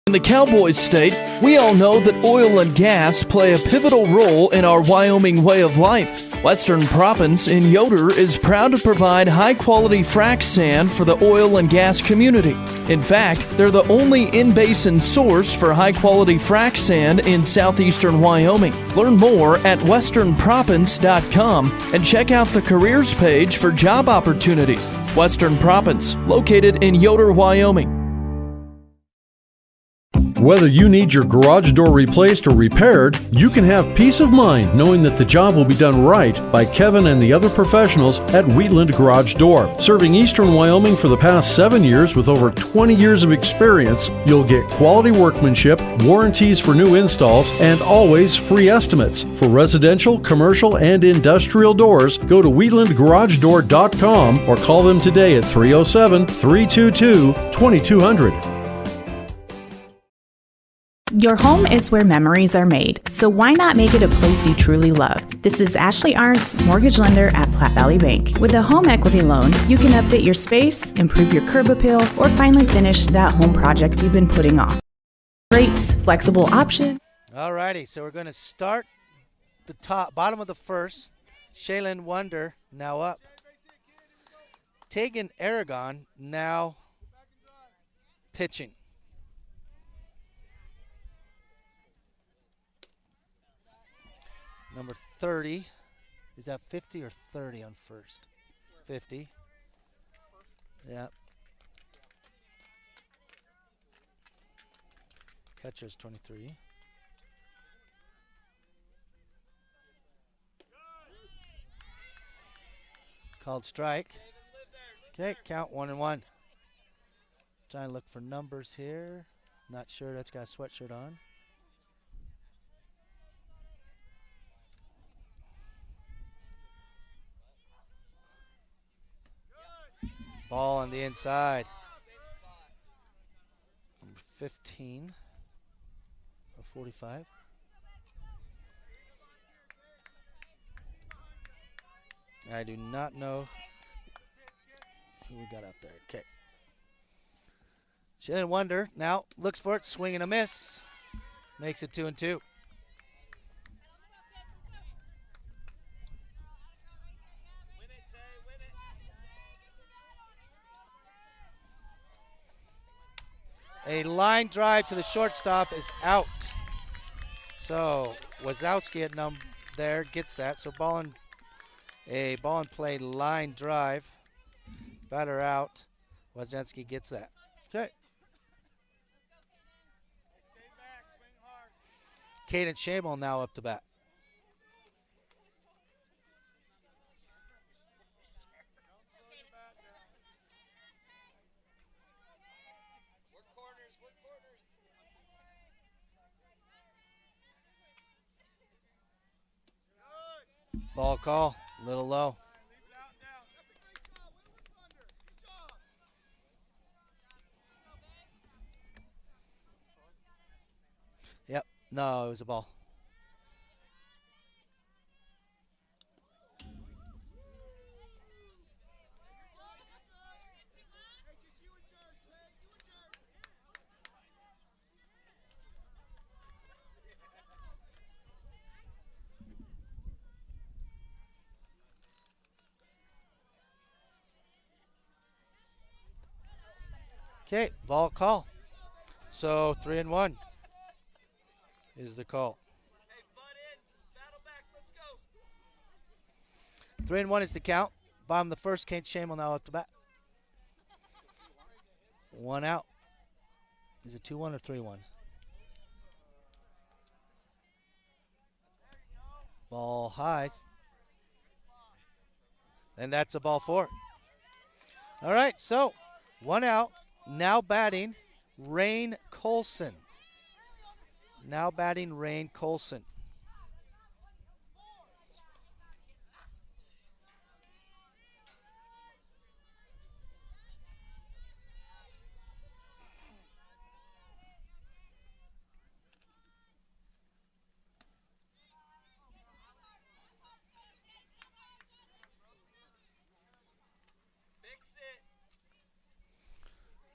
In the Cowboys state, we all know that oil and gas play a pivotal role in our Wyoming way of life. Western Proppants in Yoder is proud to provide high-quality frac sand for the oil and gas community. In fact, they're the only in-basin source for high-quality frac sand in southeastern Wyoming. Learn more at westernproppants.com and check out the careers page for job opportunities. Western Proppants, located in Yoder, Wyoming. Whether you need your garage door replaced or repaired, you can have peace of mind knowing that the job will be done right by Kevin and the other professionals at Wheatland Garage Door. Serving eastern Wyoming for the past 7 years with over 20 years of experience, you'll get quality workmanship, warranties for new installs, and always free estimates. For residential, commercial, and industrial doors, go to wheatlandgaragedoor.com or call them today at 307-322-2200. Your home is where memories are made, so why not make it a place you truly love? This is Ashley Arntz, mortgage lender at Platte Valley Bank. With a home equity loan, you can update your space, improve your curb appeal, or finally finish that home project you've been putting off. Rates, flexible options. Alrighty, so we're going to start the bottom of the first. Shaylin Wonder now up. Tegan Aragon now pitching. Number 30. Is that 50 or 30 on first? 50. Yeah. Catcher's 23. Called strike. Okay, count 1-1. Trying to look for numbers here. Not sure. That's got a sweatshirt on. Ball on the inside. Number 15 or 45. I do not know. Who we got out there? Okay. Cheyenne Wonder now looks for it, swing and a miss. Makes it 2-2. A line drive to the shortstop is out. So Wazowski at there gets that. So ball and play line drive. Batter out. Wazowski gets that. Okay. Caden Shamel now up to bat. Ball call, a little low. Yep, no, it was a ball. Okay, ball call. So 3-1 is the call. 3-1 is the count. Bottom of the first, Kate Shamel now up to bat. 1 out. Is it 2-1 or 3-1? Ball high. And that's a ball 4. All right, so 1 out. Now batting, Rain Colson. Now batting, Rain Colson.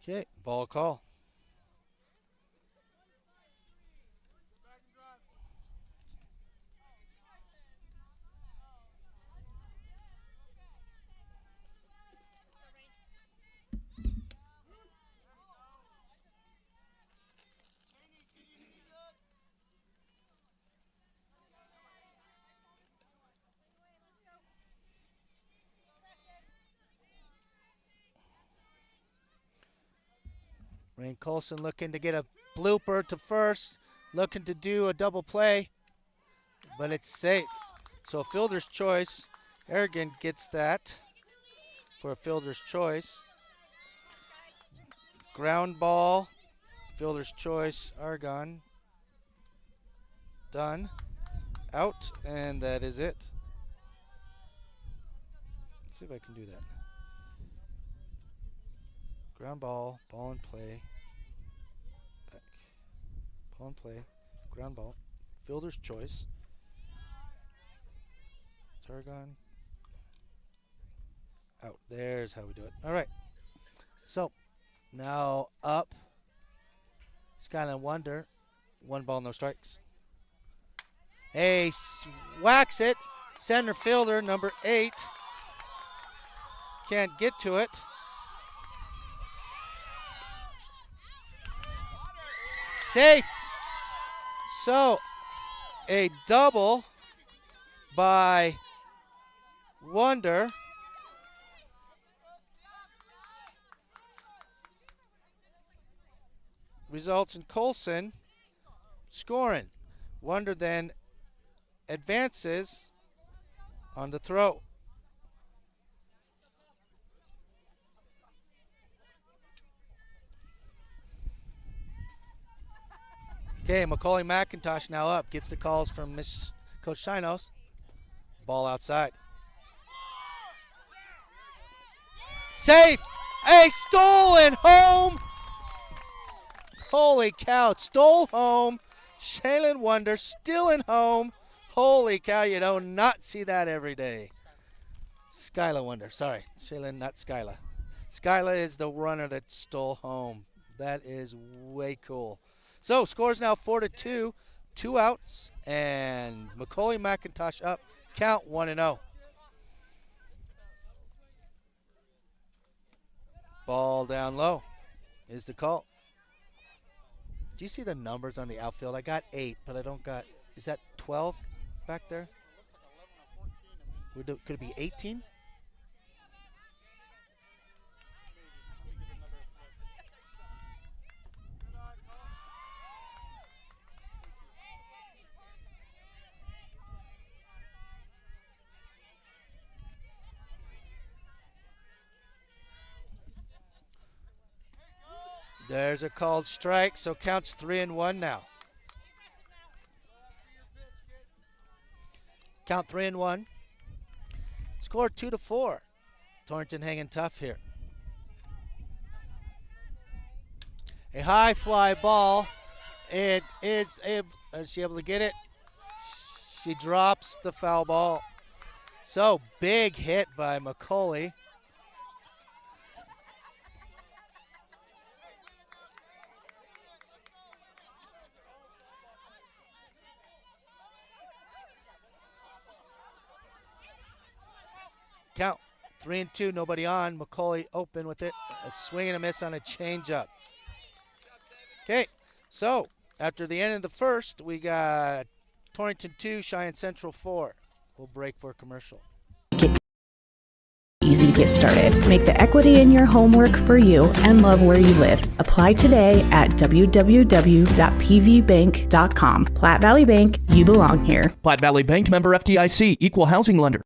Okay, ball call. Rain Colson looking to get a blooper to first, looking to do a double play, but it's safe. So fielder's choice, Aragon gets that for a fielder's choice. Ground ball, fielder's choice, Aragon. Done. Out, and that is it. Let's see if I can do that. Ground ball, ball and play. Back. Ball and play. Ground ball. Fielder's choice. Tarragon. Out. There's how we do it. All right. So, now up. Skyline Wonder. 1 ball, no strikes. Hey, whacks it. Center fielder, number 8. Can't get to it. Safe. So, a double by Wonder. Results in Colson scoring. Wonder then advances on the throw. Okay, Macaulay McIntosh now up. Gets the calls from Miss Coach Shinos. Ball outside. Safe! A stolen home! Holy cow, stole home. Shaylin Wonder still in home. Holy cow, you do not see that every day. Skyla Wonder, sorry. Shaylin, not Skyla. Skyla is the runner that stole home. That is way cool. So score's now 4-2, 2 outs, and Macaulay McIntosh up. Count 1-0. Ball down low is the call. Do you see the numbers on the outfield? I got 8, but I don't got, is that 12 back there? Could it be 18? There's a called strike, so counts 3-1 now. Count 3-1. Score 2-4. Torrington hanging tough here. A high fly ball. It is she able to get it? She drops the foul ball. So big hit by Macaulay. Count 3-2, nobody on. Macaulay open with it. A swing and a miss on a changeup. Okay, so after the end of the first, we got Torrington 2, Cheyenne Central 4. We'll break for a commercial. Easy to get started. Make the equity in your home work for you and love where you live. Apply today at www.pvbank.com. Platte Valley Bank, you belong here. Platte Valley Bank, member FDIC, equal housing lender.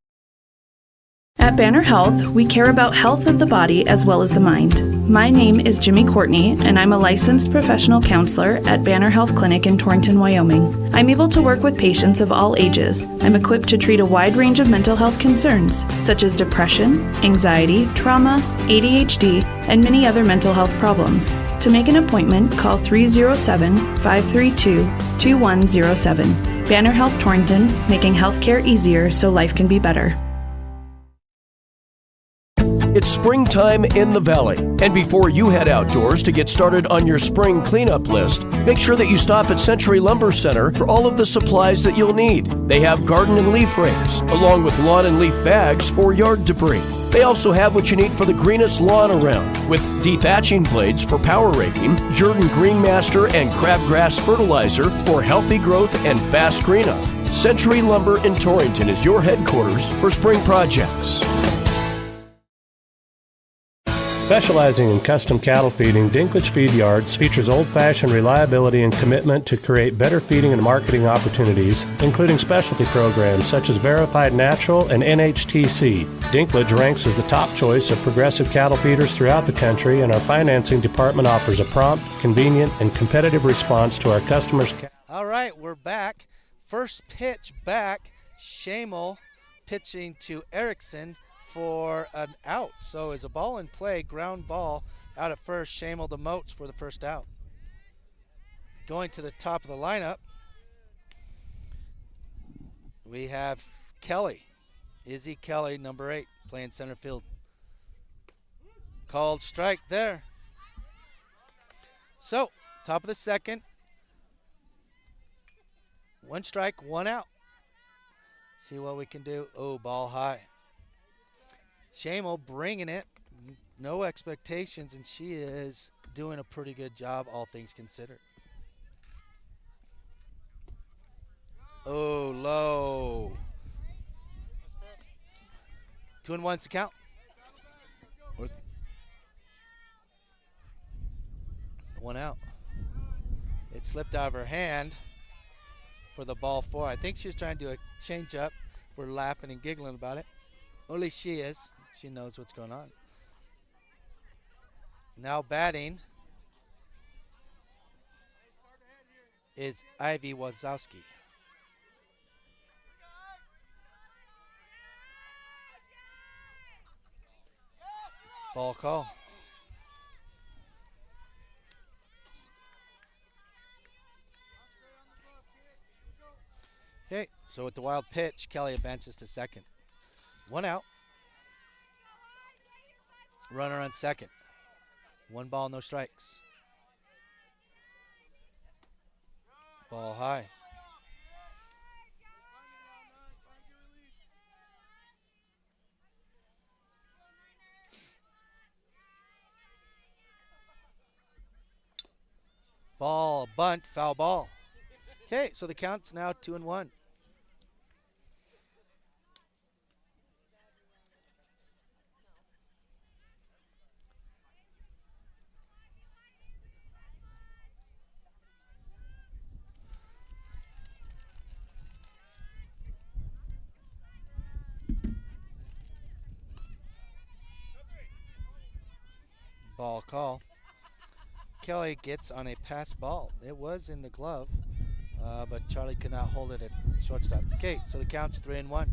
At Banner Health, we care about health of the body as well as the mind. My name is Jimmy Courtney, and I'm a licensed professional counselor at Banner Health Clinic in Torrington, Wyoming. I'm able to work with patients of all ages. I'm equipped to treat a wide range of mental health concerns, such as depression, anxiety, trauma, ADHD, and many other mental health problems. To make an appointment, call 307-532-2107. Banner Health Torrington, making healthcare easier so life can be better. It's springtime in the Valley, and before you head outdoors to get started on your spring cleanup list, make sure that you stop at Century Lumber Center for all of the supplies that you'll need. They have garden and leaf rakes, along with lawn and leaf bags for yard debris. They also have what you need for the greenest lawn around, with dethatching blades for power raking, Jordan Greenmaster and crabgrass fertilizer for healthy growth and fast greenup. Century Lumber in Torrington is your headquarters for spring projects. Specializing in custom cattle feeding, Dinklage Feed Yards features old-fashioned reliability and commitment to create better feeding and marketing opportunities, including specialty programs such as Verified Natural and NHTC. Dinklage ranks as the top choice of progressive cattle feeders throughout the country, and our financing department offers a prompt, convenient, and competitive response to our customers' All right, we're back. First pitch back. Shamel pitching to Erickson for an out. So it's a ball in play, ground ball out at first. Shamel to Moats for the first out. Going to the top of the lineup, we have Kelly. Izzy Kelly, number 8, playing center field. Called strike there. So, top of the second. 1 strike, 1 out. See what we can do. Oh, ball high. Shamel bringing it, no expectations, and she is doing a pretty good job, all things considered. Oh, low. 2-1's to count. 1 out. It slipped out of her hand for the ball 4. I think she was trying to do a change up. We're laughing and giggling about it. Only she is. She knows what's going on. Now batting is Ivy Wazowski. Ball call. Okay, so with the wild pitch, Kelly advances to second. 1 out. Runner on second. 1 ball, no strikes. Ball high. Ball, bunt, foul ball. Okay, so the count's now 2-1. Ball call. Kelly gets on a pass ball. It was in the glove, but Charlie could not hold it at shortstop. Okay, so the count's 3-1.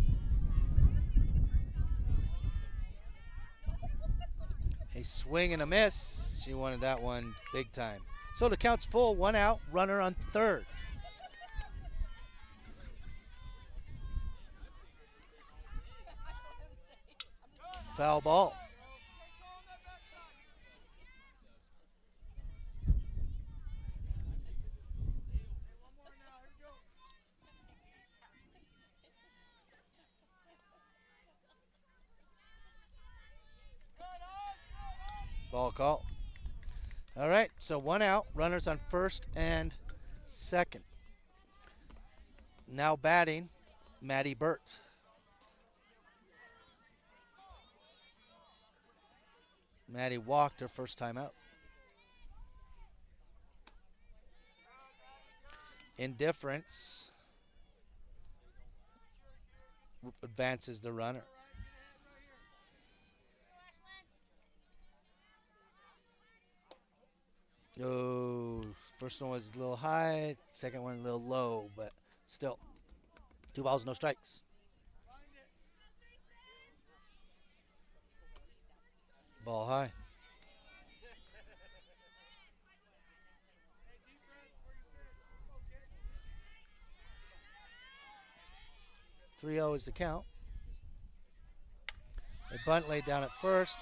A swing and a miss. She wanted that one big time. So the count's full, 1 out, runner on third. Foul ball. Ball call. All right, so 1 out, runners on first and second. Now batting, Maddie Burt. Maddie walked her first time out. Indifference advances the runner. Oh, first one was a little high, second one a little low, but still. 2 balls, no strikes. Ball high. .3-0 is the count. A bunt laid down at first.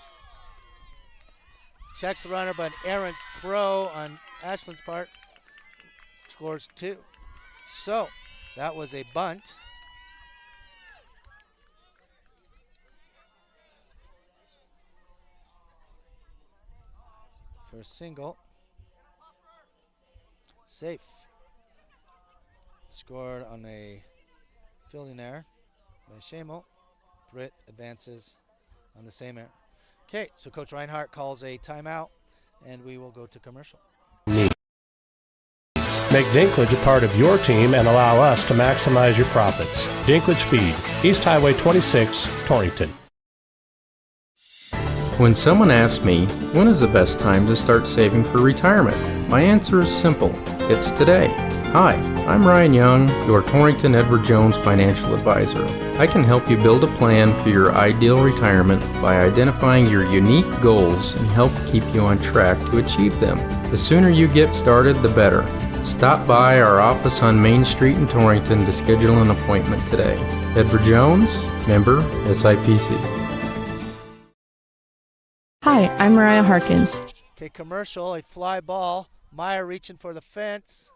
Checks the runner, but an errant throw on Ashland's part. Scores 2. So that was a bunt. For a single. Safe. Scored on a fielding error by Shamo. Britt advances on the same error. Okay, so Coach Reinhardt calls a timeout, and we will go to commercial. Make Dinklage a part of your team and allow us to maximize your profits. Dinklage Feed, East Highway 26, Torrington. When someone asks me, when is the best time to start saving for retirement? My answer is simple. It's today. Hi, I'm Ryan Young, your Torrington Edward Jones financial advisor. I can help you build a plan for your ideal retirement by identifying your unique goals and help keep you on track to achieve them. The sooner you get started, the better. Stop by our office on Main Street in Torrington to schedule an appointment today. Edward Jones, member SIPC. Hi, I'm Mariah Harkins. Okay, commercial, a fly ball. Meyer reaching for the fence,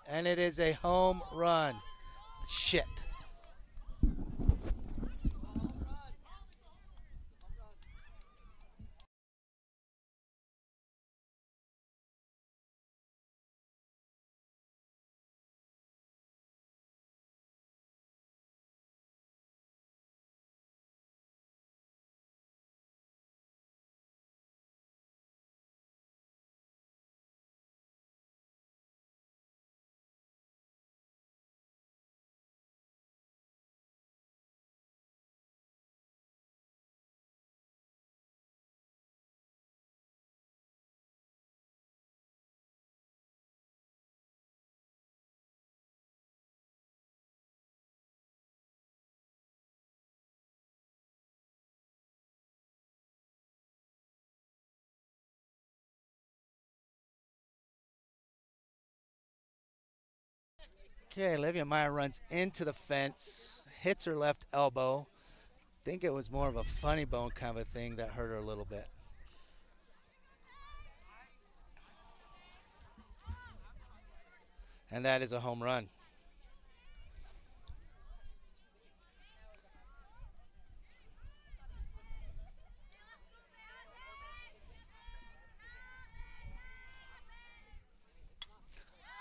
and it is a home run. Shit. Okay, Olivia Meyer runs into the fence, hits her left elbow. I think it was more of a funny bone kind of a thing that hurt her a little bit. And that is a home run.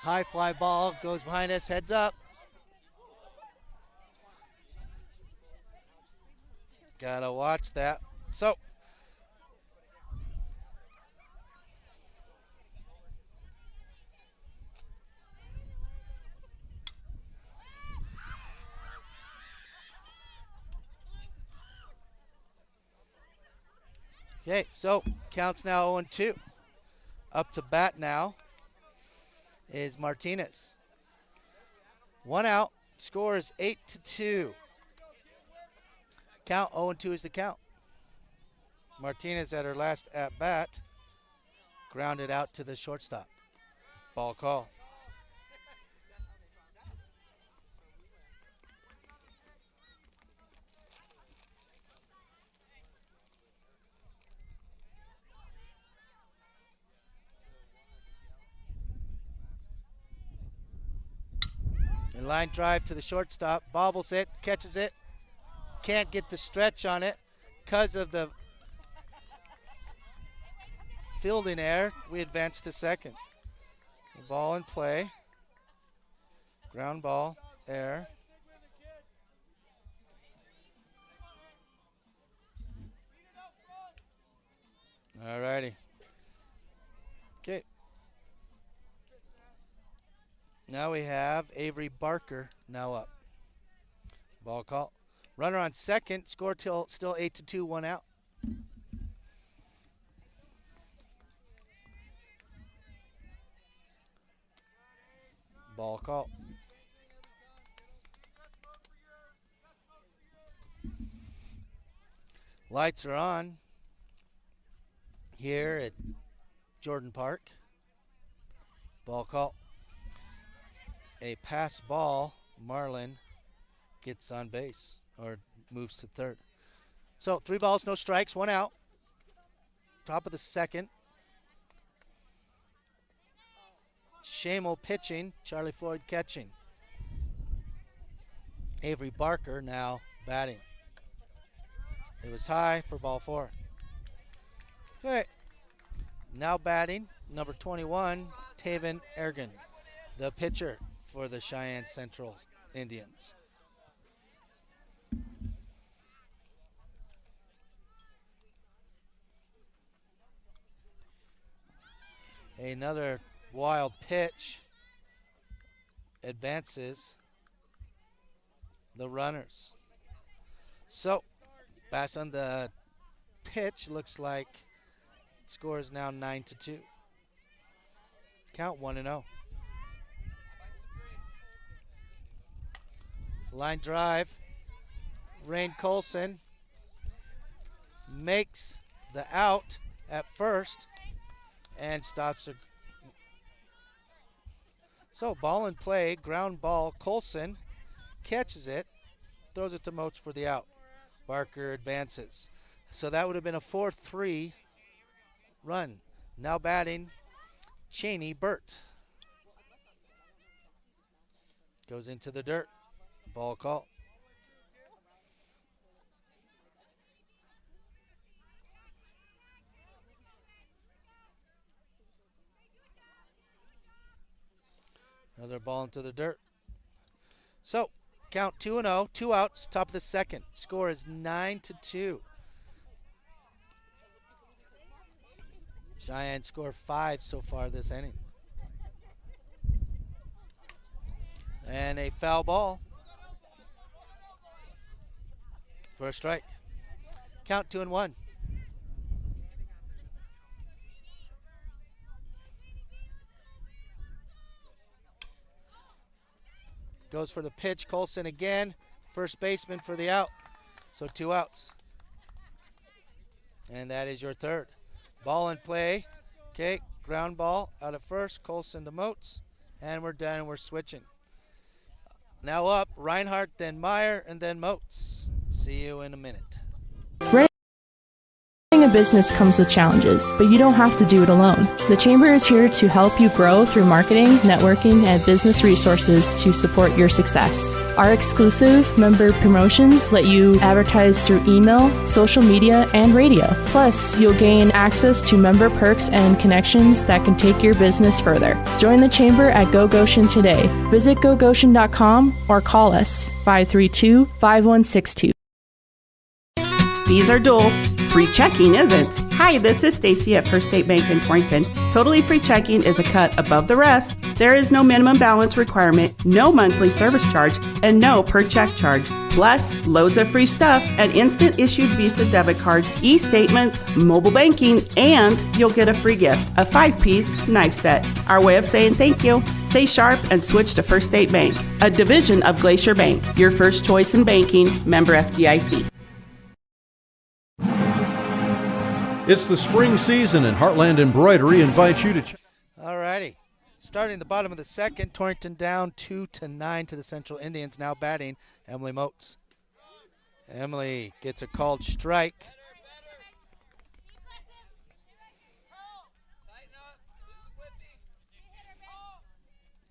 High fly ball goes behind us, heads up. Gotta watch that. So, okay, so counts now 0-2. Up to bat now is Martinez. 1 out, score is 8-2. Count 0-2 is the count. Martinez at her last at bat grounded out to the shortstop. Ball call. And line drive to the shortstop, bobbles it, catches it. Can't get the stretch on it because of the fielding error. We advance to second. The ball in play. Ground ball, error. All righty. Okay. Now we have Avery Barker now up. Ball call. Runner on second, score till still 8-2, 1 out. Ball call. Lights are on here at Jordan Park. Ball call. A pass ball, Marlin gets on base or moves to third. So 3 balls, no strikes, 1 out. Top of the second. Shamo pitching, Charlie Floyd catching. Avery Barker now batting. It was high for ball 4. Okay. Now batting, number 21, Taven Ergen, the pitcher for the Cheyenne Central Indians. Another wild pitch advances the runners. So, pass on the pitch, looks like score is now 9-2. Count 1-0. Line drive. Rain Colson makes the out at first and stops. So ball in play, ground ball. Colson catches it, throws it to Moats for the out. Barker advances. So that would have been a 4-3 run. Now batting, Cheney Burt. Goes into the dirt. Ball call. Another ball into the dirt. So, count 2-0, 2 outs, top of the second. Score is 9-2. Cheyenne scored 5 so far this inning. And a foul ball for a strike. Count 2-1. Goes for the pitch. Colson again. First baseman for the out. So 2 outs. And that is your third. Ball in play. Okay, ground ball out at first. Colson to Moats. And we're done. We're switching. Now up, Reinhardt, then Meyer, and then Moats. See you in a minute. Running a business comes with challenges, but you don't have to do it alone. The Chamber is here to help you grow through marketing, networking, and business resources to support your success. Our exclusive member promotions let you advertise through email, social media, and radio. Plus, you'll gain access to member perks and connections that can take your business further. Join the Chamber at Go Goshen today. Visit gogoshen.com or call us 532-5162. Fees are dual. Free checking isn't. Hi, this is Stacy at First State Bank in Torrington. Totally free checking is a cut above the rest. There is no minimum balance requirement, no monthly service charge, and no per check charge. Plus, loads of free stuff, an instant issued Visa debit card, e-statements, mobile banking, and you'll get a free gift, a 5-piece knife set. Our way of saying thank you. Stay sharp and switch to First State Bank, a division of Glacier Bank. Your first choice in banking, member FDIC. It's the spring season, and Heartland Embroidery invites you to check. All righty. Starting the bottom of the second, Torrington down 2-9 to the Central Indians. Now batting, Emily Moats. Emily gets a called strike.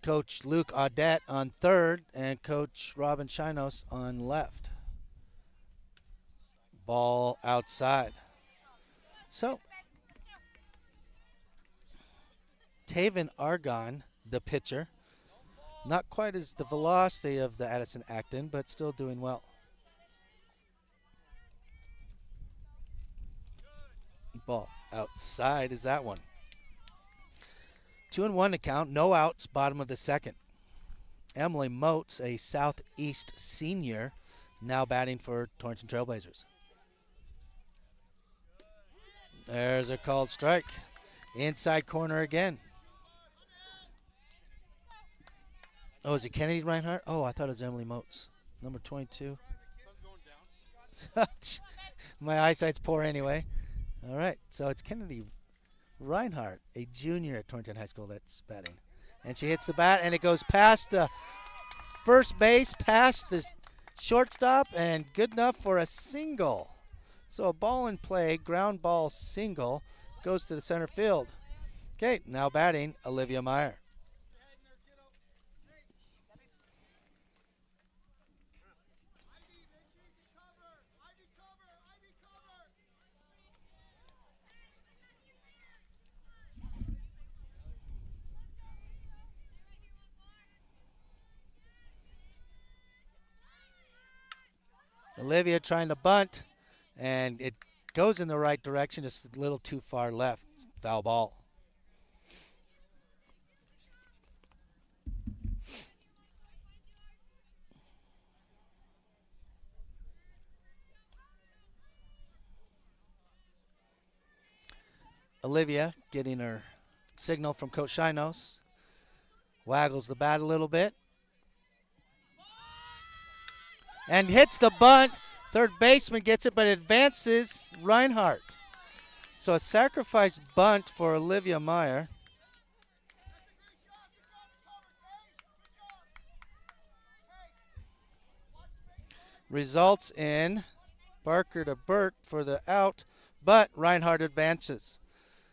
Coach Luke Audette on third and Coach Robin Chinos on left. Ball outside. So, Taven Argon, the pitcher, not quite as the velocity of the Addison Acton, but still doing well. Ball outside is that one. 2-1 to count, no outs, bottom of the second. Emily Moats, a Southeast senior, now batting for Torrington Trailblazers. There's a called strike. Inside corner again. Oh, is it Kennedy Reinhardt? Oh, I thought it was Emily Moats. Number 22. My eyesight's poor anyway. All right, so it's Kennedy Reinhardt, a junior at Torrington High School that's batting. And she hits the bat, and it goes past the first base, past the shortstop, and good enough for a single. So a ball in play, ground ball single, goes to the center field. Okay, now batting, Olivia Meyer. Olivia trying to bunt, and it goes in the right direction, just a little too far left. Foul ball. Olivia getting her signal from Coach Chinos. Waggles the bat a little bit. And hits the bunt. Third baseman gets it, but advances Reinhardt. So a sacrifice bunt for Olivia Meyer. Results in Barker to Burt for the out, but Reinhardt advances.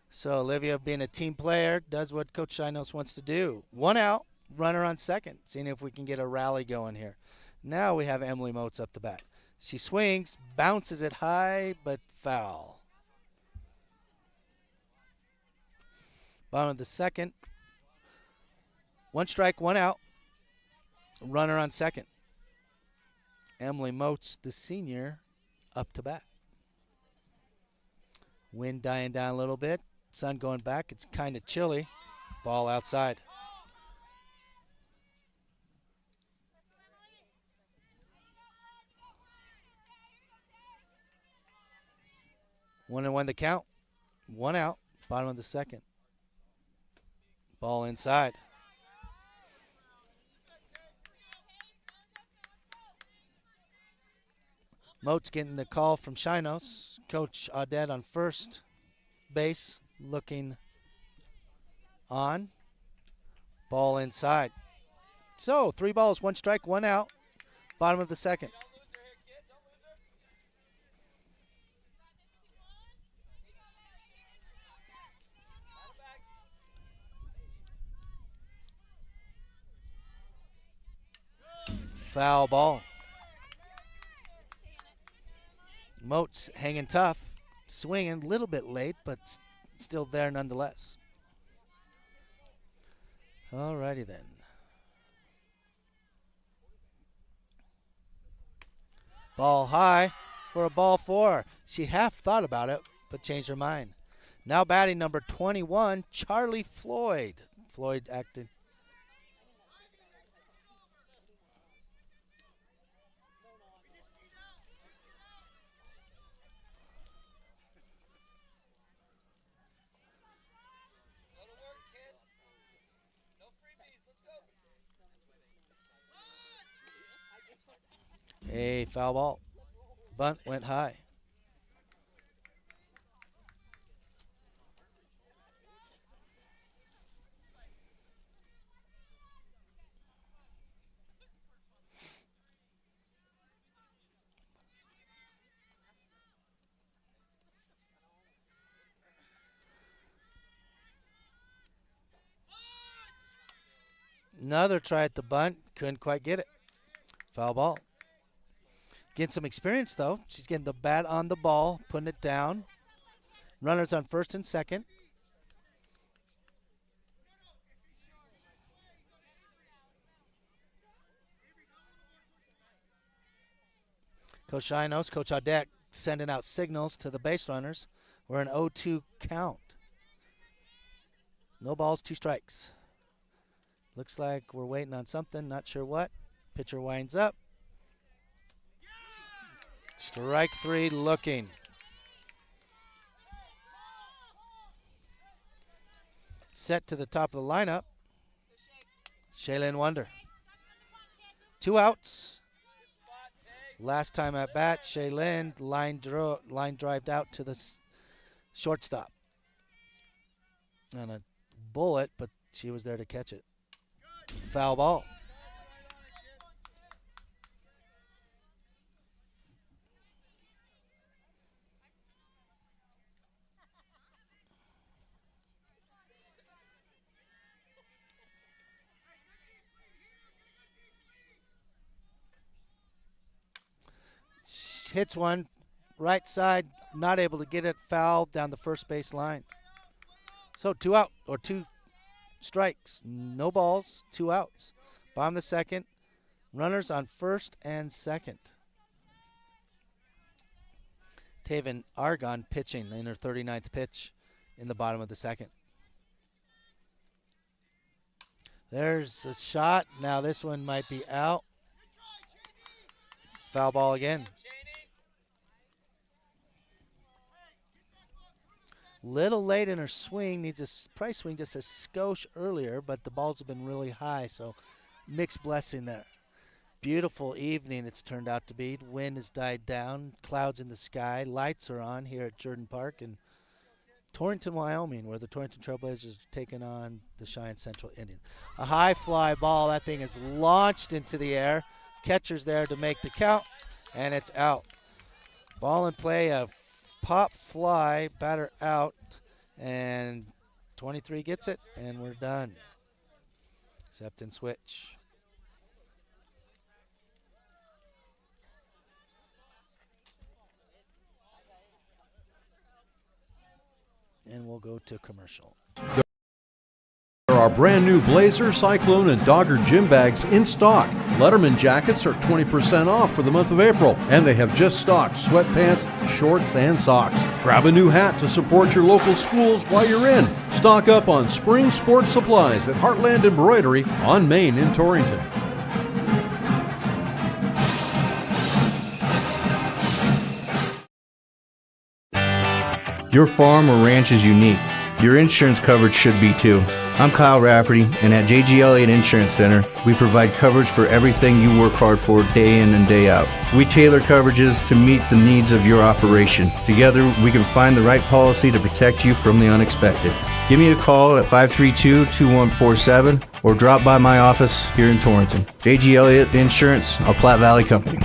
So Olivia, being a team player, does what Coach Chinos wants to do. One out, runner on second, seeing if we can get a rally going here. Now we have Emily Moats up the bat. She swings, bounces it high, but foul. Bottom of the second. One strike, one out. Runner on second. Emily Moats, the senior, up to bat. Wind dying down a little bit. Sun going back. It's kind of chilly. Ball outside. One and one the count. One out. Bottom of the second. Ball inside. Moats getting the call from Chinos. Coach Audette on first base looking on. Ball inside. So 3 balls, 1 strike, 1 out. Bottom of the second. Foul ball. Moats hanging tough, swinging a little bit late, but still there nonetheless. All righty then. Ball high for a ball 4. She half thought about it, but changed her mind. Now batting number 21, Charlie Floyd. Floyd acted. A foul ball. Bunt went high. Another try at the bunt. Couldn't quite get it. Foul ball. Getting some experience, though. She's getting the bat on the ball, putting it down. Runners on first and second. Coach Cheyenne, Coach Audette sending out signals to the base runners. We're an 0-2 count. No balls, 2 strikes. Looks like we're waiting on something, not sure what. Pitcher winds up. Strike 3 looking. Set to the top of the lineup. Cheyenne Wonder. 2 outs. Last time at bat, Cheyenne line drived out to the shortstop. And a bullet, but she was there to catch it. Foul ball. Hits one, right side, not able to get it, foul down the first base line. So 2 out, or 2 strikes, no balls, 2 outs. Bottom of the second, runners on first and second. Taven Argon pitching in her 39th pitch in the bottom of the second. There's a shot. Now this one might be out. Foul ball again. Little late in her swing, needs a price swing just a skosh earlier, but the balls have been really high, so mixed blessing there. Beautiful evening it's turned out to be. Wind has died down, clouds in the sky, lights are on here at Jordan Park in Torrington, Wyoming, where the Torrington Trailblazers are taking on the Cheyenne Central Indians. A high fly ball, that thing is launched into the air. Catcher's there to make the count, and it's out. Ball in play, a pop fly, batter out, and 23 gets it, and we're done. Accept and switch. And we'll go to commercial. There are brand new Blazer, Cyclone, and Dogger gym bags in stock. Letterman jackets are 20% off for the month of April, and they have just stocked sweatpants, shorts, and socks. Grab a new hat to support your local schools while you're in. Stock up on spring sports supplies at Heartland Embroidery on Main in Torrington. Your farm or ranch is unique. Your insurance coverage should be too. I'm Kyle Rafferty, and at JG Elliott Insurance Center, we provide coverage for everything you work hard for day in and day out. We tailor coverages to meet the needs of your operation. Together, we can find the right policy to protect you from the unexpected. Give me a call at 532-2147 or drop by my office here in Torrington. JG Elliott Insurance, a Platte Valley company.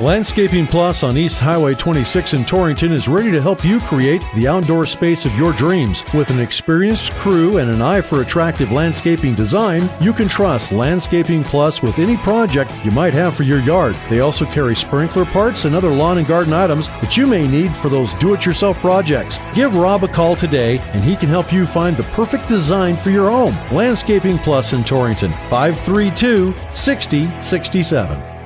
Landscaping Plus on East Highway 26 in Torrington is ready to help you create the outdoor space of your dreams. With an experienced crew and an eye for attractive landscaping design, you can trust Landscaping Plus with any project you might have for your yard. They also carry sprinkler parts and other lawn and garden items that you may need for those do-it-yourself projects. Give Rob a call today and he can help you find the perfect design for your home. Landscaping Plus in Torrington, 532-6067.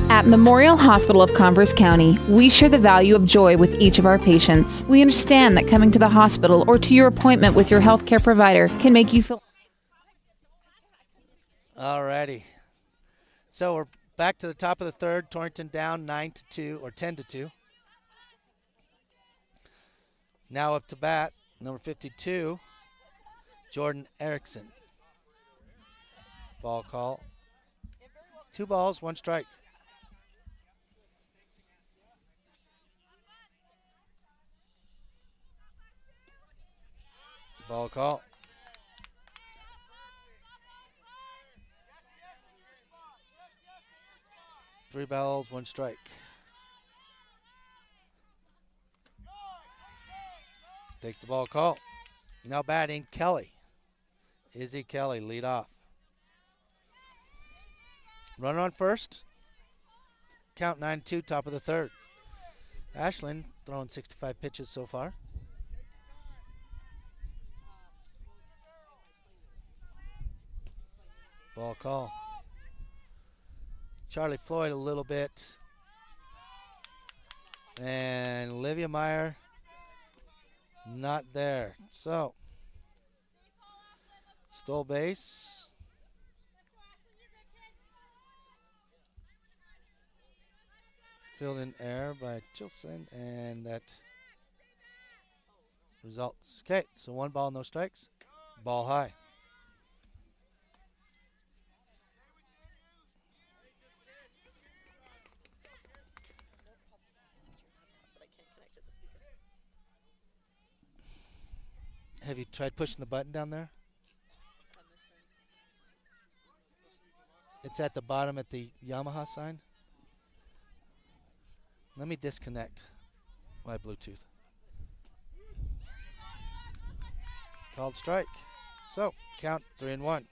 At Memorial Hospital of Converse County, we share the value of joy with each of our patients. We understand that coming to the hospital or to your appointment with your healthcare provider can make you feel... Alrighty. So we're back to the top of the third. Torrington down 9-2 or 10-2. Now up to bat, number 52, Jordan Erickson. Ball call. 2 balls, 1 strike. Ball call. Three balls, 1 strike. Takes the ball call. Now batting, Kelly. Izzy Kelly, lead off. Runner on first. Count 9-2, top of the third. Ashland throwing 65 pitches so far. Ball call. Charlie Floyd a little bit. And Olivia Meyer not there. So, stole base. Filled in error by Chilson, and that results. Okay, so 1 ball, no strikes. Ball high. Have you tried pushing the button down there? It's at the bottom at the Yamaha sign. Let me disconnect my Bluetooth. Called strike. So, count 3-1.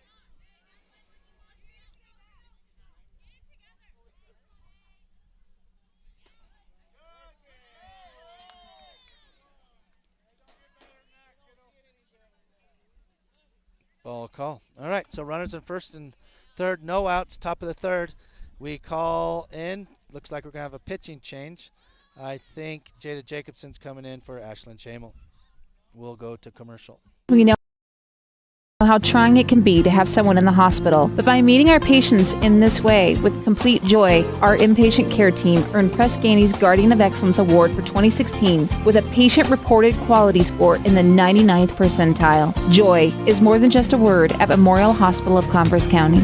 Ball call. All right, so runners in first and third, no outs, top of the third. We call in. Looks like we're going to have a pitching change. I think Jada Jacobson's coming in for Ashlyn Chamel. We'll go to commercial. We know how trying it can be to have someone in the hospital, but by meeting our patients in this way with complete joy, our inpatient care team earned Press Ganey's Guardian of Excellence Award for 2016 with a patient-reported quality score in the 99th percentile. Joy is more than just a word at Memorial Hospital of Converse County.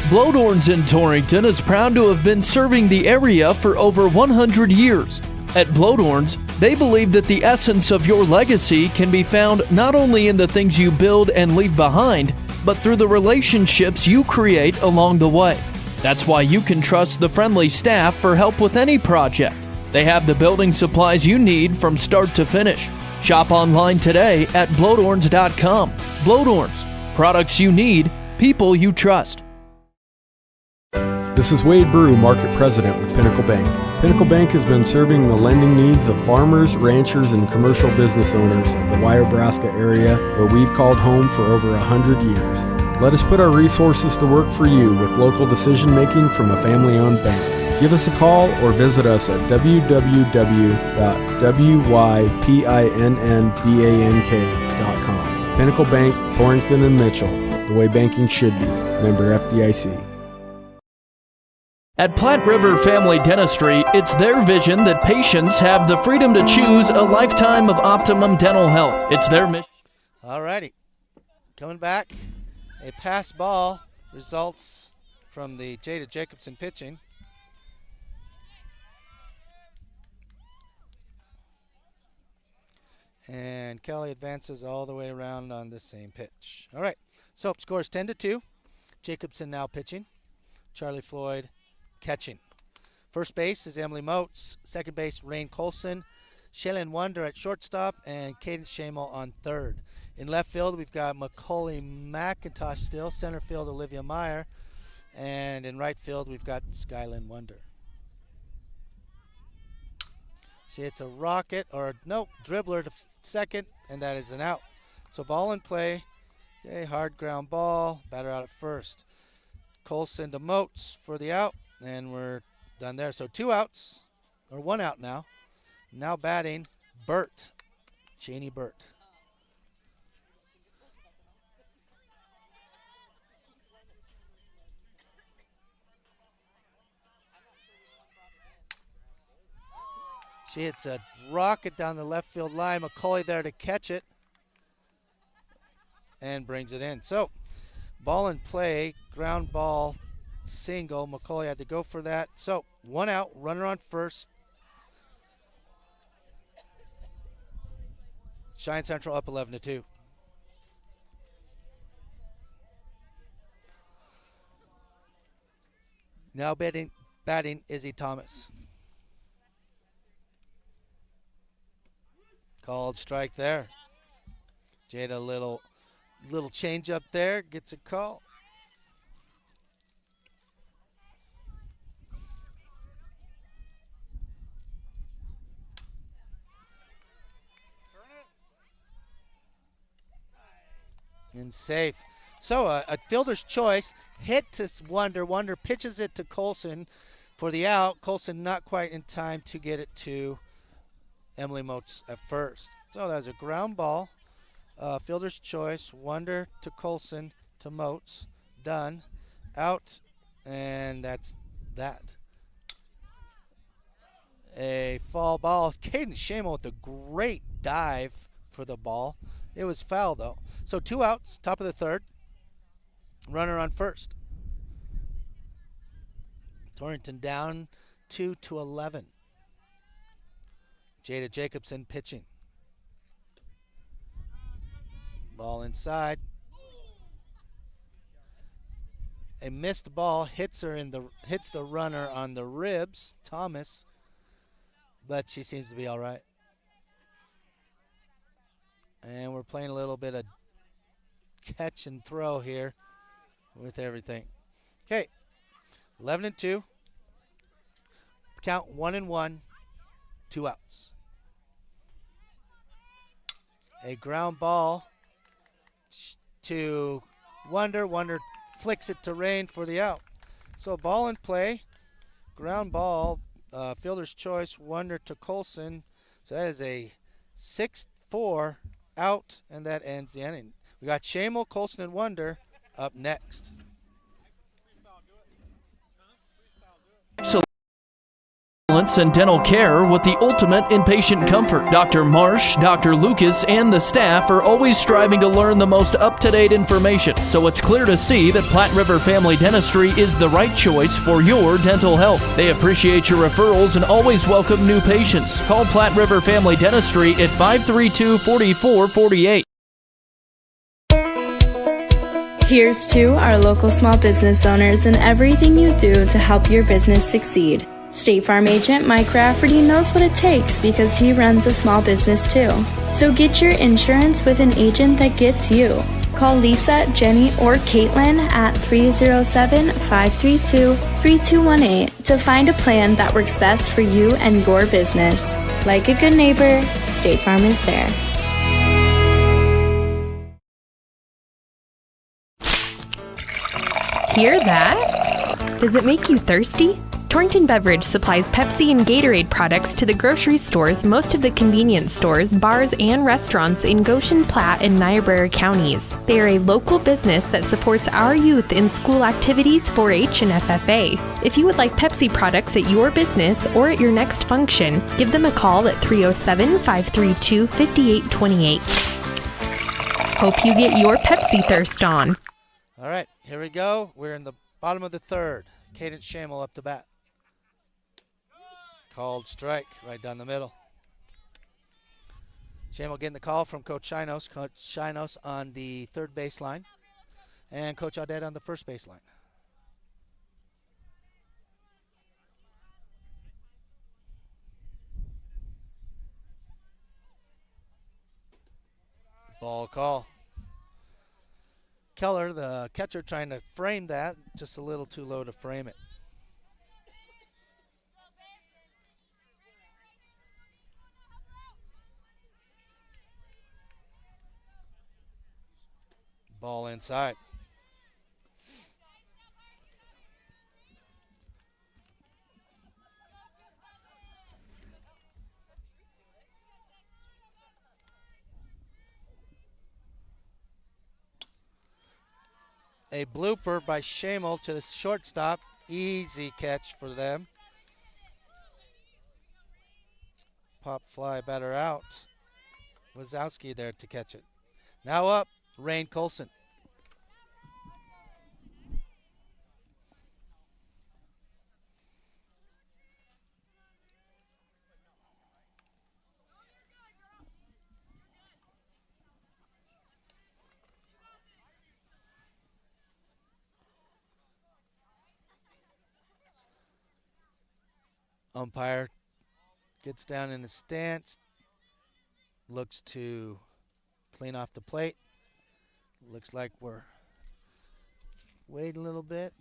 Blowdorns in Torrington is proud to have been serving the area for over 100 years. At Blowdorns, they believe that the essence of your legacy can be found not only in the things you build and leave behind, but through the relationships you create along the way. That's why you can trust the friendly staff for help with any project. They have the building supplies you need from start to finish. Shop online today at blowdorns.com. Blowdorns, products you need, people you trust. This is Wade Brew, Market President with Pinnacle Bank. Pinnacle Bank has been serving the lending needs of farmers, ranchers, and commercial business owners in the Wyobraska area, where we've called home for over 100 years. Let us put our resources to work for you with local decision-making from a family-owned bank. Give us a call or visit us at www.wypinnbank.com. Pinnacle Bank, Torrington and Mitchell, the way banking should be. Member FDIC. At Platte River Family Dentistry, it's their vision that patients have the freedom to choose a lifetime of optimum dental health. It's their mission. All righty. Coming back, a pass ball results from the Jada Jacobson pitching. And Kelly advances all the way around on the same pitch. All right, so score is 10-2. Jacobson now pitching. Charlie Floyd catching. First base is Emily Moats. Second base, Rain Colson. Cheyenne Wonder at shortstop, and Cadence Shamo on third. In left field, we've got Macaulay McIntosh still. Center field, Olivia Meyer. And in right field, we've got Skylin Wonder. See, it's a rocket, or no, dribbler to second, and that is an out. So ball in play. Okay, hard ground ball. Batter out at first. Colson to Moats for the out, and we're done there. So 2 outs, or 1 out now. Now batting, Burt. Janie Burt. See, it's a rocket down the left field line. Macaulay there to catch it and brings it in. So, ball in play, ground ball, single. Macaulay had to go for that. So, 1 out, runner on first. Cheyenne Central up 11-2. Now batting Izzy Thomas. Called strike there. Jada little change up there, gets a call. And safe. So a fielder's choice, hit to Wonder. Wonder pitches it to Colson for the out. Colson not quite in time to get it to Emily Moats at first. So that's a ground ball. Fielder's choice, Wonder to Colson to Moats. Done. Out, and that's that. A fall ball. Caden Shamo with a great dive for the ball. It was foul, though. So 2 outs, top of the third. Runner on first. Torrington down 2-11. Jada Jacobson pitching. Ball inside. A missed ball hits the runner on the ribs, Thomas, but she seems to be all right. And we're playing a little bit of catch and throw here with everything. Okay, 11-2. Count 1-1, 2 outs. A ground ball to Wonder. Wonder flicks it to Rain for the out. So ball in play, ground ball, fielder's choice, Wonder to Colson. So that is a 6-4 out, and that ends the inning. We got Shamo, Colson, and Wonder up next. Excellence and dental care with the ultimate in patient comfort. Dr. Marsh, Dr. Lucas, and the staff are always striving to learn the most up-to-date information, so it's clear to see that Platte River Family Dentistry is the right choice for your dental health. They appreciate your referrals and always welcome new patients. Call Platte River Family Dentistry at 532-4448. Here's to our local small business owners and everything you do to help your business succeed. State Farm agent Mike Rafferty knows what it takes because he runs a small business too. So get your insurance with an agent that gets you. Call Lisa, Jenny, or Caitlin at 307-532-3218 to find a plan that works best for you and your business. Like a good neighbor, State Farm is there. Hear that? Does it make you thirsty? Torrington Beverage supplies Pepsi and Gatorade products to the grocery stores, most of the convenience stores, bars, and restaurants in Goshen, Platte, and Niobrara counties. They are a local business that supports our youth in school activities, 4-H, and FFA. If you would like Pepsi products at your business or at your next function, give them a call at 307-532-5828. Hope you get your Pepsi thirst on. All right, here we go. We're in the bottom of the third. Cadence Shamo up to bat. Called strike right down the middle. Shamo getting the call from Coach Shinos. Coach Shinos on the third baseline. And Coach Audette on the first baseline. Ball call. Keller, the catcher, trying to frame that, just a little too low to frame it. Ball inside. A blooper by Shamel to the shortstop. Easy catch for them. Pop fly batter out. Wazowski there to catch it. Now up, Rain Colson. Umpire gets down in the stance, looks to clean off the plate. Looks like we're waiting a little bit.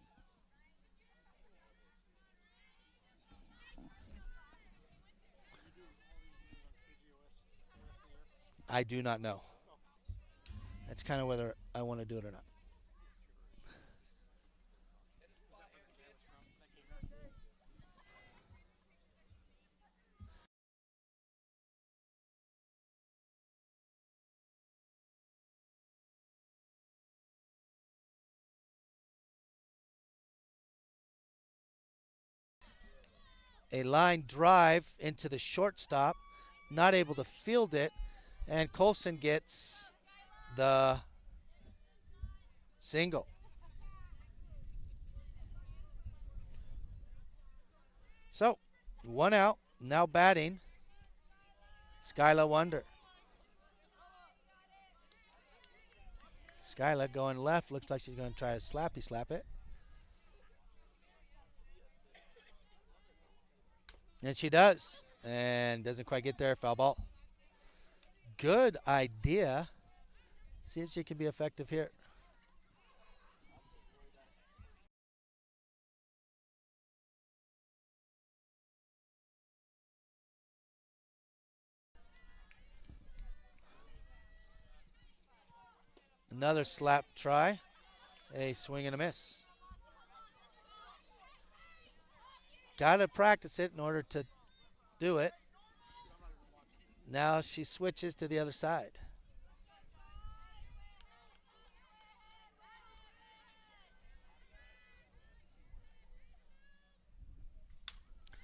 I do not know. That's kind of whether I want to do it or not. A line drive into the shortstop, not able to field it, and Colson gets the single. So, 1 out, now batting, Skyla Wonder. Skyla going left, looks like she's going to try to slappy slap it. And she does, and doesn't quite get there, foul ball. Good idea. See if she can be effective here. Another slap try, a swing and a miss. Got to practice it in order to do it. Now she switches to the other side.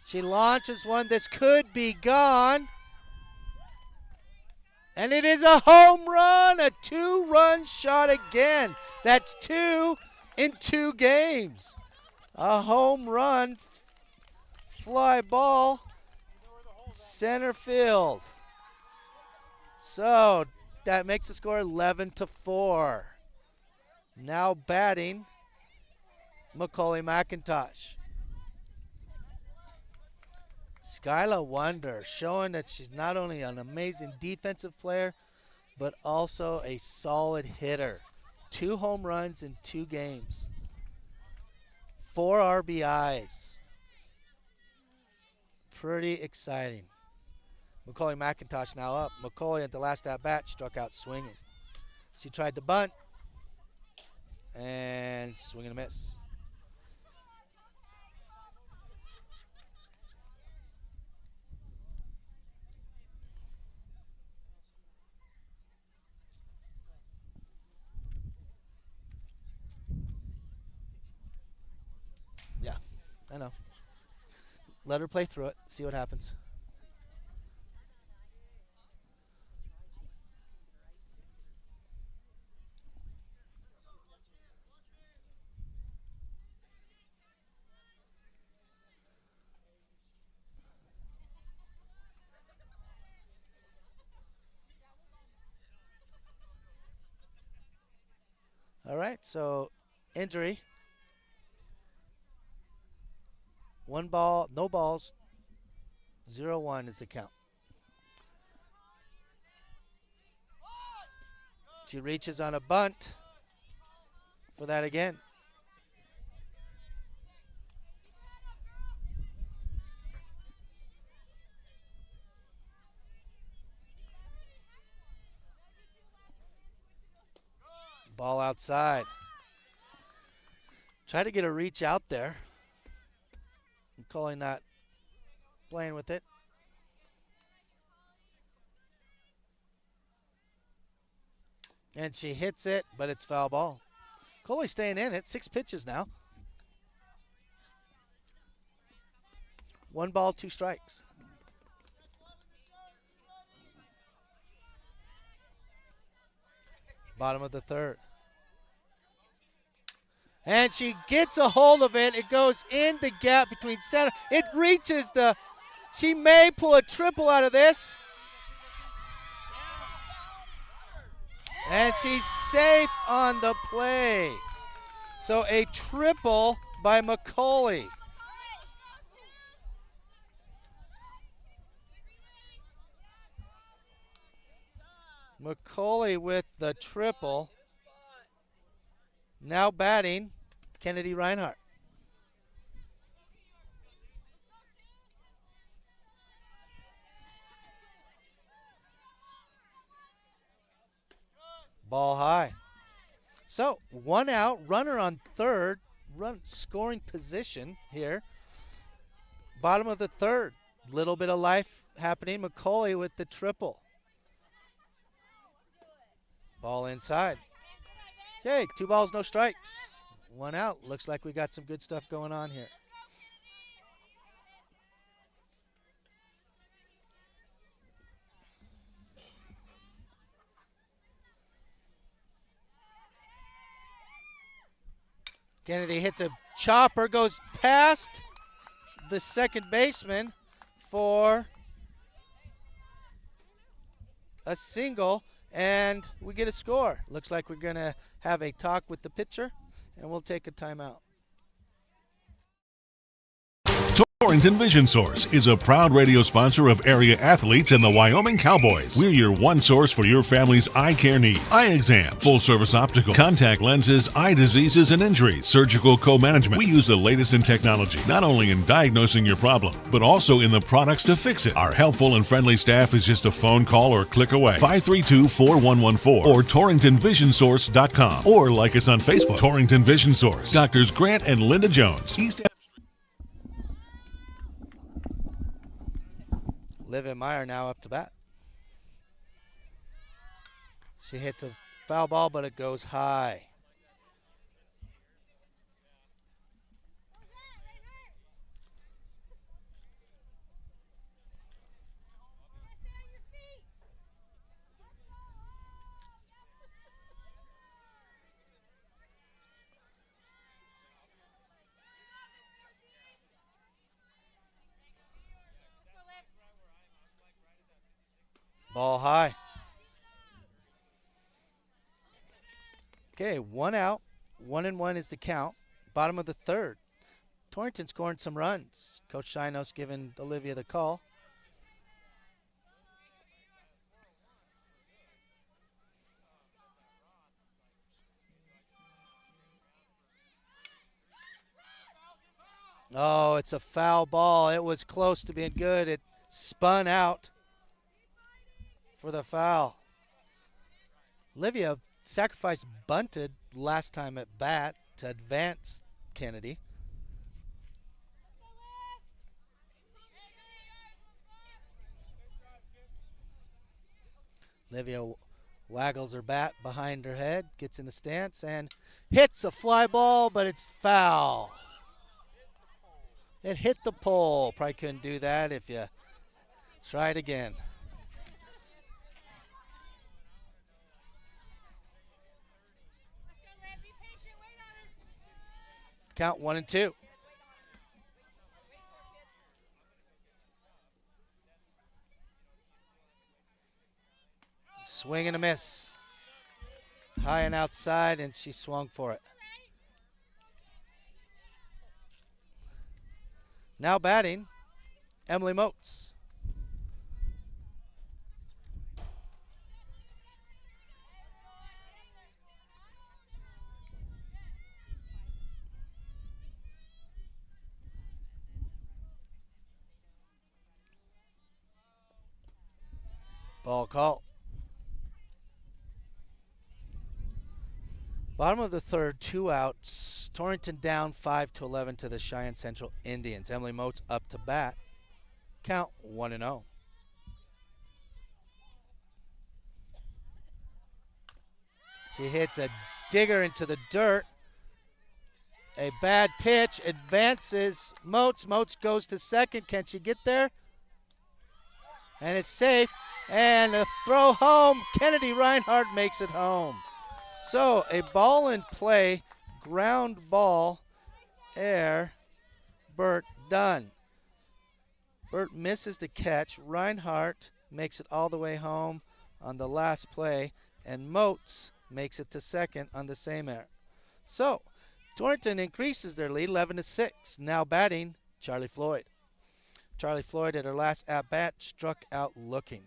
She launches one. This could be gone. And it is a home run, a 2-run shot again. That's 2 in 2 games. A home run, fly ball, center field. So that makes the score 11-4. Now batting, Macaulay McIntosh. Skyla Wonder showing that she's not only an amazing defensive player, but also a solid hitter. 2 home runs in 2 games. 4 RBIs. Pretty exciting. Macaulay McIntosh now up. Macaulay at the last at-bat struck out swinging. She tried to bunt, and swing and a miss. Yeah, I know. Let her play through it, see what happens. All right, so injury. 1 ball, no balls. 0-1 is the count. She reaches on a bunt for that again. Ball outside. Try to get a reach out there. Calling not playing with it. And she hits it, but it's foul ball. Coley staying in it. 6 pitches now. 1 ball, 2 strikes. Bottom of the 3rd. And she gets a hold of it. It goes in the gap between center. It reaches the, she may pull a triple out of this. And she's safe on the play. So a triple by McCauley. McCauley with the triple. Now batting, Kennedy Reinhardt. Ball high. So 1 out, runner on 3rd, run scoring position here. Bottom of the 3rd, little bit of life happening. McCauley with the triple. Ball inside. Okay, 2 balls, no strikes. 1 out. Looks like we got some good stuff going on here. Kennedy hits a chopper, goes past the second baseman for a single, and we get a score. Looks like we're going to have a talk with the pitcher, and we'll take a timeout. Torrington Vision Source is a proud radio sponsor of area athletes and the Wyoming Cowboys. We're your one source for your family's eye care needs. Eye exam, full service optical, contact lenses, eye diseases and injuries, surgical co-management. We use the latest in technology, not only in diagnosing your problem, but also in the products to fix it. Our helpful and friendly staff is just a phone call or click away. 532-4114 or TorringtonVisionSource.com, or like us on Facebook. Torrington Vision Source. Doctors Grant and Linda Jones. East Livia Meyer now up to bat. She hits a foul ball, but it goes high. Ball high. Okay, 1 out. 1-1 is the count. Bottom of the 3rd. Torrington scoring some runs. Coach Shinos giving Olivia the call. Oh, it's a foul ball. It was close to being good. It spun out for the foul. Olivia sacrificed bunted last time at bat to advance Kennedy. Olivia waggles her bat behind her head, gets in the stance, and hits a fly ball, but it's foul. It hit the pole. Probably couldn't do that if you try it again. Count 1-2. Swing and a miss. High and outside, and she swung for it. Now batting, Emily Moats. Ball call. Bottom of the third, 2 outs. Torrington down 5-11 to the Cheyenne Central Indians. Emily Moats up to bat. Count 1-0. She hits a digger into the dirt. A bad pitch, advances. Moats goes to second. Can she get there? And it's safe. And a throw home. Kennedy Reinhardt makes it home. So a ball in play, ground ball, air, Burt done. Burt misses the catch. Reinhardt makes it all the way home on the last play, and Moats makes it to second on the same air. So Torrington increases their lead 11-6. Now batting, Charlie Floyd. Charlie Floyd at her last at-bat struck out looking.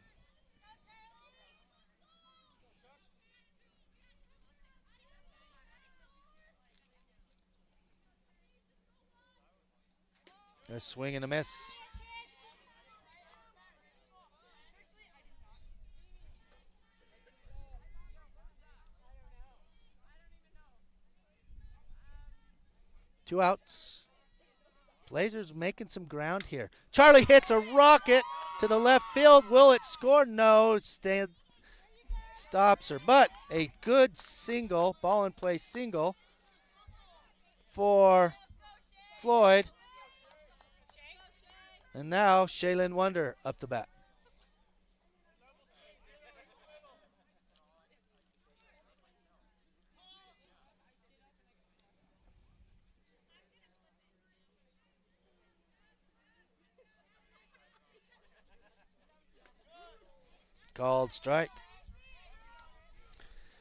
A swing and a miss. Two outs. Blazers making some ground here. Charlie hits a rocket to the left field. Will it score? No. Stops her. But a good single, ball in play single for Floyd. And now Shaylin Wonder up to bat. Called strike.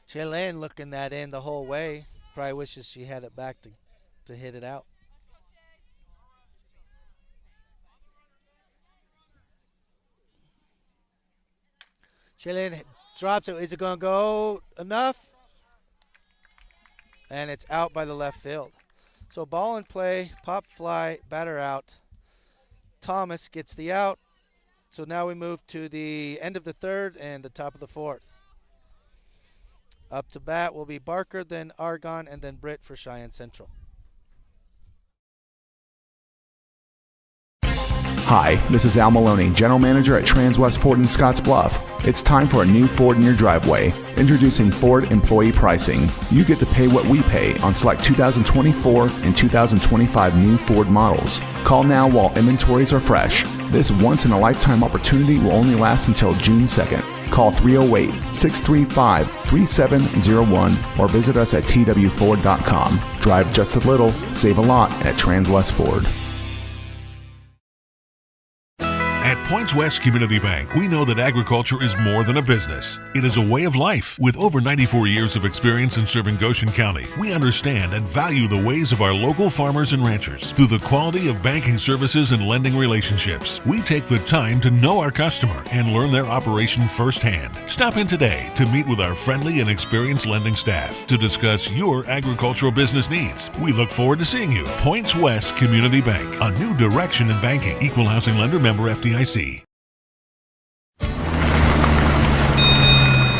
Shaylin looking that in the whole way. Probably wishes she had it back to hit it out. Cheyenne drops it. Is it going to go enough? And it's out by the left field. So ball in play, pop fly, batter out. Thomas gets the out. So now we move to the end of the third and the top of the fourth. Up to bat will be Barker, then Argonne, and then Britt for Cheyenne Central. Hi, this is Al Maloney, General Manager at Transwest Ford in Scottsbluff. It's time for a new Ford in your driveway. Introducing Ford Employee Pricing. You get to pay what we pay on select 2024 and 2025 new Ford models. Call now while inventories are fresh. This once-in-a-lifetime opportunity will only last until June 2nd. Call 308-635-3701 or visit us at twford.com. Drive just a little, save a lot at Transwest Ford. At Points West Community Bank, we know that agriculture is more than a business. It is a way of life. With over 94 years of experience in serving Goshen County, we understand and value the ways of our local farmers and ranchers. Through the quality of banking services and lending relationships, we take the time to know our customer and learn their operation firsthand. Stop in today to meet with our friendly and experienced lending staff to discuss your agricultural business needs. We look forward to seeing you. Points West Community Bank, a new direction in banking. Equal housing lender, member FDIC.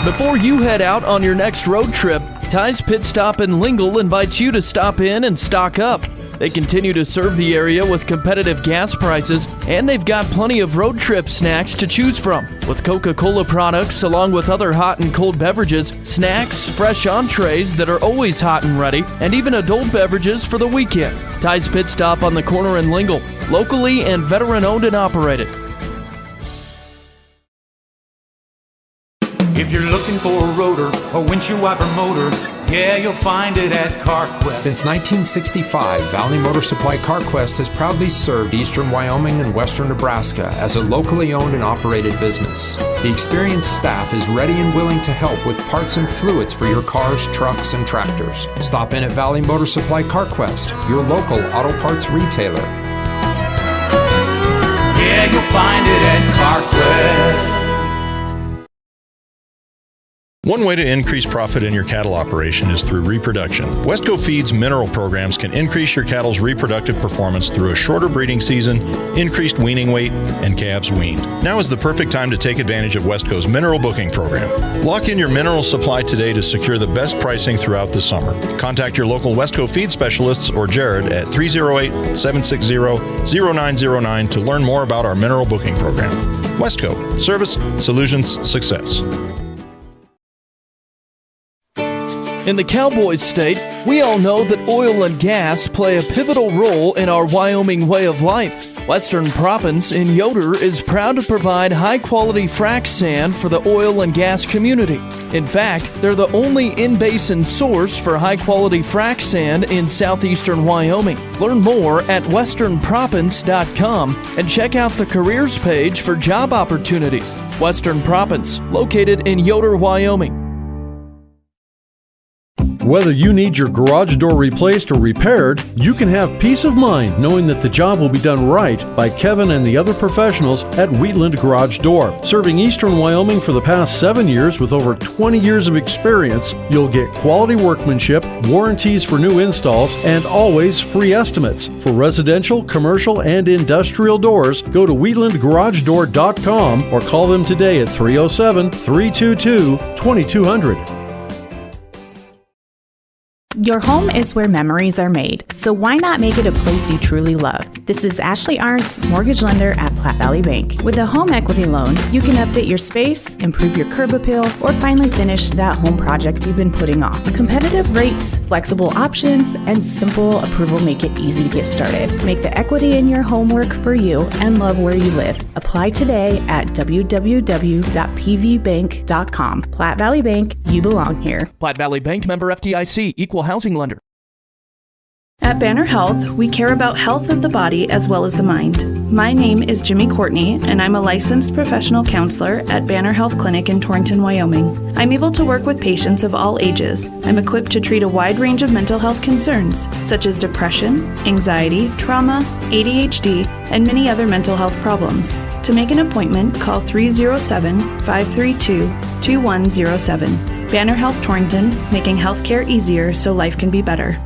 Before you head out on your next road trip, Ty's Pit Stop in Lingle invites you to stop in and stock up. They continue to serve the area with competitive gas prices, and they've got plenty of road trip snacks to choose from. With Coca-Cola products, along with other hot and cold beverages, snacks, fresh entrees that are always hot and ready, and even adult beverages for the weekend. Ty's Pit Stop on the corner in Lingle, locally and veteran-owned and operated. If you're looking for a rotor or windshield wiper motor, Yeah, you'll find it at CarQuest. Since 1965, Valley Motor Supply CarQuest has proudly served eastern Wyoming and western Nebraska as a locally owned and operated business. The experienced staff is ready and willing to help with parts and fluids for your cars, trucks, and tractors. Stop in at Valley Motor Supply CarQuest, your local auto parts retailer. Yeah, you'll find it at CarQuest. One way to increase profit in your cattle operation is through reproduction. Westco Feeds mineral programs can increase your cattle's reproductive performance through a shorter breeding season, increased weaning weight, and calves weaned. Now is the perfect time to take advantage of Westco's mineral booking program. Lock in your mineral supply today to secure the best pricing throughout the summer. Contact your local Westco Feed specialists or Jared at 308-760-0909 to learn more about our mineral booking program. Westco, service, solutions, success. In the Cowboys state, we all know that oil and gas play a pivotal role in our Wyoming way of life. Western Proppants in Yoder is proud to provide high-quality frac sand for the oil and gas community. In fact, they're the only in-basin source for high-quality frac sand in southeastern Wyoming. Learn more at westernproppants.com and check out the careers page for job opportunities. Western Proppants, located in Yoder, Wyoming. Whether you need your garage door replaced or repaired, you can have peace of mind knowing that the job will be done right by Kevin and the other professionals at Wheatland Garage Door. Serving eastern Wyoming for the past 7 years with over 20 years of experience, you'll get quality workmanship, warranties for new installs, and always free estimates. For residential, commercial, and industrial doors, go to wheatlandgaragedoor.com or call them today at 307-322-2200. Your home is where memories are made, so why not make it a place you truly love? This is Ashley Arntz, mortgage lender at Platte Valley Bank. With a home equity loan, you can update your space, improve your curb appeal, or finally finish that home project you've been putting off. Competitive rates, flexible options, and simple approval make it easy to get started. Make the equity in your home work for you and love where you live. Apply today at www.pvbank.com. Platte Valley Bank, you belong here. Platte Valley Bank, member FDIC, equal housing lender. At Banner Health, we care about health of the body as well as the mind. My name is Jimmy Courtney, and I'm a licensed professional counselor at Banner Health Clinic in Torrington, Wyoming. I'm able to work with patients of all ages. I'm equipped to treat a wide range of mental health concerns, such as depression, anxiety, trauma, ADHD, and many other mental health problems. To make an appointment, call 307-532-2107. Banner Health Torrington, making healthcare easier so life can be better.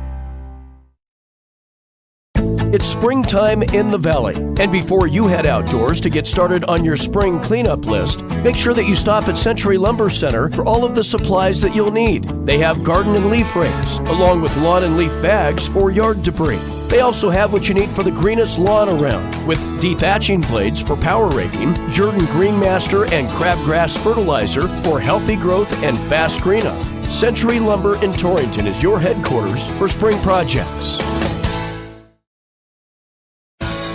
It's springtime in the Valley, and before you head outdoors to get started on your spring cleanup list, make sure that you stop at Century Lumber Center for all of the supplies that you'll need. They have garden and leaf rakes, along with lawn and leaf bags for yard debris. They also have what you need for the greenest lawn around, with dethatching blades for power raking, Jordan Greenmaster and crabgrass fertilizer for healthy growth and fast greenup. Century Lumber in Torrington is your headquarters for spring projects.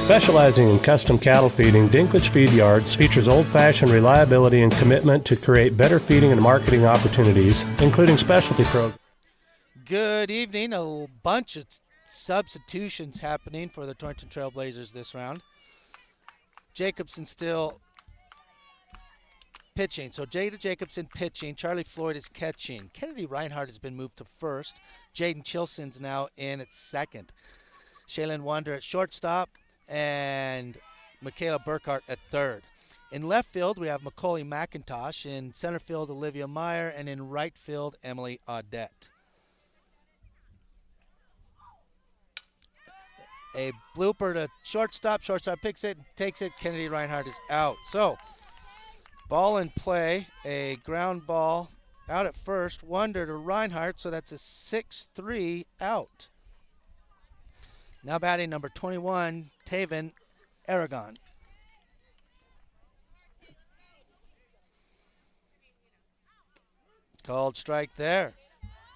Specializing in custom cattle feeding, Dinklage Feed Yards features old-fashioned reliability and commitment to create better feeding and marketing opportunities, including specialty programs. Good evening. A bunch of substitutions happening for the Torrington Trailblazers this round. Jacobson still pitching. So Jada Jacobson pitching. Charlie Floyd is catching. Kennedy Reinhardt has been moved to first. Jaden Chilson's now in at second. Shaylin Wander at shortstop. And Michaela Burkhart at third. In left field, we have Macaulay McIntosh. In center field, Olivia Meyer. And in right field, Emily Audette. A blooper to shortstop. Shortstop picks it, takes it. Kennedy Reinhardt is out. So, ball in play. A ground ball out at first. Wonder to Reinhardt, so that's a 6-3 out. Now batting number 21, Taven Aragon. Called strike there.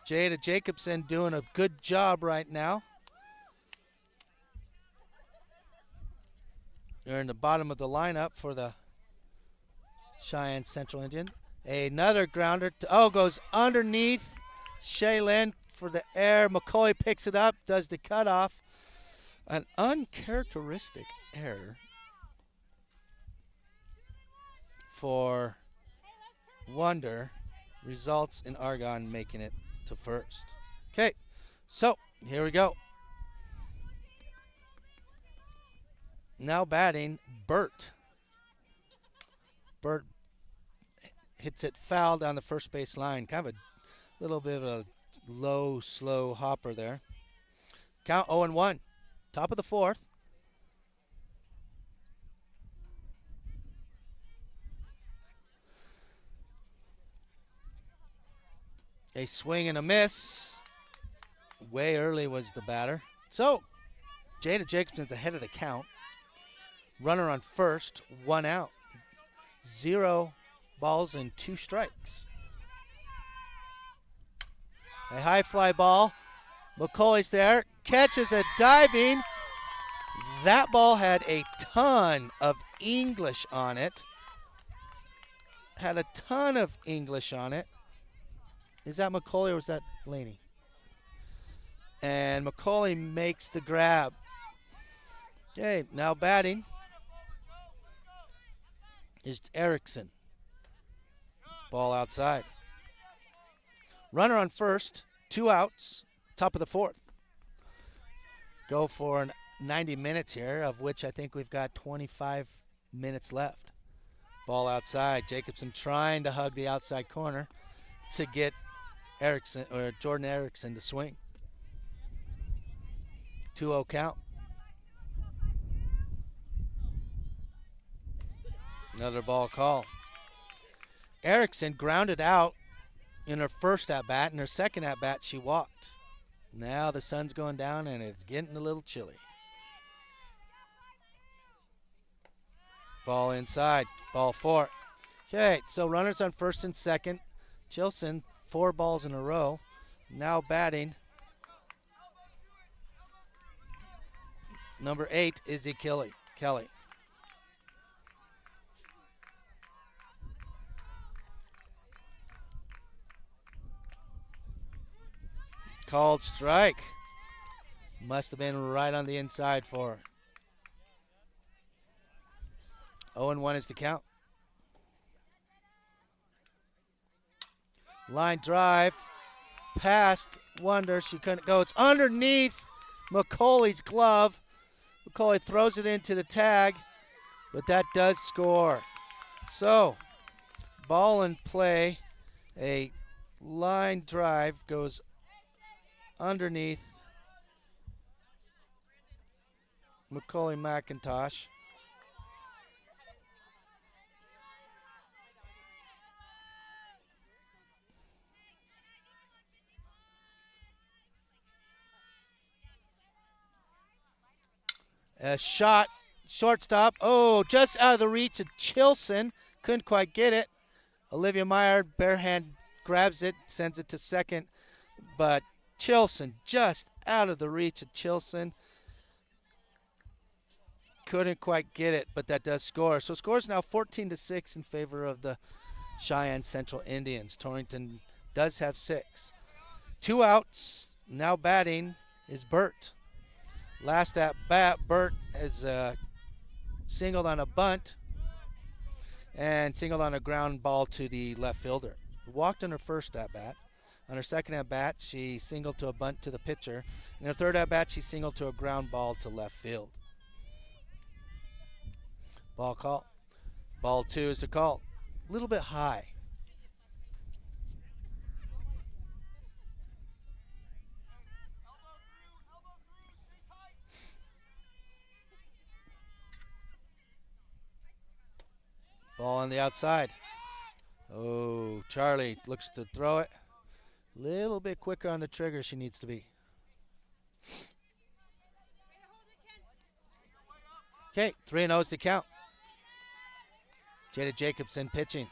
Jada Jacobson doing a good job right now. They're in the bottom of the lineup for the Cheyenne Central Indian. Another grounder. Goes underneath. Cheyenne for the air. McCauley picks it up, does the cutoff. An uncharacteristic error for Wonder results in Argonne making it to first. Okay, so here we go. Now batting, Burt. Burt hits it foul down the first base line. Kind of a little bit of a low, slow hopper there. Count 0-1. Top of the fourth. A swing and a miss. Way early was the batter. So, Jada Jacobson's ahead of the count. Runner on first, 1 out. 0 balls and 2 strikes. A high fly ball. McCauley's there. Catches it diving. That ball had a ton of English on it. Had a ton of English on it. Is that McCauley or is that Laney? And McCauley makes the grab. Okay, now batting is Erickson. Ball outside. Runner on first, 2 outs, top of the fourth. Go for 90 minutes here, of which I think we've got 25 minutes left. Ball outside. Jacobson trying to hug the outside corner to get Erickson or Jordan Erickson to swing. 2-0 count. Another ball call. Erickson grounded out in her first at-bat. In her second at-bat, she walked. Now the sun's going down and it's getting a little chilly. Ball inside. Ball 4. Okay, so runners on first and second. Chilson, 4 balls in a row. Now batting. Number 8, Izzy Kelly. Called strike. Must have been right on the inside for her. 0-1 is the count. Line drive. Past Wonder. She couldn't go. It's underneath McCauley's glove. McCauley throws it into the tag, but that does score. So, ball in play. A line drive goes underneath Macaulay McIntosh. A shot, shortstop. Oh, just out of the reach of Chilson. Couldn't quite get it. Olivia Meyer, bare hand, grabs it, sends it to second. But Chilson, just out of the reach of Chilson. Couldn't quite get it, but that does score. So scores now 14-6 in favor of the Cheyenne Central Indians. Torrington does have 6. 2 outs. Now batting is Burt. Last at bat, Burt is singled on a bunt and singled on a ground ball to the left fielder. Walked on her first at bat. On her second at bat, she singled to a bunt to the pitcher. In her third at bat, she singled to a ground ball to left field. Ball call. Ball 2 is the call. A little bit high. Ball on the outside. Oh, Charlie looks to throw it. A little bit quicker on the trigger she needs to be. Okay, 3-0 is the count. Jada Jacobson pitching.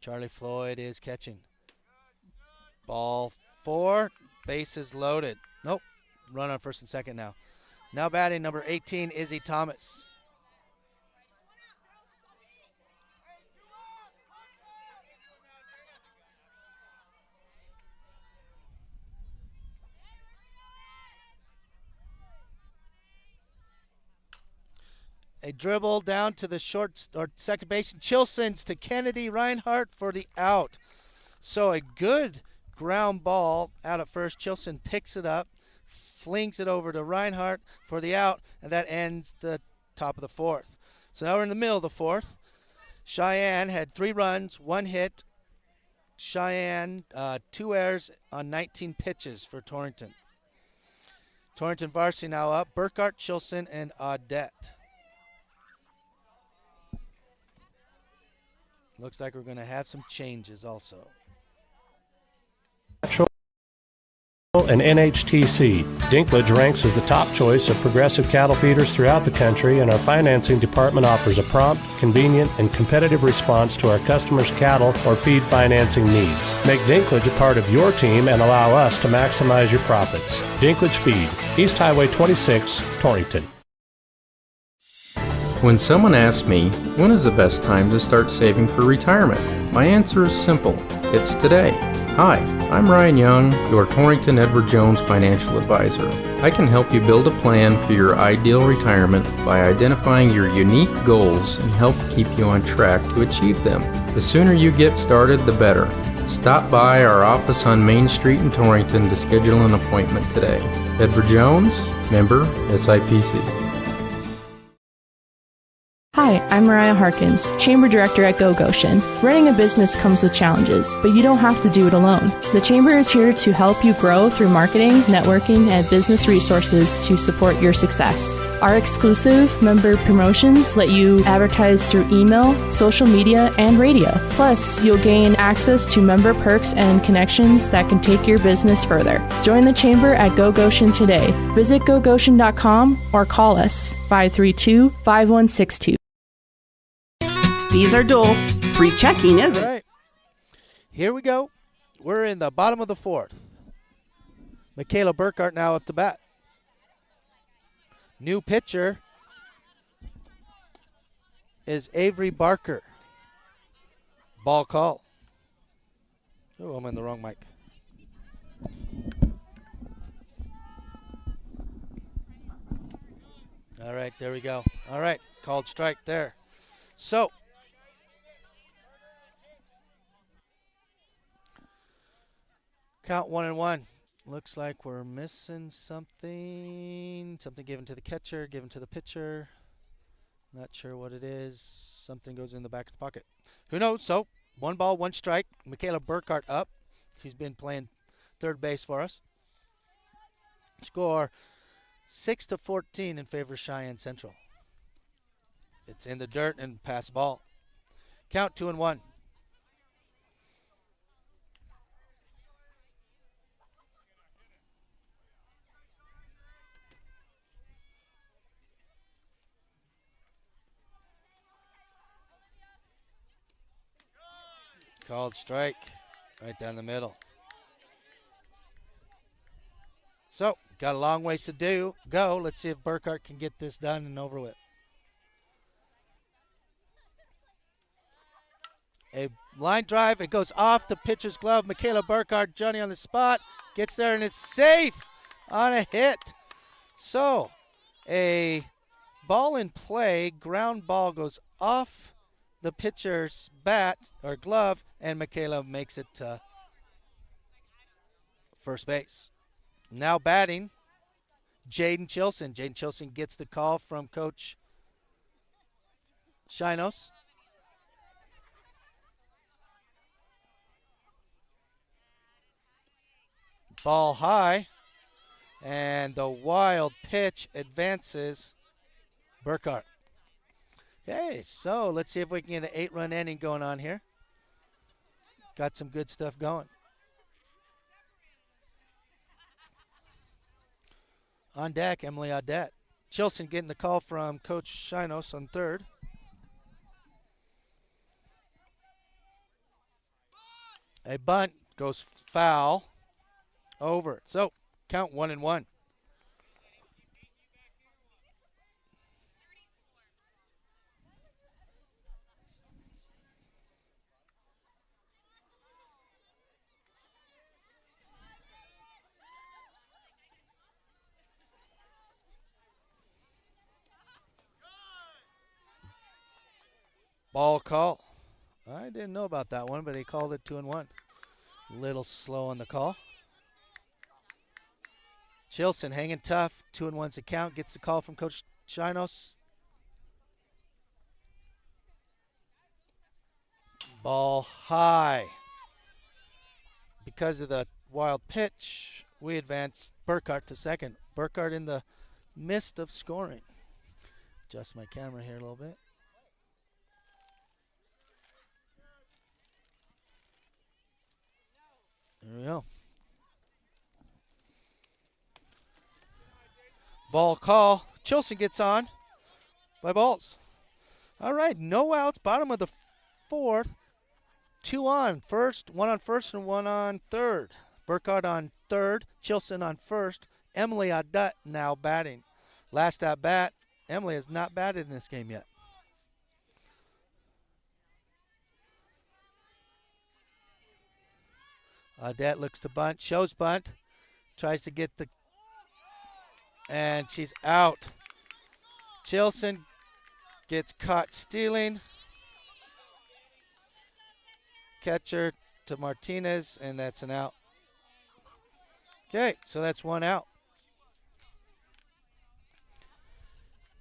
Charlie Floyd is catching. Ball 4, bases loaded. Nope, run on first and second now. Now batting number 18, Izzy Thomas. A dribble down to the short or second base. Chilson's to Kennedy Reinhardt for the out. So a good ground ball out at first. Chilson picks it up, flings it over to Reinhardt for the out, and that ends the top of the fourth. So now we're in the middle of the fourth. Cheyenne had 3 runs, 1 hit. Cheyenne, 2 errors on 19 pitches for Torrington. Torrington varsity now up. Burkhart, Chilson, and Audette. Looks like we're going to have some changes also. And NHTC. Dinklage ranks as the top choice of progressive cattle feeders throughout the country, and our financing department offers a prompt, convenient, and competitive response to our customers' cattle or feed financing needs. Make Dinklage a part of your team and allow us to maximize your profits. Dinklage Feed, East Highway 26, Torrington. When someone asks me, when is the best time to start saving for retirement? My answer is simple. It's today. Hi, I'm Ryan Young, your Torrington Edward Jones financial advisor. I can help you build a plan for your ideal retirement by identifying your unique goals and help keep you on track to achieve them. The sooner you get started, the better. Stop by our office on Main Street in Torrington to schedule an appointment today. Edward Jones, member SIPC. Hi, I'm Mariah Harkins, Chamber Director at Go Goshen. Running a business comes with challenges, but you don't have to do it alone. The Chamber is here to help you grow through marketing, networking, and business resources to support your success. Our exclusive member promotions let you advertise through email, social media, and radio. Plus, you'll gain access to member perks and connections that can take your business further. Join the Chamber at Go Goshen today. Visit gogoshen.com or call us 532-5162. These are dual. Free checking, is it? All right. Here we go. We're in the bottom of the fourth. Michaela Burkhart now up to bat. New pitcher is Avery Barker. Ball call. Oh, I'm in the wrong mic. All right, there we go. All right, called strike there. So, count 1-1. Looks like we're missing something. Something given to the catcher, given to the pitcher. Not sure what it is. Something goes in the back of the pocket. Who knows? So, 1 ball, 1 strike. Michaela Burkhart up. She's been playing third base for us. Score 6-14 in favor of Cheyenne Central. It's in the dirt and pass ball. Count 2-1. Called strike right down the middle. So, got a long ways to go. Let's see if Burkhart can get this done and over with. A line drive. It goes off the pitcher's glove. Michaela Burkhart, Johnny on the spot, gets there and is safe on a hit. So, a ball in play. Ground ball goes off the pitcher's bat or glove, and Michaela makes it to first base. Now batting, Jaden Chilson. Jaden Chilson gets the call from Coach Shinos. Ball high, and the wild pitch advances Burkhart. Okay, so let's see if we can get an 8-run inning going on here. Got some good stuff going. On deck, Emily Audette. Chilson getting the call from Coach Shinos on third. A bunt goes foul. Over. So, count 1-1. Ball call. I didn't know about that one, but he called it 2-1. Little slow on the call. Chilson hanging tough. 2-1's a count. Gets the call from Coach Chinos. Ball high. Because of the wild pitch, we advance Burkhart to second. Burkhart in the midst of scoring. Adjust my camera here a little bit. There we go. Ball call. Chilson gets on by balls. All right, no outs. Bottom of the fourth. 2 on first, 1 on first, and 1 on third. Burkhart on third, Chilson on first. Emily Audette now batting. Last at bat, Emily has not batted in this game yet. Audette looks to bunt, shows bunt, tries to get the, and she's out. Chilson gets caught stealing. Catcher to Martinez, and that's an out. Okay, so that's 1 out.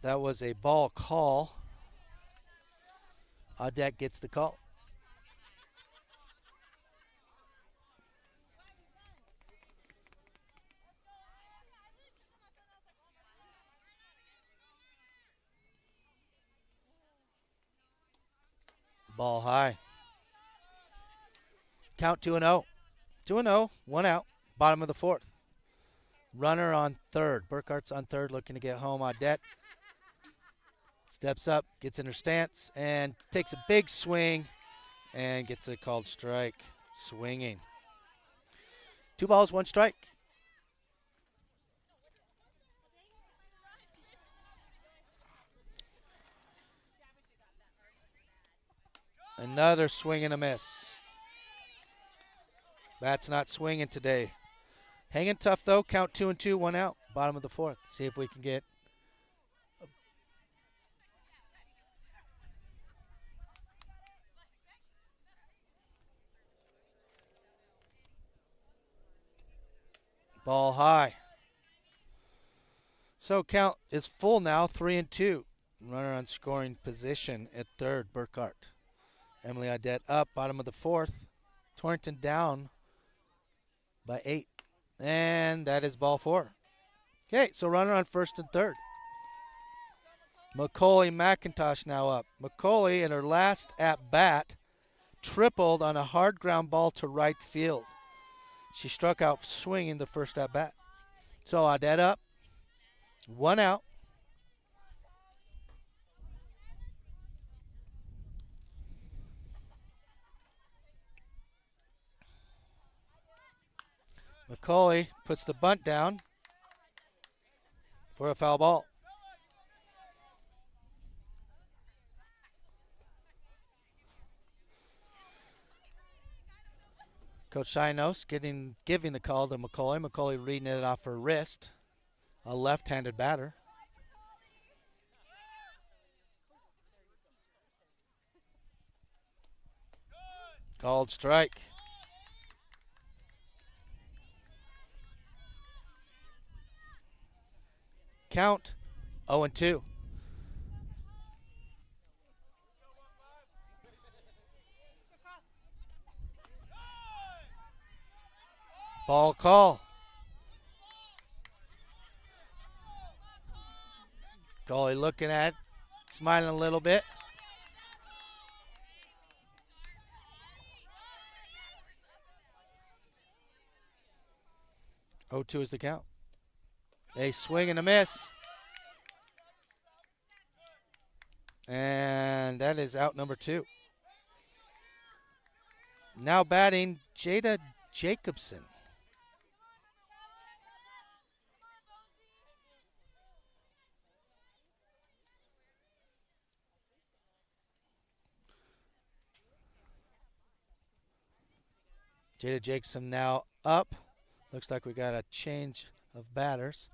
That was a ball call. Audette gets the call. Ball high. Count 2-0. 2-0, 1 out. Bottom of the fourth. Runner on third. Burkhart's on third, looking to get home. Audette steps up, gets in her stance, and takes a big swing and gets a called strike. Swinging. 2 balls, 1 strike. Another swing and a miss. Bat's not swinging today. Hanging tough, though. Count 2-2, 1 out. Bottom of the fourth. See if we can get ball high. So count is full now, 3-2. Runner on scoring position at third, Burkhart. Emily Audette up, bottom of the fourth. Torrington down by 8. And that is ball 4. Okay, so runner on first and third. Macaulay McIntosh now up. Macaulay in her last at bat tripled on a hard ground ball to right field. She struck out swinging the first at bat. So Audette up, 1 out. Macaulay puts the bunt down for a foul ball. Coach Chinos giving the call to Macaulay. Macaulay reading it off her wrist. A left-handed batter. Called strike. Count 0-2. Ball call. Macaulay looking at it, smiling a little bit. Oh, 2 is the count. A swing and a miss. And that is out number 2. Now batting, Jada Jacobson. Jada Jacobson now up. Looks like we got a change of batters.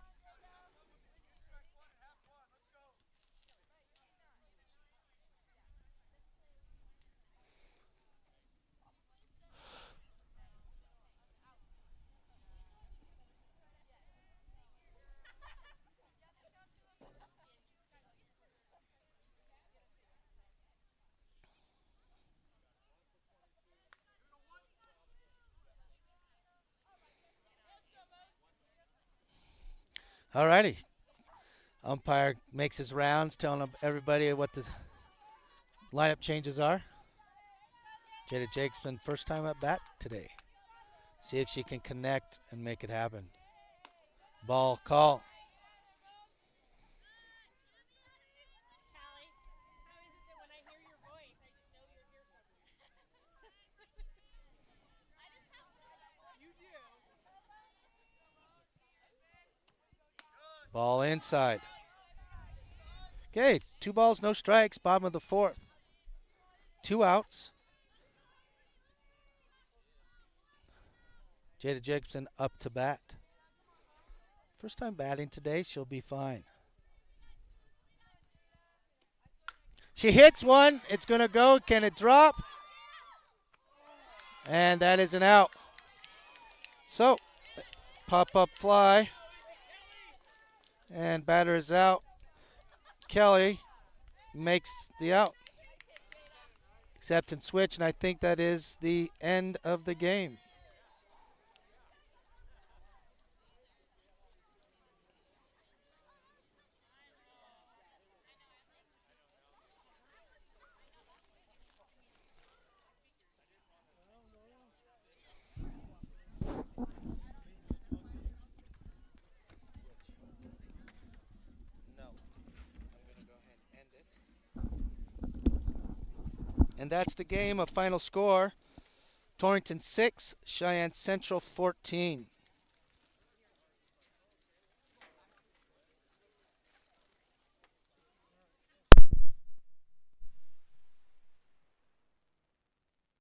All righty. Umpire makes his rounds, telling everybody what the lineup changes are. Jada Jacobson, first time at bat today. See if she can connect and make it happen. Ball call. Ball inside. Okay, 2 balls, no strikes, bottom of the 4th. 2 outs. Jada Jacobson up to bat. First time batting today, she'll be fine. She hits one, it's going to go. Can it drop? And that is an out. So, pop-up fly. And batter is out. Kelly makes the out. Accept and switch, and I think that is the end of the game. And that's the game. A final score, Torrington 6, Cheyenne Central 14.